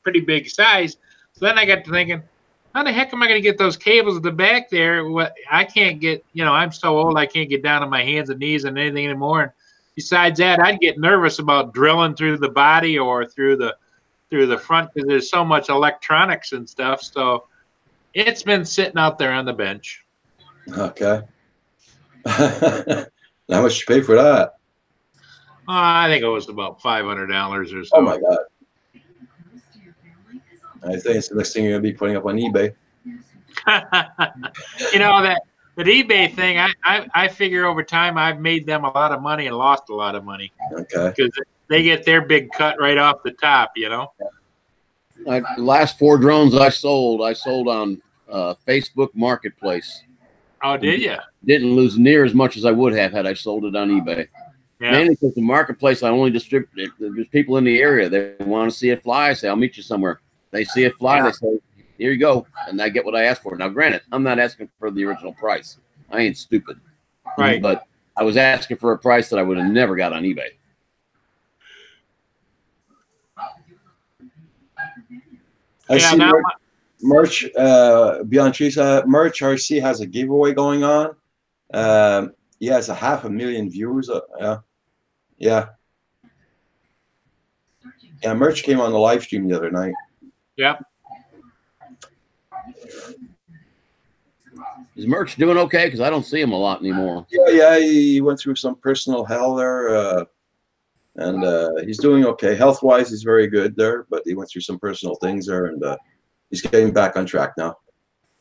S2: pretty big size. So then I got to thinking, how the heck am I going to get those cables at the back there? I can't get, I'm so old I can't get down on my hands and knees and anything anymore. And besides that, I'd get nervous about drilling through the body or through the front because there's so much electronics and stuff. So it's been sitting out there on the bench.
S1: Okay. How much you pay for that?
S2: I think it was about $500 or so.
S1: Oh my God. I think it's the next thing you're gonna be putting up on eBay.
S2: that eBay thing, I figure over time I've made them a lot of money and lost a lot of money.
S1: Okay.
S2: Because they get their big cut right off the top,
S5: The last 4 drones I sold on Facebook Marketplace.
S2: Oh, did you?
S5: Didn't lose near as much as I would have had I sold it on eBay.
S2: Yeah.
S5: Mainly because the Marketplace, I only distribute it. There's people in the area. They want to see it fly. I say, I'll meet you somewhere. They see it fly. Yeah. They say, here you go. And I get what I asked for. Now, granted, I'm not asking for the original price. I ain't stupid.
S2: Right.
S5: But I was asking for a price that I would have never got on eBay.
S1: I see merch, Bianchis, merch RC has a giveaway going on. He has 500,000 viewers. Yeah, merch came on the live stream the other night.
S2: Yep.
S5: Is Merch doing okay? Because I don't see him a lot anymore.
S1: Yeah, he went through some personal hell there, and he's doing okay. Health-wise, he's very good there, but he went through some personal things there, and he's getting back on track now.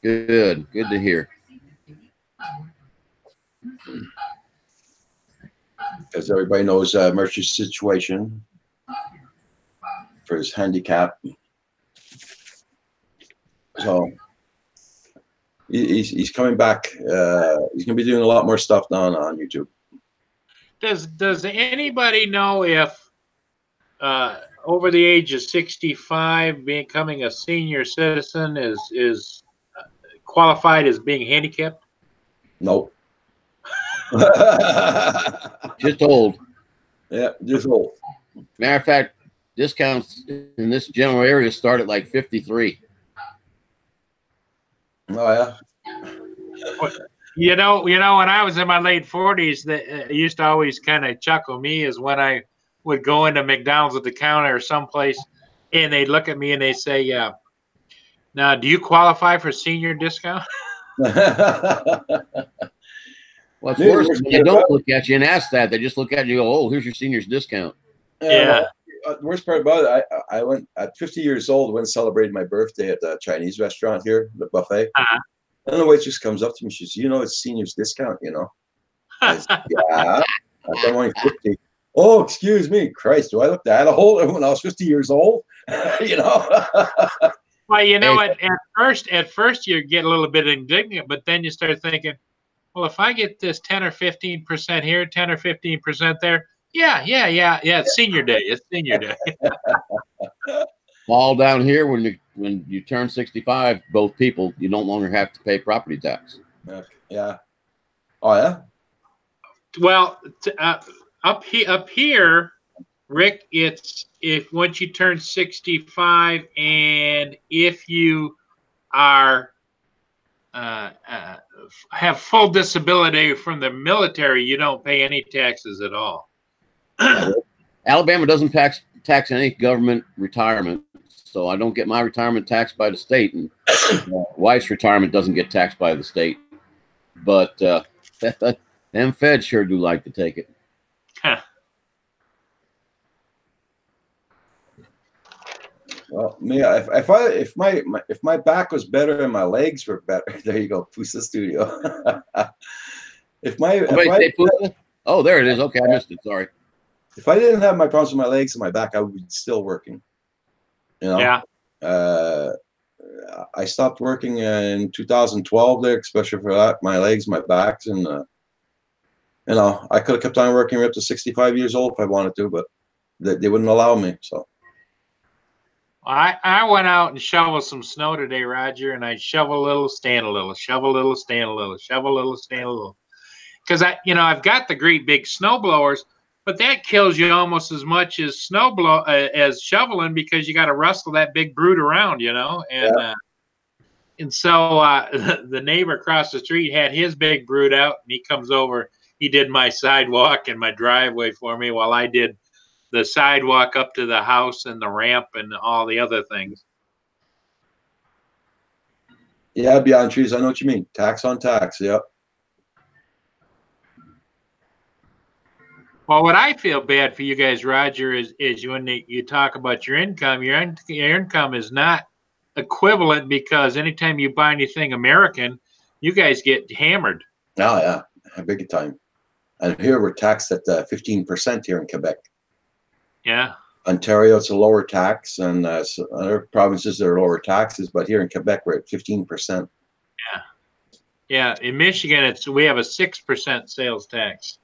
S5: Good to hear.
S1: Because everybody knows Murchie's situation for his handicap. So he's coming back. He's gonna be doing a lot more stuff now on YouTube.
S2: Does anybody know if over the age of 65 becoming a senior citizen is qualified as being handicapped?
S1: Nope.
S5: Just old.
S1: Yeah, just old.
S5: Matter of fact, discounts in this general area start at like 53.
S1: Oh yeah.
S2: You know, when I was in my late 40s, that used to always kind of chuckle me is when I would go into McDonald's at the counter or someplace, and they'd look at me and they say, "Now, do you qualify for senior discount?"
S5: Well, it's worse when they don't look at you and ask that. They just look at you and go, "Oh, here's your senior's discount."
S2: Yeah.
S1: Well, the worst part about it, I went at 50 years old, went and celebrated my birthday at the Chinese restaurant here, the buffet. And the waitress comes up to me. She says, "You know, it's senior's discount, you know?" I said, "Yeah. I'm only 50. Oh, excuse me. Christ, do I look that old when I was 50 years old? You know?
S2: Well, you know, at first you get a little bit indignant, but then you start thinking, well, if I get this 10 or 15% here, 10 or 15% there, yeah, it's senior day. It's senior day.
S5: All down here, when you turn 65, both people, you no longer have to pay property tax.
S1: Yeah. Oh, yeah?
S2: Well, up here, Rick, it's if once you turn 65 and if you are have full disability from the military, you don't pay any taxes at all.
S5: Alabama doesn't tax any government retirement, so I don't get my retirement taxed by the state, and my wife's retirement doesn't get taxed by the state. But them feds sure do like to take it.
S1: Well, me, if my back was better and my legs were better, there you go, Pusa Studio.
S5: Oh, there it is. Okay, I missed it. Sorry.
S1: If I didn't have my problems with my legs and my back, I would be still working. You know.
S2: Yeah.
S1: I stopped working in 2012 there, especially for that, my legs, my backs, and you know, I could have kept on working up to 65 years old if I wanted to, but they wouldn't allow me. So
S2: I went out and shoveled some snow today, Roger, and I shovel a little, stand a little, shovel a little, stand a little, shovel a little, stand a little, because I've got the great big snow blowers, but that kills you almost as much as as shoveling, because you got to rustle that big brute around, you know, and
S1: yeah.
S2: And so the neighbor across the street had his big brood out, and he comes over. He did my sidewalk and my driveway for me while I did the sidewalk up to the house and the ramp and all the other things.
S1: Yeah, beyond trees, I know what you mean. Tax on tax, yep.
S2: Well, what I feel bad for you guys, Roger, is when you talk about your income is not equivalent, because anytime you buy anything American, you guys get hammered.
S1: Oh, yeah, big time. And here we're taxed at 15% here in Quebec.
S2: Yeah.
S1: Ontario, it's a lower tax, and other provinces are lower taxes, but here in Quebec, we're at 15%.
S2: Yeah. Yeah. In Michigan, we have a 6% sales tax.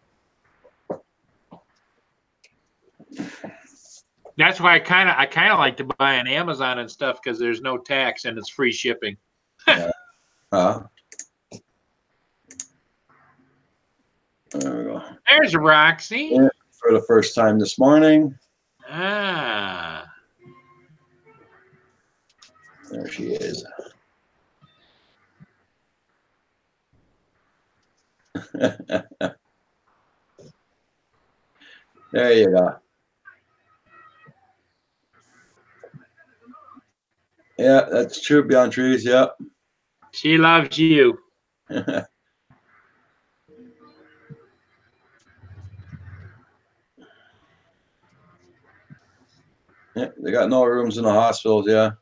S2: That's why I kind of like to buy on Amazon and stuff, because there's no tax and it's free shipping.
S1: Yeah. There we go.
S2: There's Roxy.
S1: Yeah, for the first time this morning.
S2: Ah.
S1: There she is. There you go. Yeah, that's true, Beyond Trees. Yeah.
S2: She loves you.
S1: Yeah, they got no rooms in the hospitals. Yeah.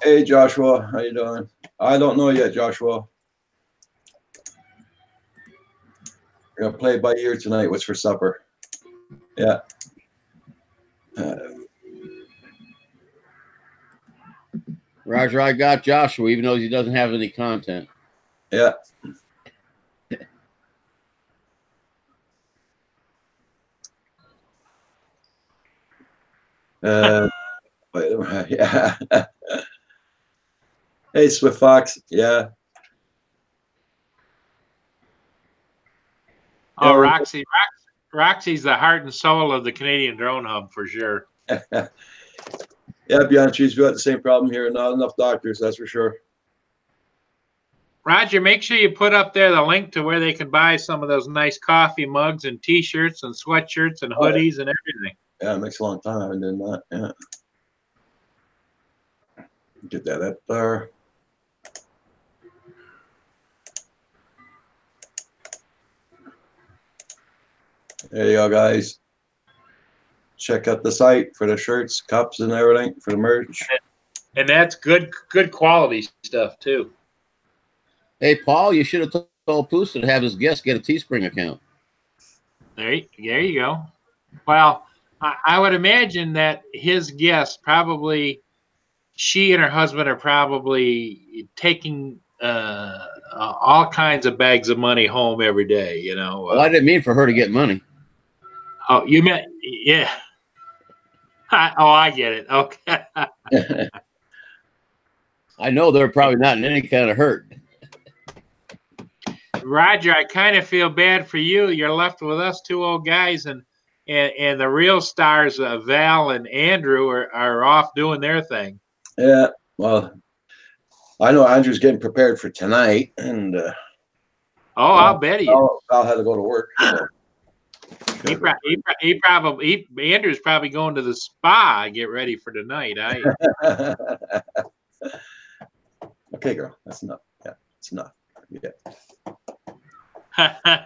S1: Hey, Joshua, how you doing? I don't know yet, Joshua. We're gonna play by ear tonight. What's for supper? Yeah.
S5: Roger, I got Joshua, even though he doesn't have any content.
S1: Yeah. Yeah. Hey, Swift Fox. Yeah.
S2: Oh, Roxy's the heart and soul of the Canadian Drone Hub for sure.
S1: Yeah, beyond trees, we got the same problem here. Not enough doctors, that's for sure.
S2: Roger, make sure you put up there the link to where they can buy some of those nice coffee mugs and T-shirts and sweatshirts and hoodies and everything.
S1: Yeah, it makes a long time I haven't done that. Yeah. Get that up there. There you go, guys. Check out the site for the shirts, cups, and everything for the merch.
S2: And that's good quality stuff too.
S5: Hey, Paul, you should have told Pusa to have his guest get a Teespring account.
S2: There you go. Well, I would imagine that his guest probably, she and her husband are probably taking all kinds of bags of money home every day, you know.
S5: Well, I didn't mean for her to get money.
S2: Oh, you meant, yeah. I get it. Okay.
S5: I know they're probably not in any kind of hurt.
S2: Roger, I kind of feel bad for you. You're left with us two old guys, and the real stars, Val and Andrew, are off doing their thing.
S1: Yeah, well, I know Andrew's getting prepared for tonight, and
S2: I'll bet he is.
S1: Val had to go to work. So.
S2: Andrew's probably going to the spa. Get ready for tonight.
S1: Okay, girl, that's enough. Yeah, it's enough. Yeah.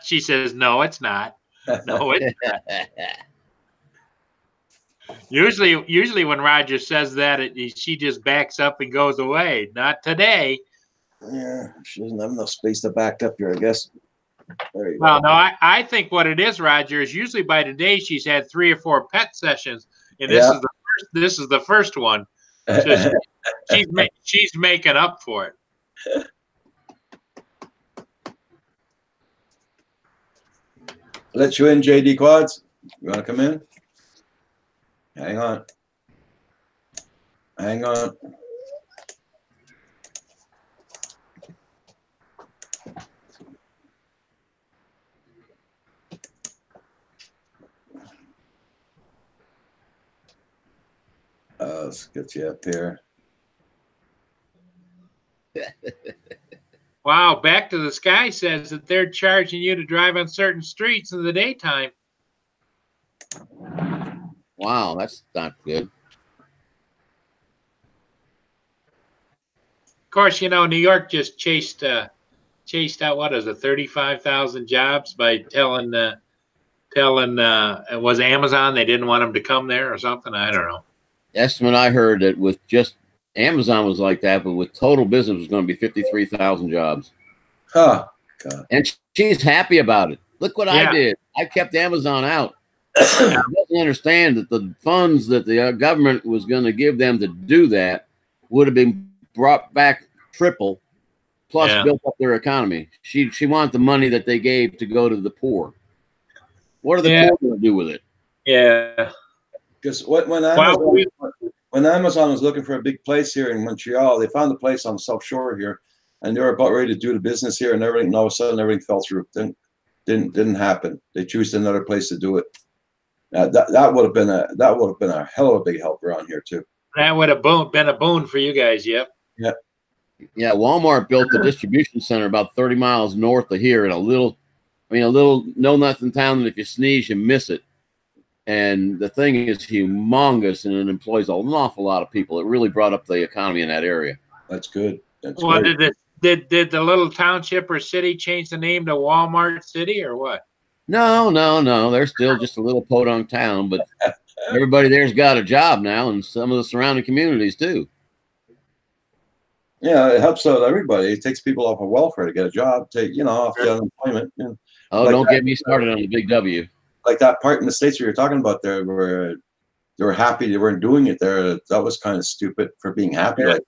S2: She says, "No, it's not. No, it's not." Usually when Roger says that, she just backs up and goes away. Not today.
S1: Yeah, she doesn't have enough space to back up here, I guess. There you
S2: Well,
S1: go.
S2: no, I think what it is, Roger, is usually by today she's had 3 or 4 pet sessions, and this is the first one. So she's making up for it.
S1: Let you in, JD Quads. You want to come in? Hang on. Hang on. Let's get you up here.
S2: Wow, Back to the Sky says that they're charging you to drive on certain streets in the daytime.
S5: Wow, that's not good.
S2: Of course, you know, New York just chased out, what is it, 35,000 jobs by telling it was Amazon they didn't want them to come there or something. I don't know.
S5: Estimate I heard that with just Amazon was like that, but with total business was going to be 53,000 jobs.
S1: Huh. God.
S5: And she's happy about it. Look what I did. I kept Amazon out. She doesn't understand that the funds that the government was going to give them to do that would have been brought back triple, plus built up their economy. She wanted the money that they gave to go to the poor. What are the poor going to do with it?
S2: Yeah.
S1: Because when Amazon was looking for a big place here in Montreal, they found a place on the South Shore here, and they were about ready to do the business here and everything. And all of a sudden, everything fell through. Didn't happen. They chose another place to do it. That would have been a hell of a big help around here too.
S2: That would have been a boon for you guys. Yep.
S1: Yeah.
S5: Yeah. Walmart built a distribution center about 30 miles north of here in a little know nothing town that if you sneeze, you miss it. And the thing is humongous, and it employs an awful lot of people. It really brought up the economy in that area.
S1: That's good. That's
S2: well,
S1: great.
S2: did the little township or city change the name to Walmart City or what?
S5: No. They're still just a little podunk town, but everybody there's got a job now, and some of the surrounding communities too.
S1: Yeah, it helps out everybody. It takes people off of welfare to get a job, off the unemployment.
S5: Oh,
S1: Like
S5: don't
S1: that,
S5: get me started on the big W.
S1: like that part in the States where you're talking about there, where they were happy they weren't doing it there. That was kind of stupid for being happy. Like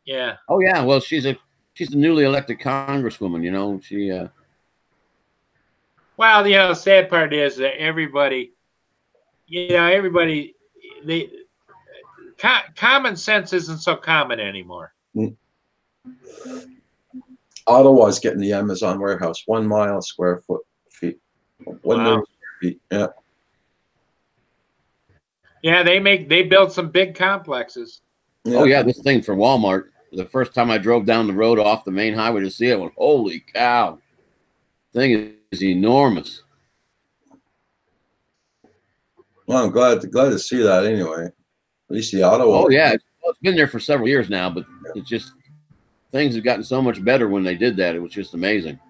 S2: Yeah.
S5: Oh yeah. Well, she's a newly elected congresswoman. She.
S2: Well, the sad part is that everybody, common sense isn't so common anymore.
S1: Ottawa's getting the Amazon warehouse, 1 mile square feet, 1 million square feet. Yeah.
S2: Yeah, they built some big complexes.
S1: Yeah.
S5: Oh yeah, this thing for Walmart. The first time I drove down the road off the main highway to see it, I went, holy cow! Thing is enormous.
S1: Well, I'm glad to see that anyway. At least the Ottawa.
S5: Oh yeah, it's been there for several years now, but it's just things have gotten so much better when they did that. It was just amazing.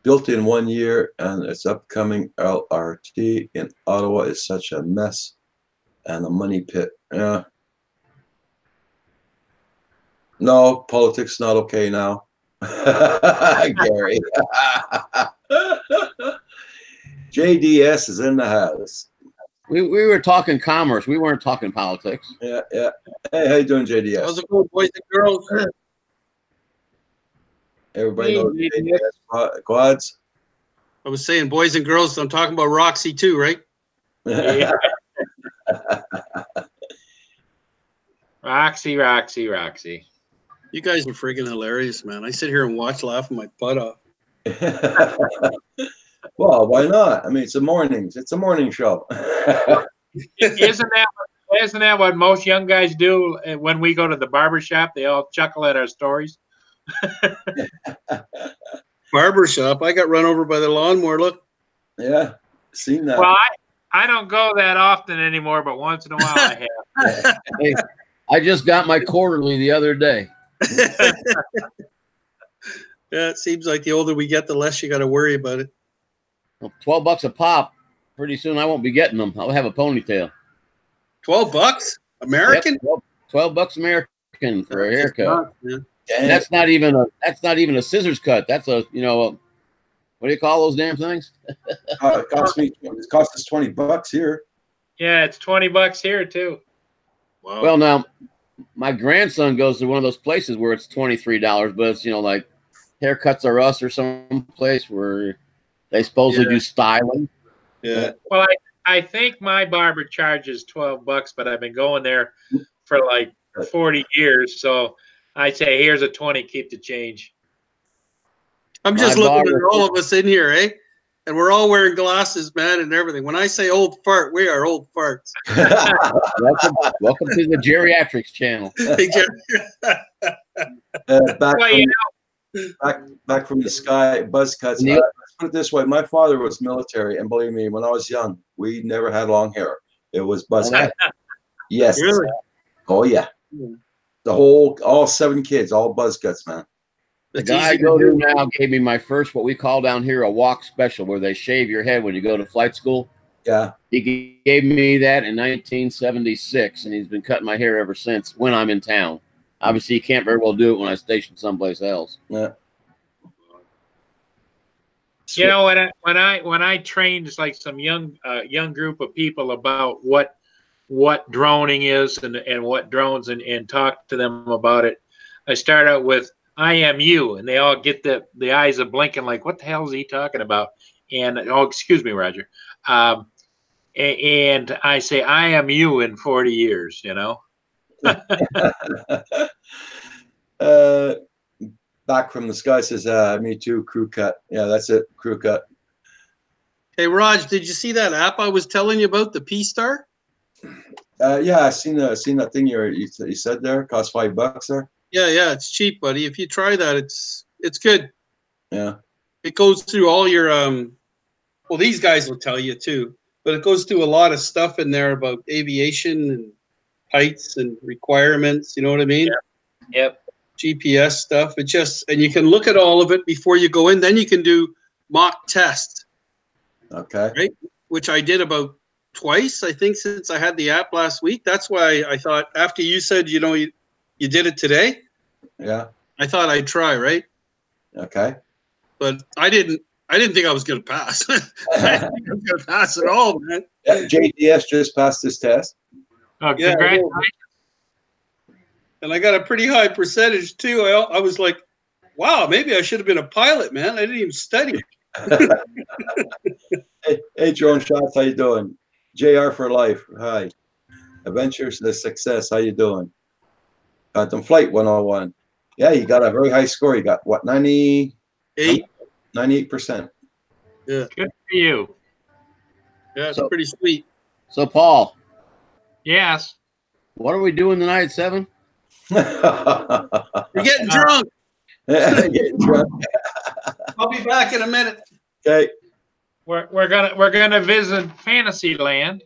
S1: Built in 1 year, and its upcoming LRT in Ottawa is such a mess and a money pit. Yeah. No, politics not okay now. Gary. JDS is in the house.
S5: We were talking commerce. We weren't talking politics.
S1: Yeah. Hey, how you doing, JDS?
S6: How's it going, boys and girls?
S1: Everybody knows JDS quads.
S6: I was saying boys and girls. I'm talking about Roxy too, right?
S2: Yeah. Roxy.
S6: You guys are freaking hilarious, man. I sit here and watch, laughing my butt off.
S1: Well, why not? I mean, it's a morning show.
S2: Isn't that what most young guys do when we go to the barber shop? They all chuckle at our stories.
S6: Barbershop. I got run over by the lawnmower. Look.
S1: Yeah, seen that.
S2: Well, I don't go that often anymore, but once in a while I have.
S5: Hey, I just got my quarterly the other day.
S6: Yeah, it seems like the older we get, the less you got to worry about it.
S5: Well, $12 a pop. Pretty soon I won't be getting them. I'll have a ponytail.
S6: $12 American?
S5: Yep, $12 American for a haircut.
S6: Yeah.
S5: And that's not even a scissors cut. That's a what do you call those damn things?
S1: It cost us $20 here.
S2: Yeah, it's $20 here too.
S6: Wow.
S5: Well, now my grandson goes to one of those places where it's $23, but it's like Haircuts Are Us or some place where they supposedly do styling.
S6: Yeah.
S2: Well, I think my barber charges $12, but I've been going there for like 40 years, so I say here's a 20, keep the change.
S6: I'm just looking at all of us in here, eh? And we're all wearing glasses, man, and everything. When I say old fart, we are old farts.
S5: Welcome to the geriatrics channel.
S1: Back from the sky, buzz cuts. Let's put it this way: my father was military, and believe me, when I was young, we never had long hair. It was buzz cut. Yes.
S6: Really?
S1: Oh yeah. All 7 kids, all buzz cuts, man.
S5: The guy I go to now gave me my first, what we call down here, a walk special, where they shave your head when you go to flight school.
S1: Yeah.
S5: He gave me that in 1976, and he's been cutting my hair ever since when I'm in town. Obviously, he can't very well do it when I station someplace else.
S1: Yeah.
S2: You know, when I trained like some young group of people about what droning is and what drones and talk to them about it, I start out with I am you, and they all get the eyes are blinking like, what the hell is he talking about? And excuse me, Roger. And I say I am you in 40 years,
S1: Back from the sky says, me too, crew cut. Yeah, that's it, crew cut.
S6: Hey, Raj, did you see that app I was telling you about, the P-Star?
S1: Yeah, I seen that thing you said there. Cost $5 there.
S6: Yeah, it's cheap, buddy. If you try that, it's good.
S1: Yeah.
S6: It goes through all your well, these guys will tell you too, but it goes through a lot of stuff in there about aviation and heights and requirements, you know what I mean?
S2: Yeah. Yep.
S6: GPS stuff. And you can look at all of it before you go in. Then you can do mock tests.
S1: Okay.
S6: Right? Which I did about twice, I think, since I had the app last week. That's why I thought after you said, you did it today.
S1: Yeah.
S6: I thought I'd try, right?
S1: Okay.
S6: But I didn't think I was going to pass. I didn't think I was going to pass at all, man.
S1: Yeah, JDS just passed his test.
S2: Oh,
S6: Yeah,
S2: congratulations.
S6: And I got a pretty high percentage too. I was like, wow, maybe I should have been a pilot, man. I didn't even study.
S1: Hey, Drone Shots, how you doing? JR for life. Hi. Adventures to Success. How you doing? Quantum Flight 101. Yeah, you got a very high score. You got what, 98%?
S6: Yeah.
S2: Good for you.
S6: Yeah, it's pretty sweet.
S5: So, Paul,
S2: Yes.
S5: what are we doing tonight at 7?
S6: We're getting drunk.
S1: Getting drunk.
S6: I'll be back in a minute.
S1: Okay.
S2: We're gonna visit Fantasyland.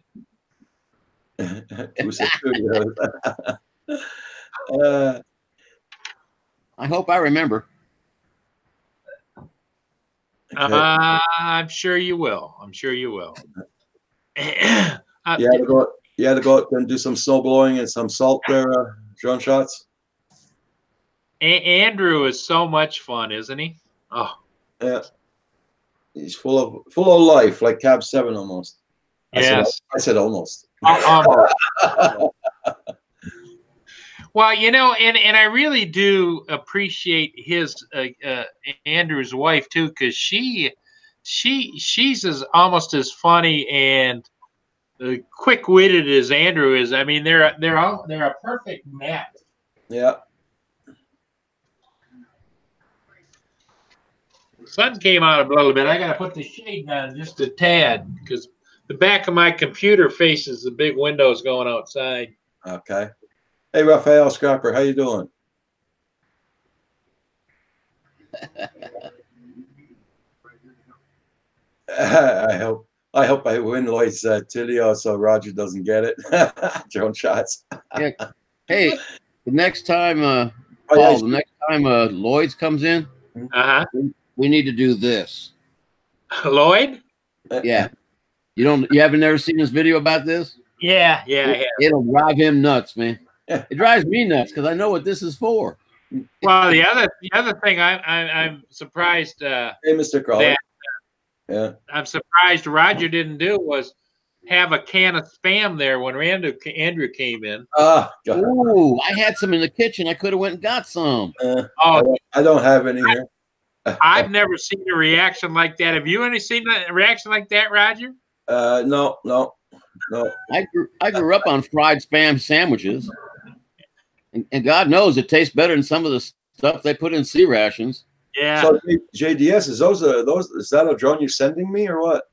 S1: Who's the studio?
S5: I hope I remember.
S1: Okay.
S2: I'm sure you will. I'm sure you will.
S1: You had to go out there and do some snow blowing and some salt there, Drone Shots.
S2: Andrew is so much fun, isn't he? Oh,
S1: Yeah. He's full of life, like Cab 7 almost.
S2: yes.
S1: I said almost.
S2: Almost. Well, and I really do appreciate his Andrew's wife too, because she's almost as funny and quick-witted as Andrew is. I mean, they're a perfect match.
S1: Yeah.
S2: The sun came out a little bit. I got to put the shade down just a tad because the back of my computer faces the big windows going outside.
S1: Okay. Hey, Raphael Scrapper, how you doing? I hope I win Lloyd's Tilio so Roger doesn't get it. Drone Shots.
S5: Yeah. Hey, the next time,
S1: yeah,
S5: the next time Lloyd's comes in, we need to do this.
S2: Lloyd?
S5: Yeah. You haven't never seen this video about this?
S2: Yeah.
S5: It'll drive him nuts, man. It drives me nuts because I know what this is for.
S2: Well, the other thing I'm surprised.
S1: Hey, Mr. Crawley. Yeah.
S2: I'm surprised Roger didn't do was have a can of Spam there when Andrew came in.
S1: Ah, God.
S5: Ooh, I had some in the kitchen. I could have went and got some.
S1: I don't have any here.
S2: I've never seen a reaction like that. Have you seen a reaction like that, Roger?
S1: No.
S5: I grew up on fried Spam sandwiches, and God knows it tastes better than some of the stuff they put in sea rations.
S2: Yeah.
S1: So JDS, is that a drone you're sending me or what?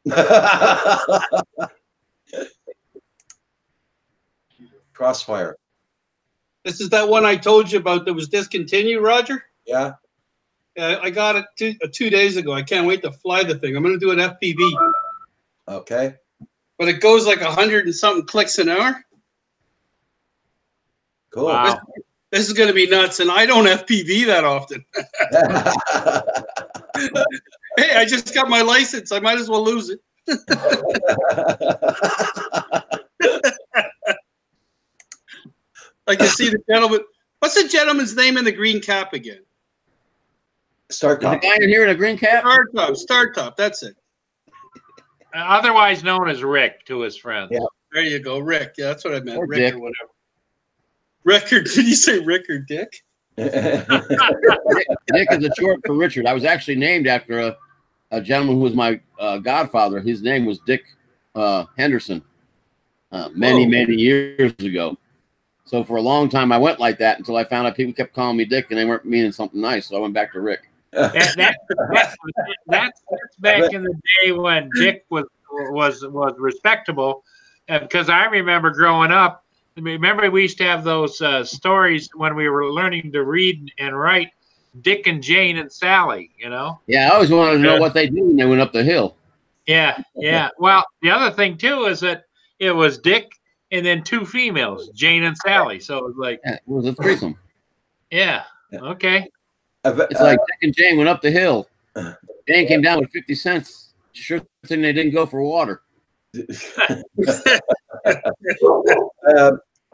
S1: Crossfire.
S6: This is that one I told you about that was discontinued, Roger?
S1: Yeah.
S6: I got it 2 days ago. I can't wait to fly the thing. I'm going to do an FPV.
S1: Okay.
S6: But it goes like 100 and something clicks an hour.
S1: Cool.
S2: Wow.
S6: This is going to be nuts, and I don't FPV that often. Hey, I just got my license. I might as well lose it. I can see the gentleman. What's the gentleman's name in the green cap again?
S1: Start
S5: The guy in here in a green cap?
S6: Startop. That's it.
S2: Otherwise known as Rick to his friends.
S1: Yeah.
S6: There you go, Rick. Yeah, that's what I meant.
S5: Or
S6: Rick
S5: Dick.
S6: or whatever. Rick or did you say Rick or Dick?
S5: Dick is a short for Richard. I was actually named after a gentleman who was my godfather. His name was Dick Henderson many years ago. So for a long time, I went like that until I found out people kept calling me Dick and they weren't meaning something nice. So I went back to Rick.
S2: That's back in the day when Dick was respectable, because I remember growing up. Remember, we used to have those stories when we were learning to read and write. Dick and Jane and Sally,
S5: Yeah, I always wanted to know what they did when they went up the hill.
S2: Yeah. Well, the other thing too is that it was Dick and then two females, Jane and Sally. So it was like,
S5: Yeah, it was a threesome.
S2: yeah. Okay.
S5: It's like Dick and Jane went up the hill. Jane came down with 50 cents. Sure thing they didn't go for water.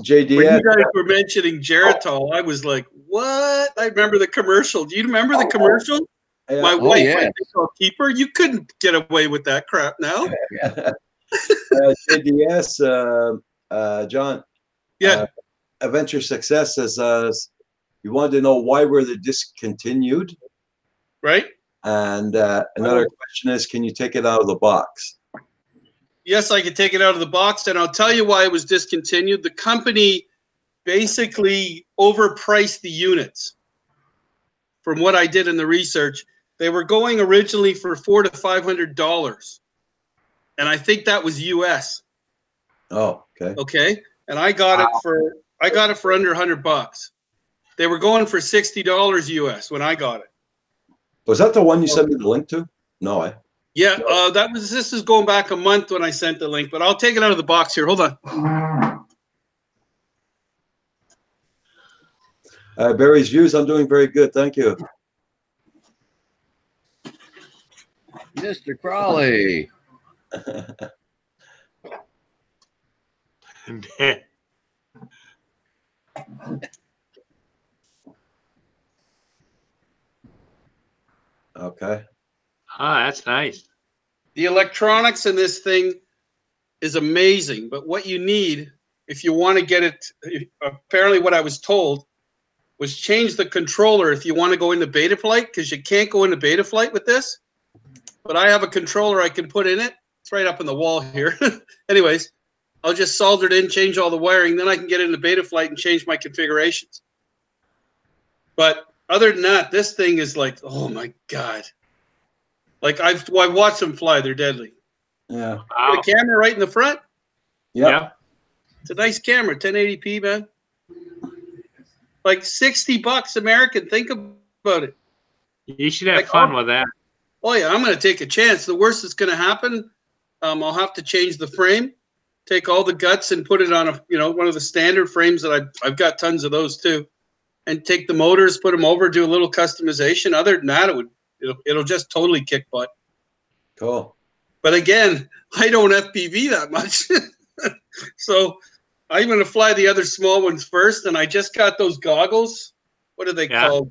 S1: JDS.
S6: When you guys were mentioning Geritol, I was like, what? I remember the commercial. Do you remember the commercial?
S1: Yeah.
S6: My wife,
S5: yeah.
S6: I think I'll keep her. You couldn't get away with that crap now.
S1: JDS, John.
S6: Yeah.
S1: Adventure Success says you wanted to know why were they discontinued,
S6: Right?
S1: and another question is, can you take it out of the box?
S6: Yes, I could take it out of the box, and I'll tell you why it was discontinued. The company basically overpriced the units. From what I did in the research, they were going originally for $400 to $500, and I think that was US.
S1: Oh, okay.
S6: Okay, and I got it for under $100. They were going for $60 US when I got it.
S1: Was that the one you sent me the link to? No,
S6: Yeah, this is going back a month when I sent the link, but I'll take it out of the box here. Hold on.
S1: Barry's views. I'm doing very good. Thank you.
S5: Mr. Crawley.
S1: Okay.
S2: Ah, that's nice.
S6: The electronics in this thing is amazing, but what you need, if you want to get it, apparently what I was told was change the controller if you want to go into Betaflight, because you can't go into Betaflight with this. But I have a controller I can put in it. It's right up in the wall here. Anyways, I'll just solder it in, change all the wiring, then I can get into Betaflight and change my configurations. But other than that, this thing is like, oh my God. Like I've watched them fly. They're deadly.
S1: Yeah.
S2: Wow.
S6: Got a camera right in the front.
S1: Yep.
S2: Yeah.
S6: It's a nice camera, 1080p, man. Like $60 American. Think about it.
S2: You should have
S6: Like,
S2: fun with that.
S6: Oh yeah, I'm going to take a chance. The worst that's going to happen, I'll have to change the frame, take all the guts and put it on one of the standard frames that I've got tons of those too, and take the motors, put them over, do a little customization. Other than that, it'll just totally kick butt.
S1: Cool.
S6: But again, I don't FPV that much, so I'm going to fly the other small ones first. And I just got those goggles. What are they called?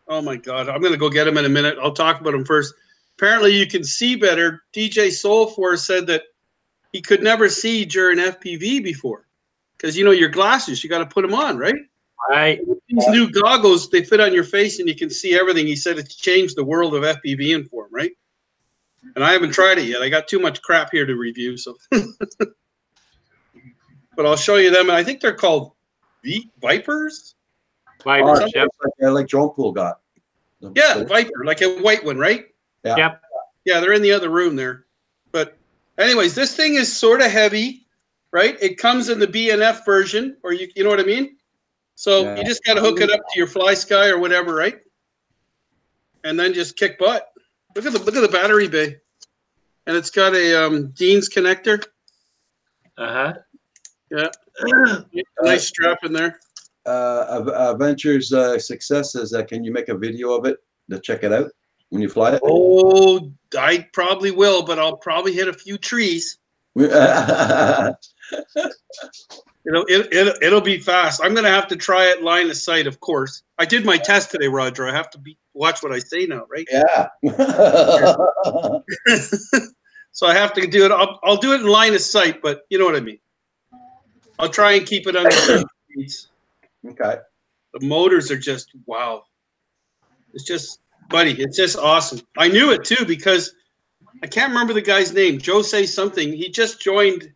S6: Oh my God, I'm going to go get them in a minute. I'll talk about them first. Apparently you can see better. DJ Soulforce said that he could never see during FPV before because, your glasses, you got to put them on, right?
S2: Right.
S6: These new goggles, they fit on your face and you can see everything. He said it's changed the world of FPV for him, right? And I haven't tried it yet. I got too much crap here to review, so. But I'll show you them. I think they're called Vipers.
S2: Vipers, yep.
S1: Like Drone Pool got.
S6: Yeah, Viper, like a white one, right?
S1: Yeah.
S2: Yep.
S6: Yeah, they're in the other room there. But anyways, this thing is sort of heavy, right? It comes in the BNF version, or you know what I mean? So you just got to hook it up to your FlySky or whatever, right? And then just kick butt. Look at the battery bay. And it's got a Dean's connector.
S2: Uh-huh.
S6: Yeah. Nice strap in there.
S1: Adventures Success says that can you make a video of it to check it out when you fly it?
S6: Oh, I probably will, but I'll probably hit a few trees. It'll be fast. I'm gonna have to try it line of sight, of course. I did my test today, Roger. I have to watch what I say now, right?
S1: Yeah.
S6: So I have to do it. I'll do it in line of sight, but you know what I mean. I'll try and keep it under 30 speeds.
S1: Okay.
S6: The motors are just wow. It's just, buddy, it's just awesome. I knew it too because I can't remember the guy's name. Joe say something. He just joined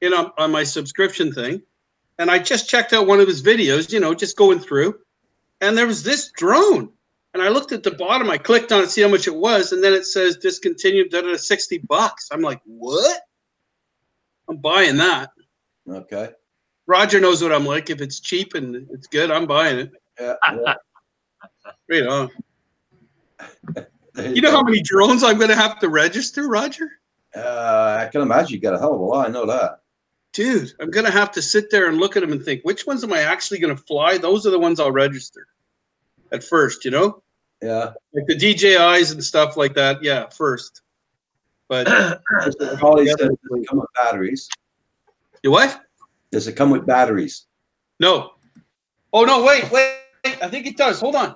S6: in on my subscription thing, and I just checked out one of his videos. Just going through, and there was this drone, and I looked at the bottom. I clicked on it, see how much it was, and then it says discontinued at $60. I'm like, what? I'm buying that.
S1: Okay.
S6: Roger knows what I'm like. If it's cheap and it's good, I'm buying it.
S1: Yeah.
S6: Right on. You know how many drones I'm going to have to register, Roger?
S1: I can imagine you got a hell of a lot. I know that.
S6: Dude, I'm going to have to sit there and look at them and think, which ones am I actually going to fly? Those are the ones I'll register at first,
S1: Yeah.
S6: Like the DJIs and stuff like that. Yeah, first. But
S1: Mr. Crawley said, does it come with batteries?
S6: you what?
S1: Does it come with batteries?
S6: No. Oh no! Wait. I think it does. Hold on.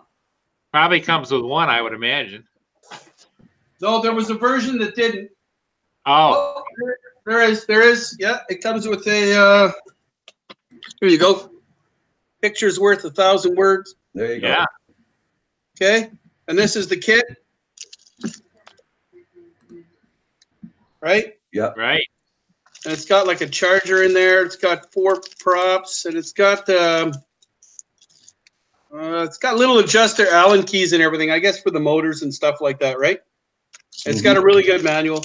S2: Probably comes with one, I would imagine.
S6: No, there was a version that didn't.
S2: Oh,
S6: Oh, there is. Yeah, it comes with a. Here you go. Picture's worth 1,000 words.
S1: There you go.
S2: yeah.
S6: Okay, and this is the kit, right?
S1: Yeah.
S2: Right.
S6: And it's got like a charger in there. It's got 4 props, and it's got little adjuster Allen keys and everything. I guess for the motors and stuff like that, right? It's got a really good manual.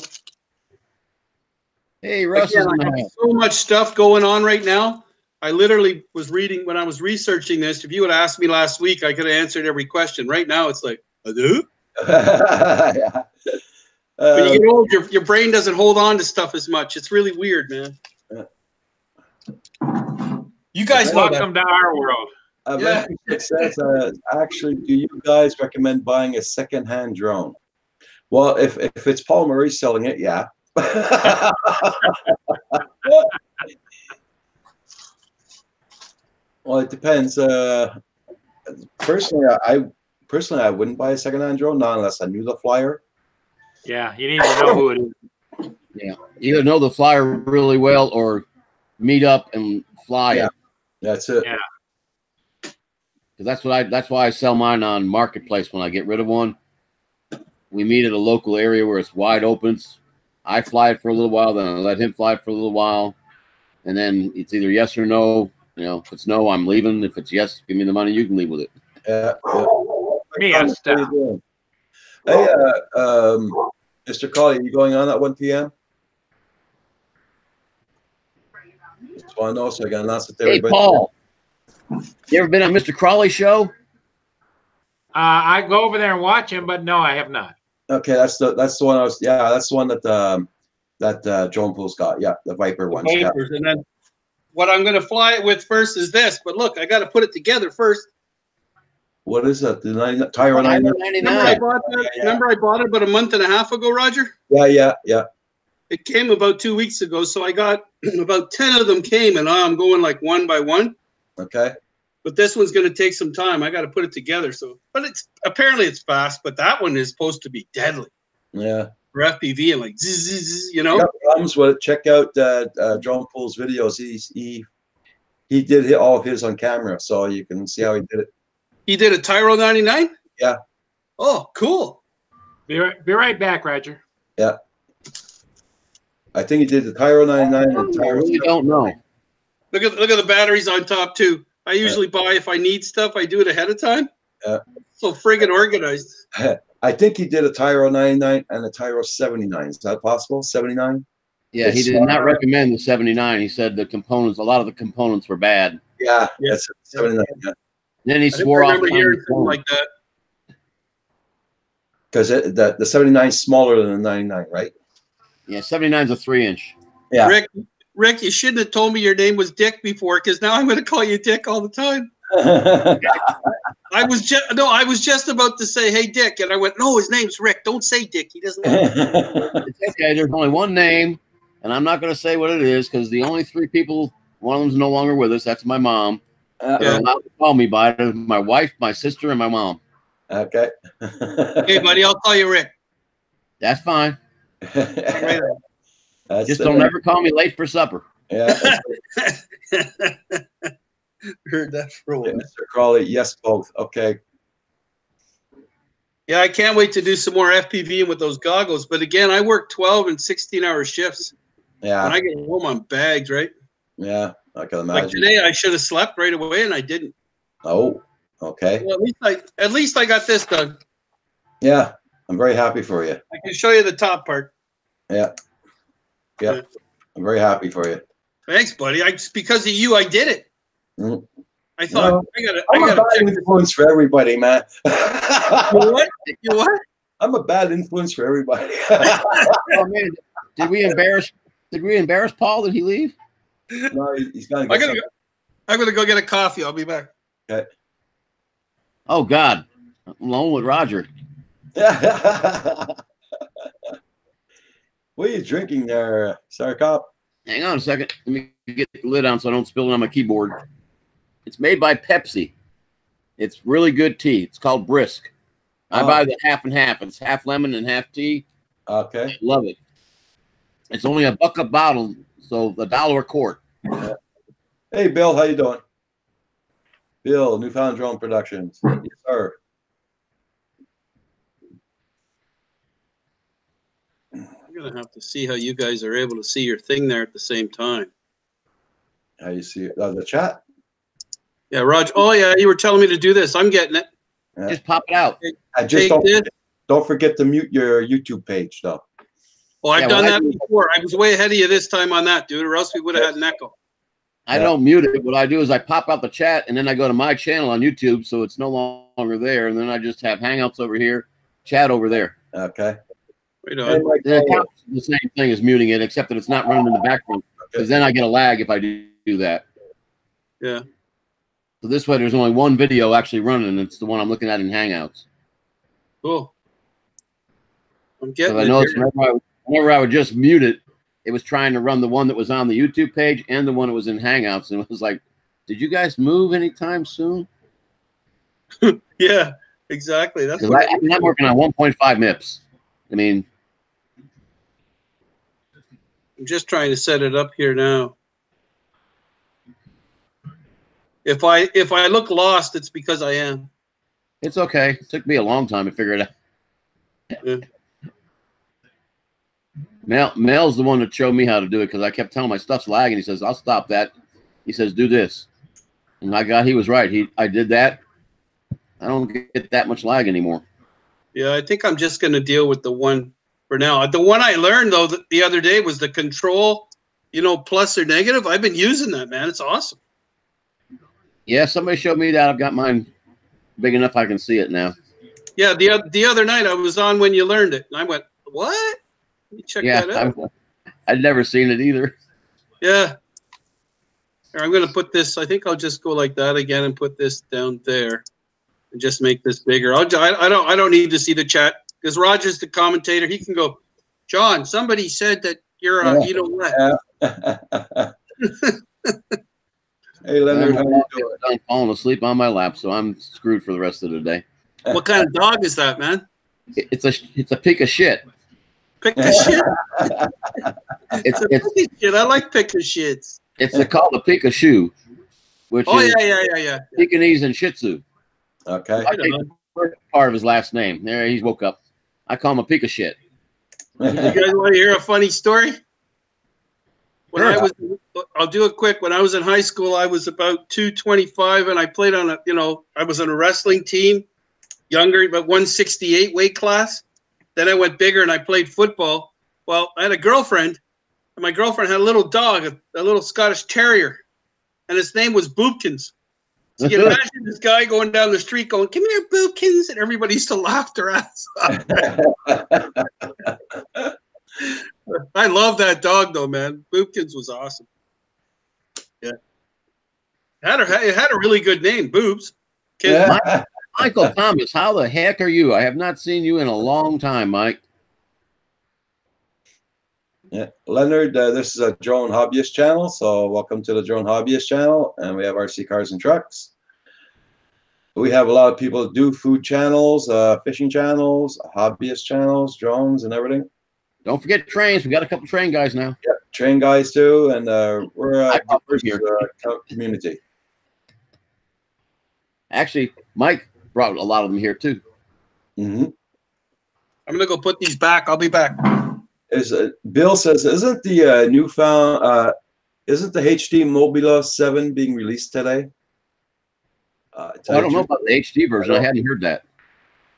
S5: Hey, Russ is
S6: Again,
S5: in
S6: I
S5: the
S6: have
S5: house.
S6: so much stuff going on right now. I literally was reading when I was researching this. If you would have asked me last week, I could have answered every question. Right now, it's like, I do.
S1: Yeah.
S6: When you get old, your brain doesn't hold on to stuff as much. It's really weird, man. You guys know that.
S2: Welcome to our world.
S6: Yeah.
S1: It says, actually, do you guys recommend buying a second-hand drone? Well, if it's Paul Murray selling it, yeah. Well, it depends. Personally, I wouldn't buy a second-hand drone, not unless I knew the flyer.
S2: Yeah, you need to know who it is.
S5: Yeah, either know the flyer really well or meet up and fly
S1: Yeah.
S5: it.
S1: That's it.
S2: Yeah.
S5: Because that's why I sell mine on Marketplace when I get rid of one. We meet at a local area where it's wide open. I fly it for a little while, then I let him fly it for a little while, and then it's either yes or no. You know, if it's no, I'm leaving. If it's yes, give me the money. You can leave with it.
S1: Yeah.
S2: Me,
S1: How
S2: I'm
S1: you
S2: stuck.
S1: doing? Hey, Mr. Colley, you going on at 1 p.m.? Just want to know so I can announce it to
S5: Hey,
S1: everybody.
S5: Paul, you ever been on Mr. Crawley show?
S2: I go over there and watch him, but no, I have not.
S1: Okay, that's the one I was. Yeah, that's the one that Drone Pool's got. Yeah, the Viper one. Yeah.
S6: Vipers. And then what I'm going to fly it with first is this. But look, I got to put it together first.
S1: What is that? The Tyro 99?
S6: Remember I bought it about a month and a half ago, Roger?
S1: Yeah.
S6: It came about 2 weeks ago. So I got about 10 of them came, and I'm going like one by one.
S1: Okay.
S6: But this one's going to take some time. I got to put it together. So, but apparently it's fast. But that one is supposed to be deadly
S1: Yeah.
S6: for FPV and like zzz, zzz, zzz, you know.
S1: Got problems with it. Check out Drone Pool's videos. He did all of his on camera, so you can see how he did it.
S6: He did a Tyro 99.
S1: Yeah.
S6: Oh, cool.
S2: Be right back, Roger.
S1: Yeah. I think he did the Tyro 99 and
S5: I
S1: Tyro.
S5: really don't know.
S6: Look at the batteries on top too. I usually buy if I need stuff. I do it ahead of time.
S1: Yeah.
S6: So friggin' organized.
S1: I think he did a Tyro 99 and a Tyro 79. Is that possible? 79?
S5: Yeah, he did not recommend the 79. He said a lot of the components were bad.
S1: Yeah,
S6: Yeah.
S1: that's 79. Yeah.
S5: Then he
S6: I
S5: swore off.
S6: remember hearing something like that.
S1: Because the 79 is smaller than the 99, right?
S5: Yeah, 79 is a 3-inch.
S1: Yeah.
S6: Rick, you shouldn't have told me your name was Dick before, because now I'm going to call you Dick all the time. I was just about to say, "Hey, Dick," and I went, "No, his name's Rick. Don't say Dick. He doesn't."
S5: It's okay. There's only one name, and I'm not going to say what it is because the only 3 people, one of them's no longer with us. That's my mom. They're allowed to call me by it. My wife, my sister, and my mom.
S1: Okay.
S6: Hey, buddy, I'll call you Rick.
S5: That's fine.
S6: Right on.
S5: Just don't ever call me late for supper.
S1: Yeah.
S6: Heard that for a while.
S1: Mr. Crawley, yes, both. Okay.
S6: Yeah, I can't wait to do some more FPV with those goggles. But again, I work 12 and 16-hour shifts.
S1: Yeah.
S6: When I get home, I'm bagged, right?
S1: Yeah, I can imagine.
S6: Like today, I should have slept right away, and I didn't.
S1: Oh, okay.
S6: Well, at least I got this done.
S1: Yeah, I'm very happy for you.
S6: I can show you the top part.
S1: Yeah. Yeah. I'm very happy for you.
S6: Thanks, buddy. Because of you, I did it.
S1: Mm.
S6: I thought
S1: No,
S6: I
S1: I'm a
S6: gotta
S1: bad
S6: check this.
S1: influence for everybody, man.
S6: You what? You what?
S1: I'm a bad influence for everybody.
S5: Oh man, did we embarrass Paul? Did he leave?
S1: No, he's gonna
S6: I'm
S1: get
S6: gonna go get a coffee. I'll be back.
S1: okay.
S5: Oh God, I'm alone with Roger.
S1: What are you drinking there, Sarkop?
S5: Hang on a second. Let me get the lid on so I don't spill it on my keyboard. It's made by Pepsi. It's really good tea. It's called Brisk. I buy the half and half. It's half lemon and half tea.
S1: Okay.
S5: Love it. It's only $1 a bottle, so $1 a quart.
S1: Hey, Bill, how you doing? Bill, Newfound Drone Productions. Yes, sir.
S6: I'm gonna have to see how you guys are able to see your thing there at the same time.
S1: How you see it? The chat?
S6: Yeah, Roger. Oh yeah, you were telling me to do this. I'm getting it.
S1: Yeah.
S5: Just pop it out.
S1: I just don't forget to mute your YouTube page, though.
S6: Well, I've done that before. I was way ahead of you this time on that, dude, or else we would have had an echo.
S5: I don't mute it. What I do is I pop out the chat, and then I go to my channel on YouTube, so it's no longer there. And then I just have Hangouts over here, chat over there.
S1: Okay.
S6: Right on.
S5: The same thing as muting it, except that it's not running in the background, because then I get a lag if I do that.
S6: Yeah.
S5: So this way, there's only one video actually running, and it's the one I'm looking at in Hangouts.
S6: Cool. I'm getting
S5: I noticed whenever I would just mute it, it was trying to run the one that was on the YouTube page and the one that was in Hangouts, and it was like, "Did you guys move anytime soon?"
S6: Yeah, exactly. That's
S5: what I'm working on 1.5 MIPS. I mean,
S6: I'm just trying to set it up here now. If I look lost, it's because I am.
S5: It's okay. It took me a long time to figure it out.
S6: Yeah.
S5: Mel's the one that showed me how to do it because I kept telling my stuff's lagging. He says, "I'll stop that." He says, "Do this," and he was right. I did that. I don't get that much lag anymore.
S6: Yeah, I think I'm just going to deal with the one for now. The one I learned though the other day was the control, plus or negative. I've been using that, man. It's awesome.
S5: Yeah, somebody showed me that. I've got mine big enough I can see it now.
S6: Yeah, the other night I was on when you learned it, and I went, "What? Let me check that out."
S5: I'd never seen it either.
S6: Yeah. Here, I'm going to put this. I think I'll just go like that again and put this down there, and just make this bigger. I don't need to see the chat because Roger's the commentator. He can go, "John, somebody said that you're you know what."
S1: Hey, Leonard, how you doing?
S5: I'm falling asleep on my lap, so I'm screwed for the rest of the day.
S6: What kind of dog is that, man?
S5: It's a pick of shit.
S6: Pick of shit. It's shit. I like pick of shits.
S5: It's called a Pikachu, which is
S6: yeah.
S5: Pekingese and Shih Tzu.
S1: Okay.
S5: I take the first part of his last name. There, he's woke up. I call him a pick of shit.
S6: You guys want to hear a funny story? I'll do it quick. When I was in high school, I was about 225, and I played on I was on a wrestling team, younger, but 168 weight class. Then I went bigger, and I played football. Well, I had a girlfriend, and my girlfriend had a little dog, a little Scottish Terrier, and his name was Boopkins. So you can imagine this guy going down the street going, "Come here, Boopkins," and everybody used to laugh their ass off. I love that dog, though, man. Boopkins was awesome. Yeah. It had a really good name, Boobs.
S1: Yeah.
S5: Michael Thomas, how the heck are you? I have not seen you in a long time, Mike.
S1: Yeah, Leonard, this is a drone hobbyist channel, so welcome to the drone hobbyist channel, and we have RC cars and trucks. We have a lot of people that do food channels, fishing channels, hobbyist channels, drones, and everything.
S5: Don't forget trains. We got a couple train guys now.
S1: Yeah, train guys too, and we're a diverse community.
S5: Actually, Mike brought a lot of them here too.
S1: Mm-hmm.
S6: I'm gonna go put these back. I'll be back.
S1: Bill says, isn't the isn't the HD Mobila 7 being released today?
S5: I don't know about the HD version. I hadn't heard that.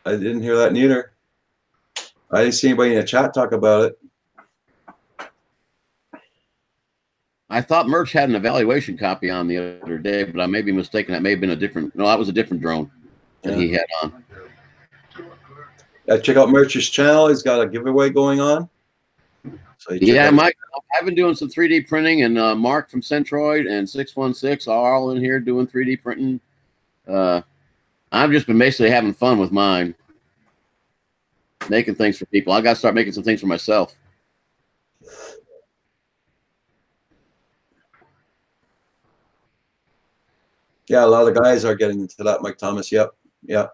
S1: I didn't hear that neither. I didn't see anybody in the chat talk about it.
S5: I thought Merch had an evaluation copy on the other day, but I may be mistaken. That may have been a different. No, that was a different drone that he had on.
S1: Check out Merch's channel. He's got a giveaway going on. So
S5: yeah, Mike, I've been doing some 3D printing, and Mark from Centroid and 616 are all in here doing 3D printing. I've just been basically having fun with mine, making things for people. I got to start making some things for myself.
S1: Yeah, a lot of guys are getting into that, Mike Thomas. Yep. Yep.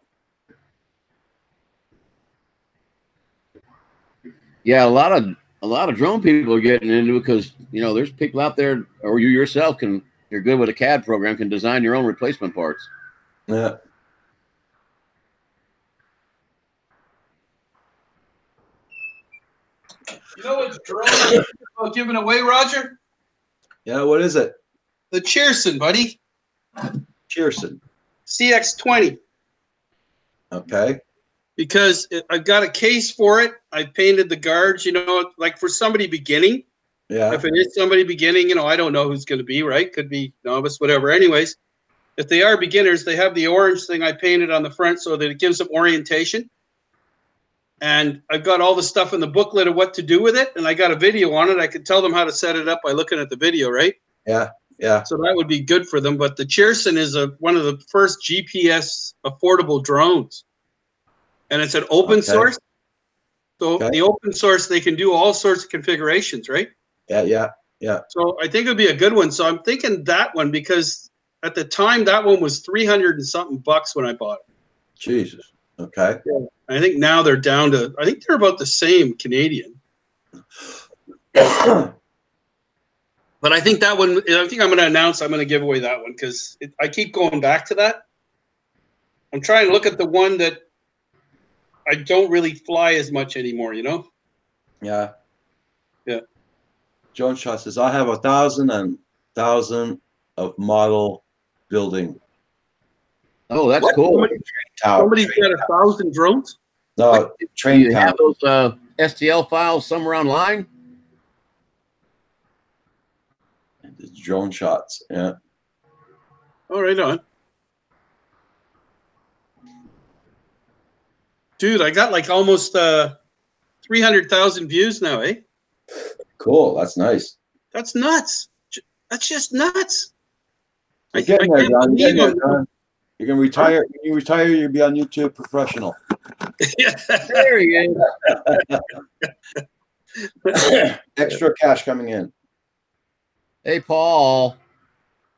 S5: Yeah, a lot of drone people are getting into it because, you know, there's people out there, or you yourself you're good with a CAD program, can design your own replacement parts.
S1: Yeah.
S6: You know what's drone giving away, Roger?
S1: Yeah, what is it?
S6: The Cheerson, buddy.
S1: Cheerson.
S6: CX20.
S1: Okay.
S6: Because I've got a case for it. I painted the guards, you know, like for somebody beginning.
S1: Yeah.
S6: If it is somebody beginning, you know, I don't know who's going to be, right? Could be novice, whatever. Anyways, if they are beginners, they have the orange thing I painted on the front so that it gives them orientation. And I've got all the stuff in the booklet of what to do with it. And I got a video on it. I could tell them how to set it up by looking at the video, right?
S1: Yeah. Yeah.
S6: So that would be good for them. But the Cheerson is one of the first GPS affordable drones. And it's an open source. So the open source, they can do all sorts of configurations, right?
S1: Yeah, yeah, yeah.
S6: So I think it would be a good one. So I'm thinking that one because at the time that one was $300 and something when I bought it.
S1: Jesus. Okay.
S6: Yeah. I think now they're down to, I think they're about the same Canadian. But I think that one, I think I'm going to announce I'm going to give away that one because I keep going back to that. I'm trying to look at the one that I don't really fly as much anymore, you know?
S1: Yeah.
S6: Yeah.
S1: Joan Shaw says, I have 1,000 of model building.
S5: Oh, that's
S6: What?
S5: cool.
S6: Somebody's got 1,000 drones?
S1: No,
S5: Do
S1: train
S5: you
S1: tower.
S5: have those STL files somewhere online?
S1: It's drone shots. Yeah.
S6: Oh, right on. Dude, I got like almost 300,000 views now, eh?
S1: Cool. That's nice.
S6: That's nuts. That's just nuts.
S1: You're getting there, John. You're getting there, John. You can retire. When you retire, you'll be on YouTube professional.
S5: There he is.
S1: Extra cash coming in.
S5: Hey, Paul.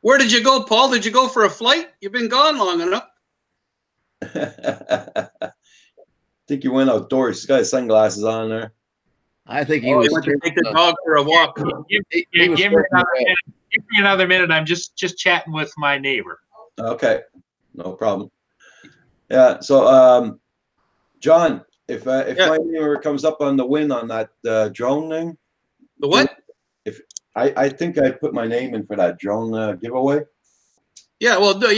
S6: Where did you go, Paul? Did you go for a flight? You've been gone long enough.
S1: I think you went outdoors. He's got his sunglasses on there.
S5: I think he
S6: He
S5: was
S6: went to take the dog for a walk.
S5: he
S2: Give
S5: was
S2: me another minute. Give me another minute. I'm just chatting with my neighbor.
S1: Okay, no problem. Yeah. So, John, if my name ever comes up on the win on that drone thing,
S6: The what?
S1: I think I put my name in for that drone giveaway.
S6: Yeah, well, no.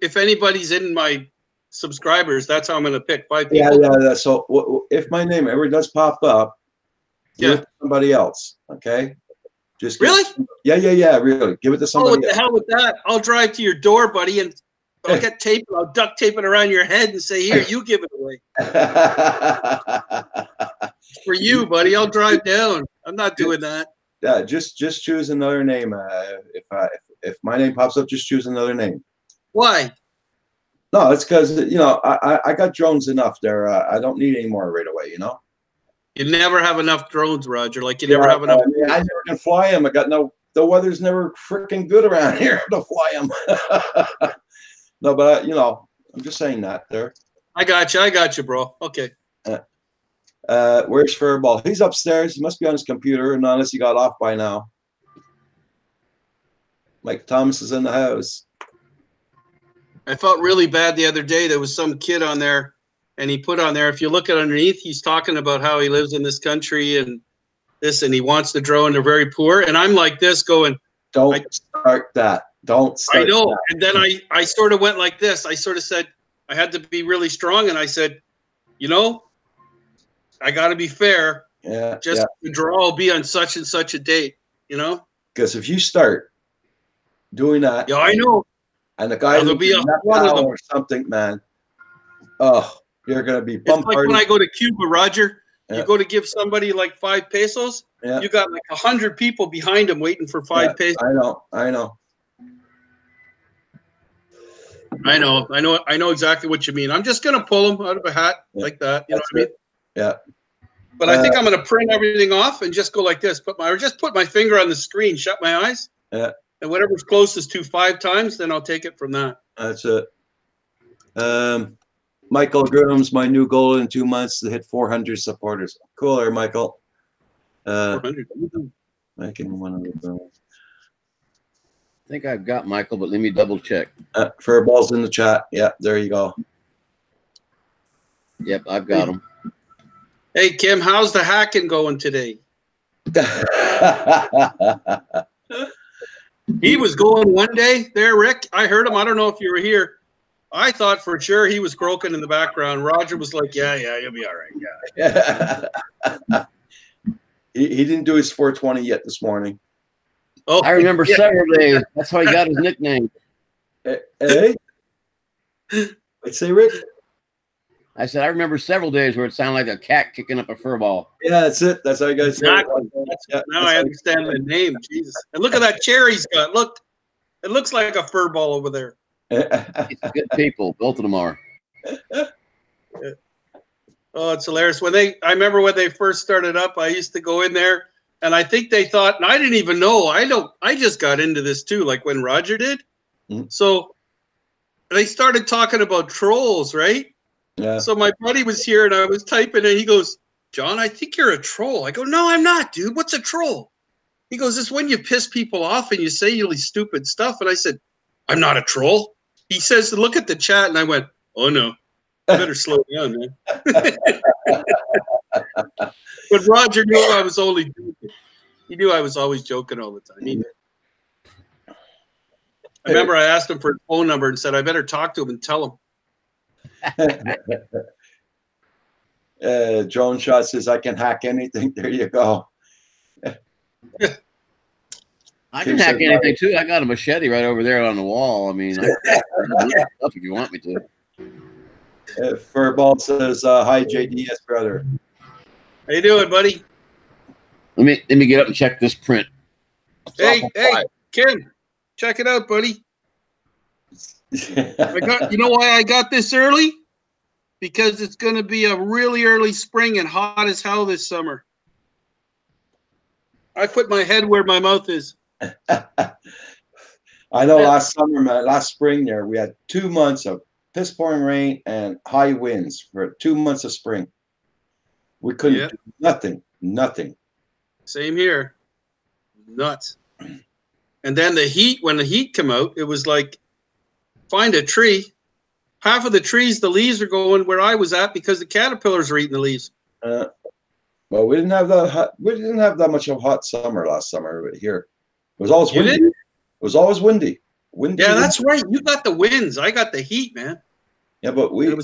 S6: If anybody's in my subscribers, that's how I'm going to pick 5 people.
S1: Yeah. So if my name ever does pop up, give it to somebody else. Okay. Just
S6: Really?
S1: Yeah. Really, give it to
S6: Oh,
S1: somebody
S6: what the
S1: else.
S6: hell with that? I'll drive to your door, buddy, and I'll get tape. I'll duct tape it around your head and say, "Here, you give it away." For you, buddy. I'll drive down. I'm not doing that.
S1: Yeah, just choose another name. If my name pops up, just choose another name.
S6: Why?
S1: No, it's because I got drones enough there. I don't need any more right away.
S6: You never have enough drones, Roger. Like you never have enough.
S1: I never can fly them. I got the weather's never freaking good around here to fly them. No, but I'm just saying that there.
S6: I got you, bro. Okay.
S1: Where's Fairball? He's upstairs. He must be on his computer, and unless he got off by now. Mike Thomas is in the house.
S6: I felt really bad the other day. There was some kid on there, and he put on there, if you look at underneath, he's talking about how he lives in this country and this, and he wants the drone. They're very poor. And I'm like this going,
S1: Don't start that. Don't start
S6: I know.
S1: that.
S6: And then I sort of went like this. I sort of said, I had to be really strong. And I said, I got to be fair.
S1: Yeah.
S6: Just the draw will be on such and such a date,
S1: Because if you start doing that.
S6: Yeah, I know.
S1: And the guy
S6: there'll be one of them
S1: or something, man. Oh, you're gonna be
S6: It's like when I go to Cuba, Roger.
S1: Yeah.
S6: You go to give somebody like 5 pesos.
S1: Yeah.
S6: You got like 100 people behind them waiting for 5 pesos.
S1: I know.
S6: I know exactly what you mean. I'm just gonna pull them out of a hat like that. You know what I mean?
S1: Yeah.
S6: But I think I'm gonna print everything off and just go like this. Put my finger on the screen, shut my eyes.
S1: Yeah.
S6: And whatever's closest to 5 times, then I'll take it from that.
S1: That's it. Michael Grooms, my new goal in 2 months to hit 400 supporters. Cool, there, Michael.
S6: 400.
S1: Making one of the
S5: I think I've got Michael, but let me double check.
S1: Furballs in the chat. Yeah, there you go.
S5: Yep, I've got him.
S6: Hey, Kim, how's the hacking going today? He was going one day there, Rick. I heard him. I don't know if you were here. I thought for sure he was croaking in the background. Roger was like, yeah, you'll be all right. Yeah.
S1: He didn't do his 420 yet this morning.
S6: Oh,
S5: I remember several days. That's how he got his nickname.
S1: Hey? What'd say, Rick?
S5: I said, I remember several days where it sounded like a cat kicking up a fur ball.
S1: Yeah, that's it. That's how you guys say it.
S6: Exactly. Now I understand the name. Jesus. And look at that chair he's got. Look, it looks like a fur ball over there.
S5: It's good people. Both of them are.
S6: Oh, it's hilarious. I remember when they first started up, I used to go in there and I think they thought, and I didn't even know, I just got into this too, like when Roger did.
S1: Mm-hmm.
S6: So they started talking about trolls, right?
S1: Yeah.
S6: So my buddy was here and I was typing and he goes, John, I think you're a troll. I go, no, I'm not, dude. What's a troll? He goes, it's when you piss people off and you say really stupid stuff. And I said, I'm not a troll. He says, look at the chat. And I went, oh, no. I better slow down, man. But Roger knew I was only joking. He knew I was always joking all the time. He did. I remember I asked him for his phone number and said, I better talk to him and tell him.
S1: Drone Shot says, I can hack anything. There you go.
S5: I can hack anything too. I got a machete right over there on the wall. I mean, I can do stuff if you want me to.
S1: Furball says, hi, JDS brother.
S6: How you doing, buddy?
S5: Let me get up and check this print.
S6: Hey, Ken, check it out, buddy. You know why I got this early? Because it's going to be a really early spring and hot as hell this summer. I put my head where my mouth is.
S1: I know last spring there, we had 2 months of piss pouring rain and high winds for 2 months of spring. We couldn't do nothing.
S6: Same here. Nuts. And then the heat, when the heat came out, it was like, find a tree. Half of the trees, the leaves are going where I was at because the caterpillars are eating the leaves.
S1: Well, we didn't have that much of a hot summer last summer here. It was always windy. It was always windy.
S6: Yeah, that's right. You got the winds. I got the heat, man.
S1: Yeah, but I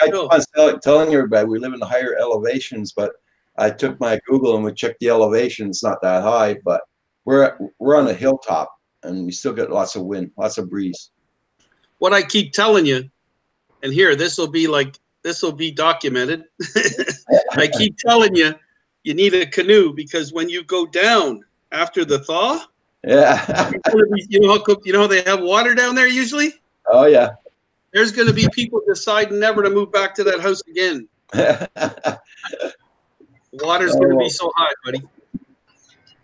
S1: keep on telling everybody we live in the higher elevations, but I took my Google and we checked the elevation. It's not that high, but we're on a hilltop and we still get lots of wind, lots of breeze.
S6: What I keep telling you, and here, this will be documented. I keep telling you, you need a canoe because when you go down after the thaw, you know how they have water down there usually?
S1: Oh, yeah.
S6: There's going to be people deciding never to move back to that house again. Water's going to be so hot, buddy.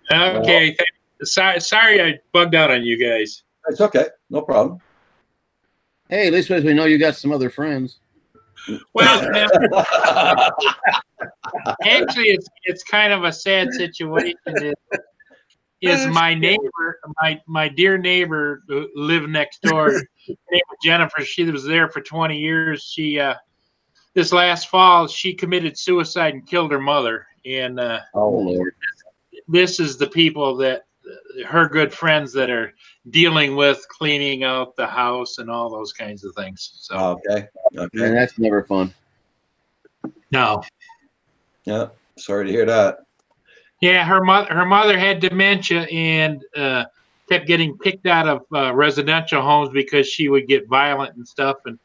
S2: Okay. Sorry I bugged out on you guys.
S1: It's okay. No problem.
S5: Hey, at least we know you got some other friends.
S2: Well, actually, it's kind of a sad situation. Is my neighbor, my dear neighbor who lived next door, her name was Jennifer. She was there for 20 years. She this last fall she committed suicide and killed her mother. And
S5: oh Lord,
S2: this is the people that her good friends that are dealing with cleaning out the house and all those kinds of things. So
S1: okay.
S5: Man, that's never fun.
S2: No.
S1: Yeah, sorry to hear that.
S2: Yeah, her mother had dementia and kept getting kicked out of residential homes because she would get violent and stuff. And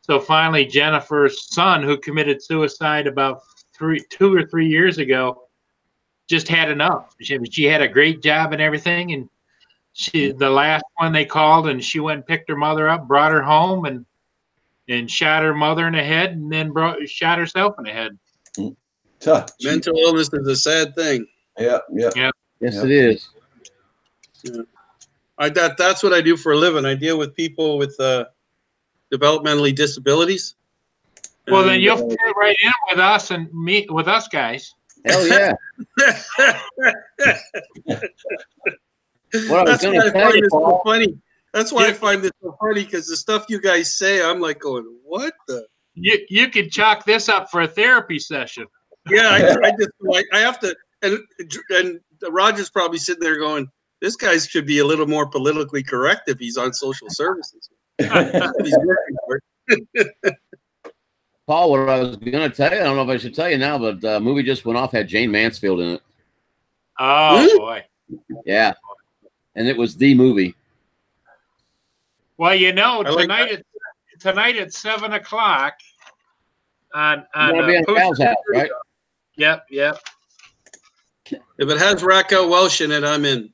S2: so finally, Jennifer's son, who committed suicide about 2 or 3 years ago, just had enough. She had a great job and everything, and the last one they called, and she went and picked her mother up, brought her home, and shot her mother in the head, and then shot herself in the head.
S6: Mental illness is a sad thing.
S1: Yeah.
S5: Yes, it is.
S6: Yeah. That's what I do for a living. I deal with people with developmentally disabilities.
S2: Well, then you'll fit right in with us and meet with us guys.
S5: Hell yeah. What I was
S6: That's
S5: going
S6: why
S5: to
S6: I
S5: tell
S6: find
S5: you,
S6: this so
S5: Paul,
S6: funny. That's why I find this so funny, because the stuff you guys say, I'm like going, what the?
S2: You could chalk this up for a therapy session.
S6: Yeah, I have to, and Roger's probably sitting there going, this guy should be a little more politically correct if he's on social services. He's working for it.
S5: Paul, what I was going to tell you, I don't know if I should tell you now, but the movie just went off, had Jane Mansfield in it.
S2: Oh, boy.
S5: Yeah. And it was the movie.
S2: Well, you know,
S6: I like
S2: tonight at 7 o'clock on
S5: You're going to be on Cal's house, right?
S2: Yep.
S6: If it has Raquel Welch in it, I'm in.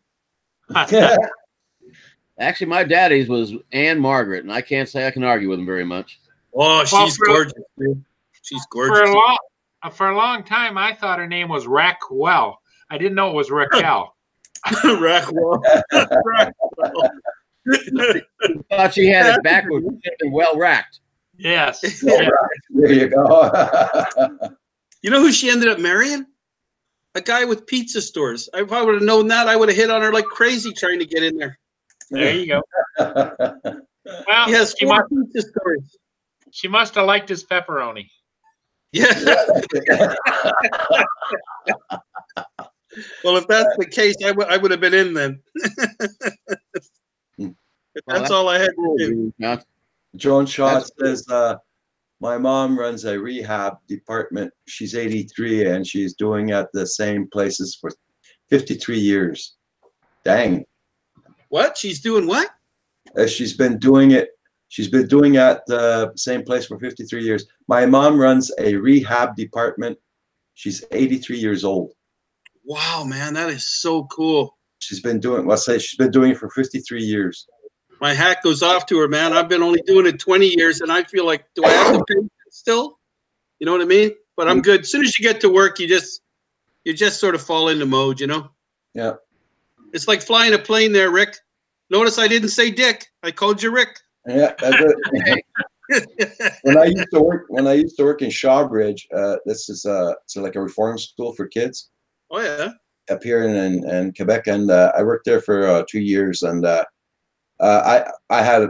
S5: Actually, my daddy's was Anne Margaret, and I can't say I can argue with him very much.
S6: Oh, she's gorgeous, dude. She's gorgeous.
S2: For a long time, I thought her name was Raquel. I didn't know it was Raquel.
S6: Raquel.
S5: Thought she had it backwards. She had been well racked.
S2: Yes.
S1: There you go.
S6: You know who she ended up marrying? A guy with pizza stores. If I would have known that, I would have hit on her like crazy trying to get in there.
S2: There you go. Well,
S6: He has 4 pizza stores.
S2: she must have liked his pepperoni.
S6: Yeah. Well, if that's the case, I would have been in then. That's all I had to do.
S1: Joan Shaw says, my mom runs a rehab department. She's 83 and she's doing at the same places for 53 years. Dang.
S6: What? She's doing what?
S1: She's been doing it. She's been doing at the same place for 53 years. My mom runs a rehab department. She's 83 years old.
S6: Wow, man, that is so cool.
S1: She's been doing, let's say she's been doing it for 53 years.
S6: My hat goes off to her, man. I've been only doing it 20 years, and I feel like, do I have to pay still? You know what I mean? But I'm good. As soon as you get to work, you just sort of fall into mode, you know?
S1: Yeah.
S6: It's like flying a plane there, Rick. Notice I didn't say Dick. I called you Rick.
S1: Yeah, that's it. When I used to work in Shawbridge, this is so like a reform school for kids.
S6: Oh yeah.
S1: Up here in Quebec, and I worked there for 2 years, and I had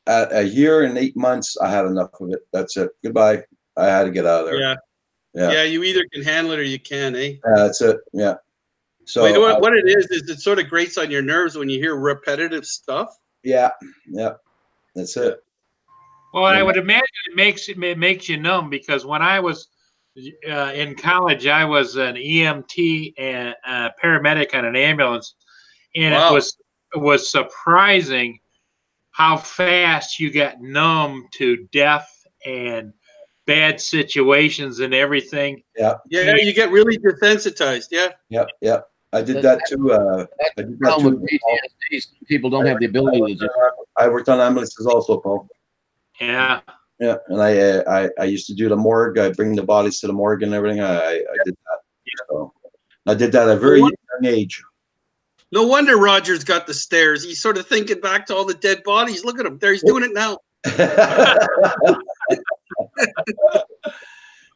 S1: a year and 8 months. I had enough of it. That's it. Goodbye. I had to get out of there.
S6: Yeah. Yeah. You either can handle it or you can, eh?
S1: That's it. Yeah. So
S6: you know what it is it sort of grates on your nerves when you hear repetitive stuff.
S1: Yeah. That's it.
S2: Well, I would imagine it makes you numb, because when I was in college, I was an EMT and a paramedic on an ambulance, and
S6: Wow.
S2: it was surprising how fast you got numb to death and bad situations and everything.
S1: Yeah.
S6: Yeah, you get really desensitized. Yeah.
S1: Yep. I did that too.
S5: That's the problem with PTSD. People don't have the ability to just.
S1: I worked on ambulances also, Paul.
S2: Yeah.
S1: Yeah, and I used to do the morgue. I bring the bodies to the morgue and everything. I did that. So I did that at a very young age.
S6: No wonder Roger's got the stares. He's sort of thinking back to all the dead bodies. Look at him. There, he's doing it now.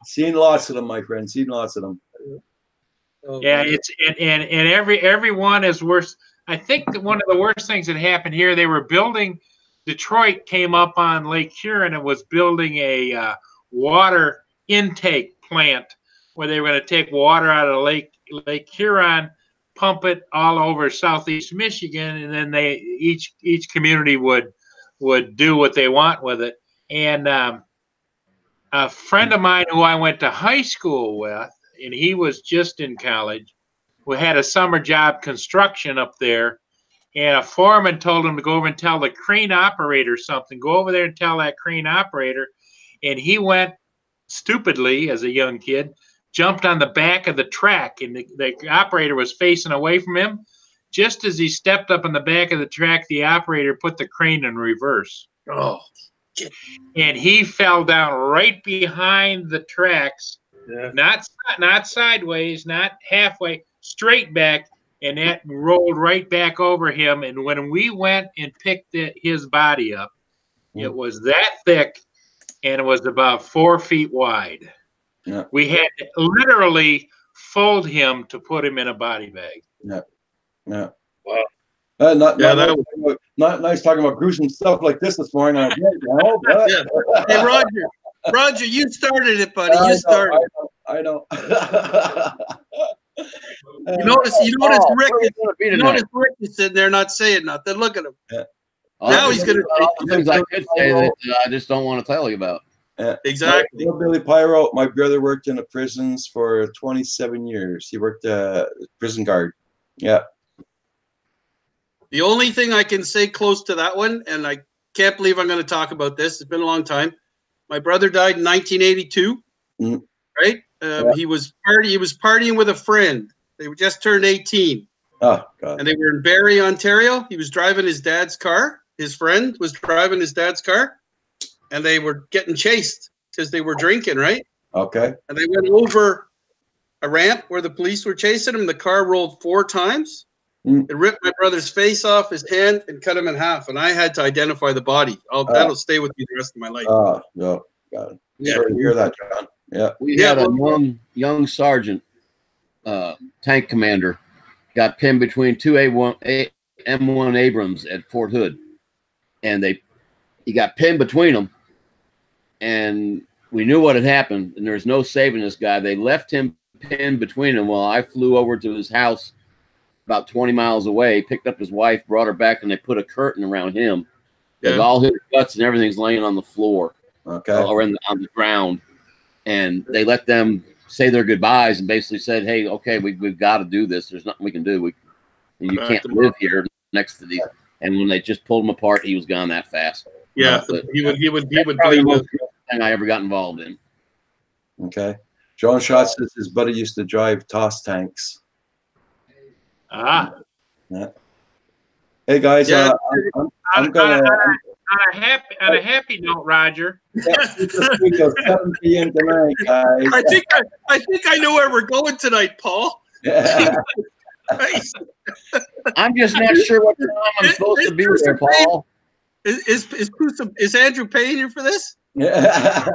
S1: Seen lots of them, my friend. Seen lots of them.
S6: Oh,
S2: Yeah,
S6: man.
S2: it's and every one is worse. I think that one of the worst things that happened here, they were building. Detroit came up on Lake Huron and was building a water intake plant where they were going to take water out of Lake Huron, pump it all over southeast Michigan, and then each community would do what they want with it. And a friend of mine who I went to high school with, and he was just in college, we had a summer job construction up there. And a foreman told him to go over and tell the crane operator something. Go over there and tell that crane operator. And he went stupidly, as a young kid, jumped on the back of the track. And the operator was facing away from him. Just as he stepped up on the back of the track, the operator put the crane in reverse.
S6: Oh.
S2: And he fell down right behind the tracks,
S6: Yeah.
S2: not sideways, not halfway, straight back. and that rolled right back over him. And when we went and picked his body up, it was that thick, and it was about 4 feet wide.
S1: Yeah.
S2: We had to literally fold him to put him in a body bag.
S1: Yeah. Yeah.
S6: Wow.
S1: Not
S6: that
S1: nice talking about gruesome stuff like this morning. But,
S6: Yeah. Hey, Roger, you started it, buddy. You started.
S1: I know.
S6: You notice Rick. You notice Rick is sitting there not saying nothing. Look at him.
S1: Yeah.
S6: Now he's going to
S5: all the things I could say that I just don't want to tell you about.
S6: Exactly.
S1: Billy Pyro, my brother worked in the prisons for 27 years. He worked prison guard. Yeah.
S6: The only thing I can say close to that one, and I can't believe I'm going to talk about this. It's been a long time. My brother died in 1982.
S1: Mm.
S6: Right? He was partying with a friend. They just turned 18.
S1: Oh God.
S6: And they were in Barrie, Ontario. He was driving his dad's car. His friend was driving his dad's car, and they were getting chased because they were drinking, right?
S1: Okay.
S6: And they went over a ramp where the police were chasing him. The car rolled 4 times.
S1: Mm.
S6: It ripped my brother's face off, his hand, and cut him in half. And I had to identify the body. That'll stay with me the rest of my life.
S1: Oh, no. Got it.
S6: Yeah.
S1: Sorry to hear that, John. Yeah.
S5: We had a young sergeant, tank commander, got pinned between 2 M1 Abrams at Fort Hood, and he got pinned between them, and we knew what had happened, and there's no saving this guy. They left him pinned between them while I flew over to his house about 20 miles away, picked up his wife, brought her back, and they put a curtain around him. Because all his guts and everything's laying on the floor,
S1: Okay.
S5: or on the ground, and they let them say their goodbyes and basically said, "Hey, okay, we've got to do this. There's nothing we can do. You can't live here next to these." And when they just pulled him apart, he was gone that fast.
S6: Yeah,
S5: But
S6: he would
S5: probably the
S6: bleed.
S5: most thing I ever got involved in.
S1: Okay. John Schott says his buddy used to drive toss tanks.
S2: Ah.
S1: Yeah. Hey guys,
S6: Yeah.
S1: I'm gonna.
S2: On a happy note, Roger.
S1: Till 7 p.m. tonight, guys.
S6: I think I know where we're going tonight, Paul.
S1: Yeah.
S5: I'm just not sure what time I'm supposed to be there, Paul.
S6: Is Andrew paying you for this?
S1: Yeah.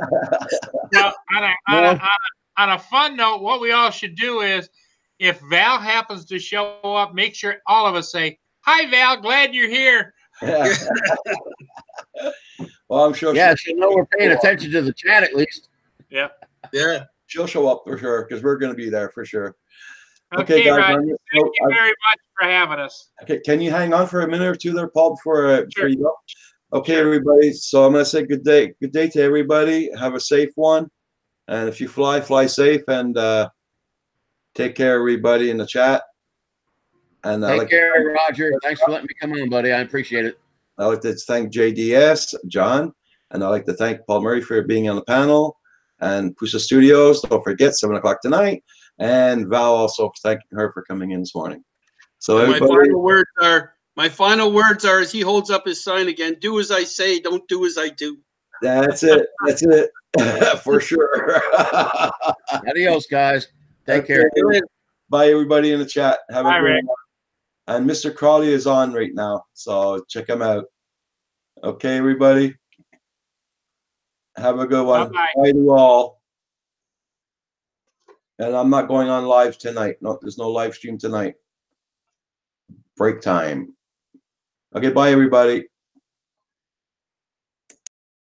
S2: Now, on a fun note, what we all should do is, if Val happens to show up, make sure all of us say, "Hi, Val. Glad you're here."
S1: Yeah. Well, I'm sure.
S5: Yeah, she'll know we're paying attention to the chat at least.
S2: Yeah.
S6: Yeah.
S1: She'll show up for sure because we're going to be there for sure.
S2: Okay,
S1: guys.
S2: Roger. Thank you very much for having us.
S1: Okay, can you hang on for a minute or two there, Paul, before you go? Okay,
S2: Sure.
S1: everybody. So I'm going to say good day. Good day to everybody. Have a safe one. And if you fly safe, and take care, everybody in the chat. And
S5: Take care, Roger. Thanks for letting me come on, buddy. I appreciate it.
S1: I'd like to thank JDS, John, and I'd like to thank Paul Murray for being on the panel, and Pusa Studios. Don't forget, 7 o'clock tonight. And Val also thanking her for coming in this morning. So everybody,
S6: my final words are as he holds up his sign again: "Do as I say, don't do as I do."
S1: that's it. That's it. For sure.
S5: Adios, guys. Take care.
S1: Bye, everybody in the chat. Have a
S2: Bye,
S1: good
S2: Rick.
S1: one. And Mr. Crawley is on right now, so check him out. Okay, everybody. Have a good one.
S2: Bye-bye.
S1: Bye to all. And I'm not going on live tonight. No, there's no live stream tonight. Break time. Okay, bye, everybody.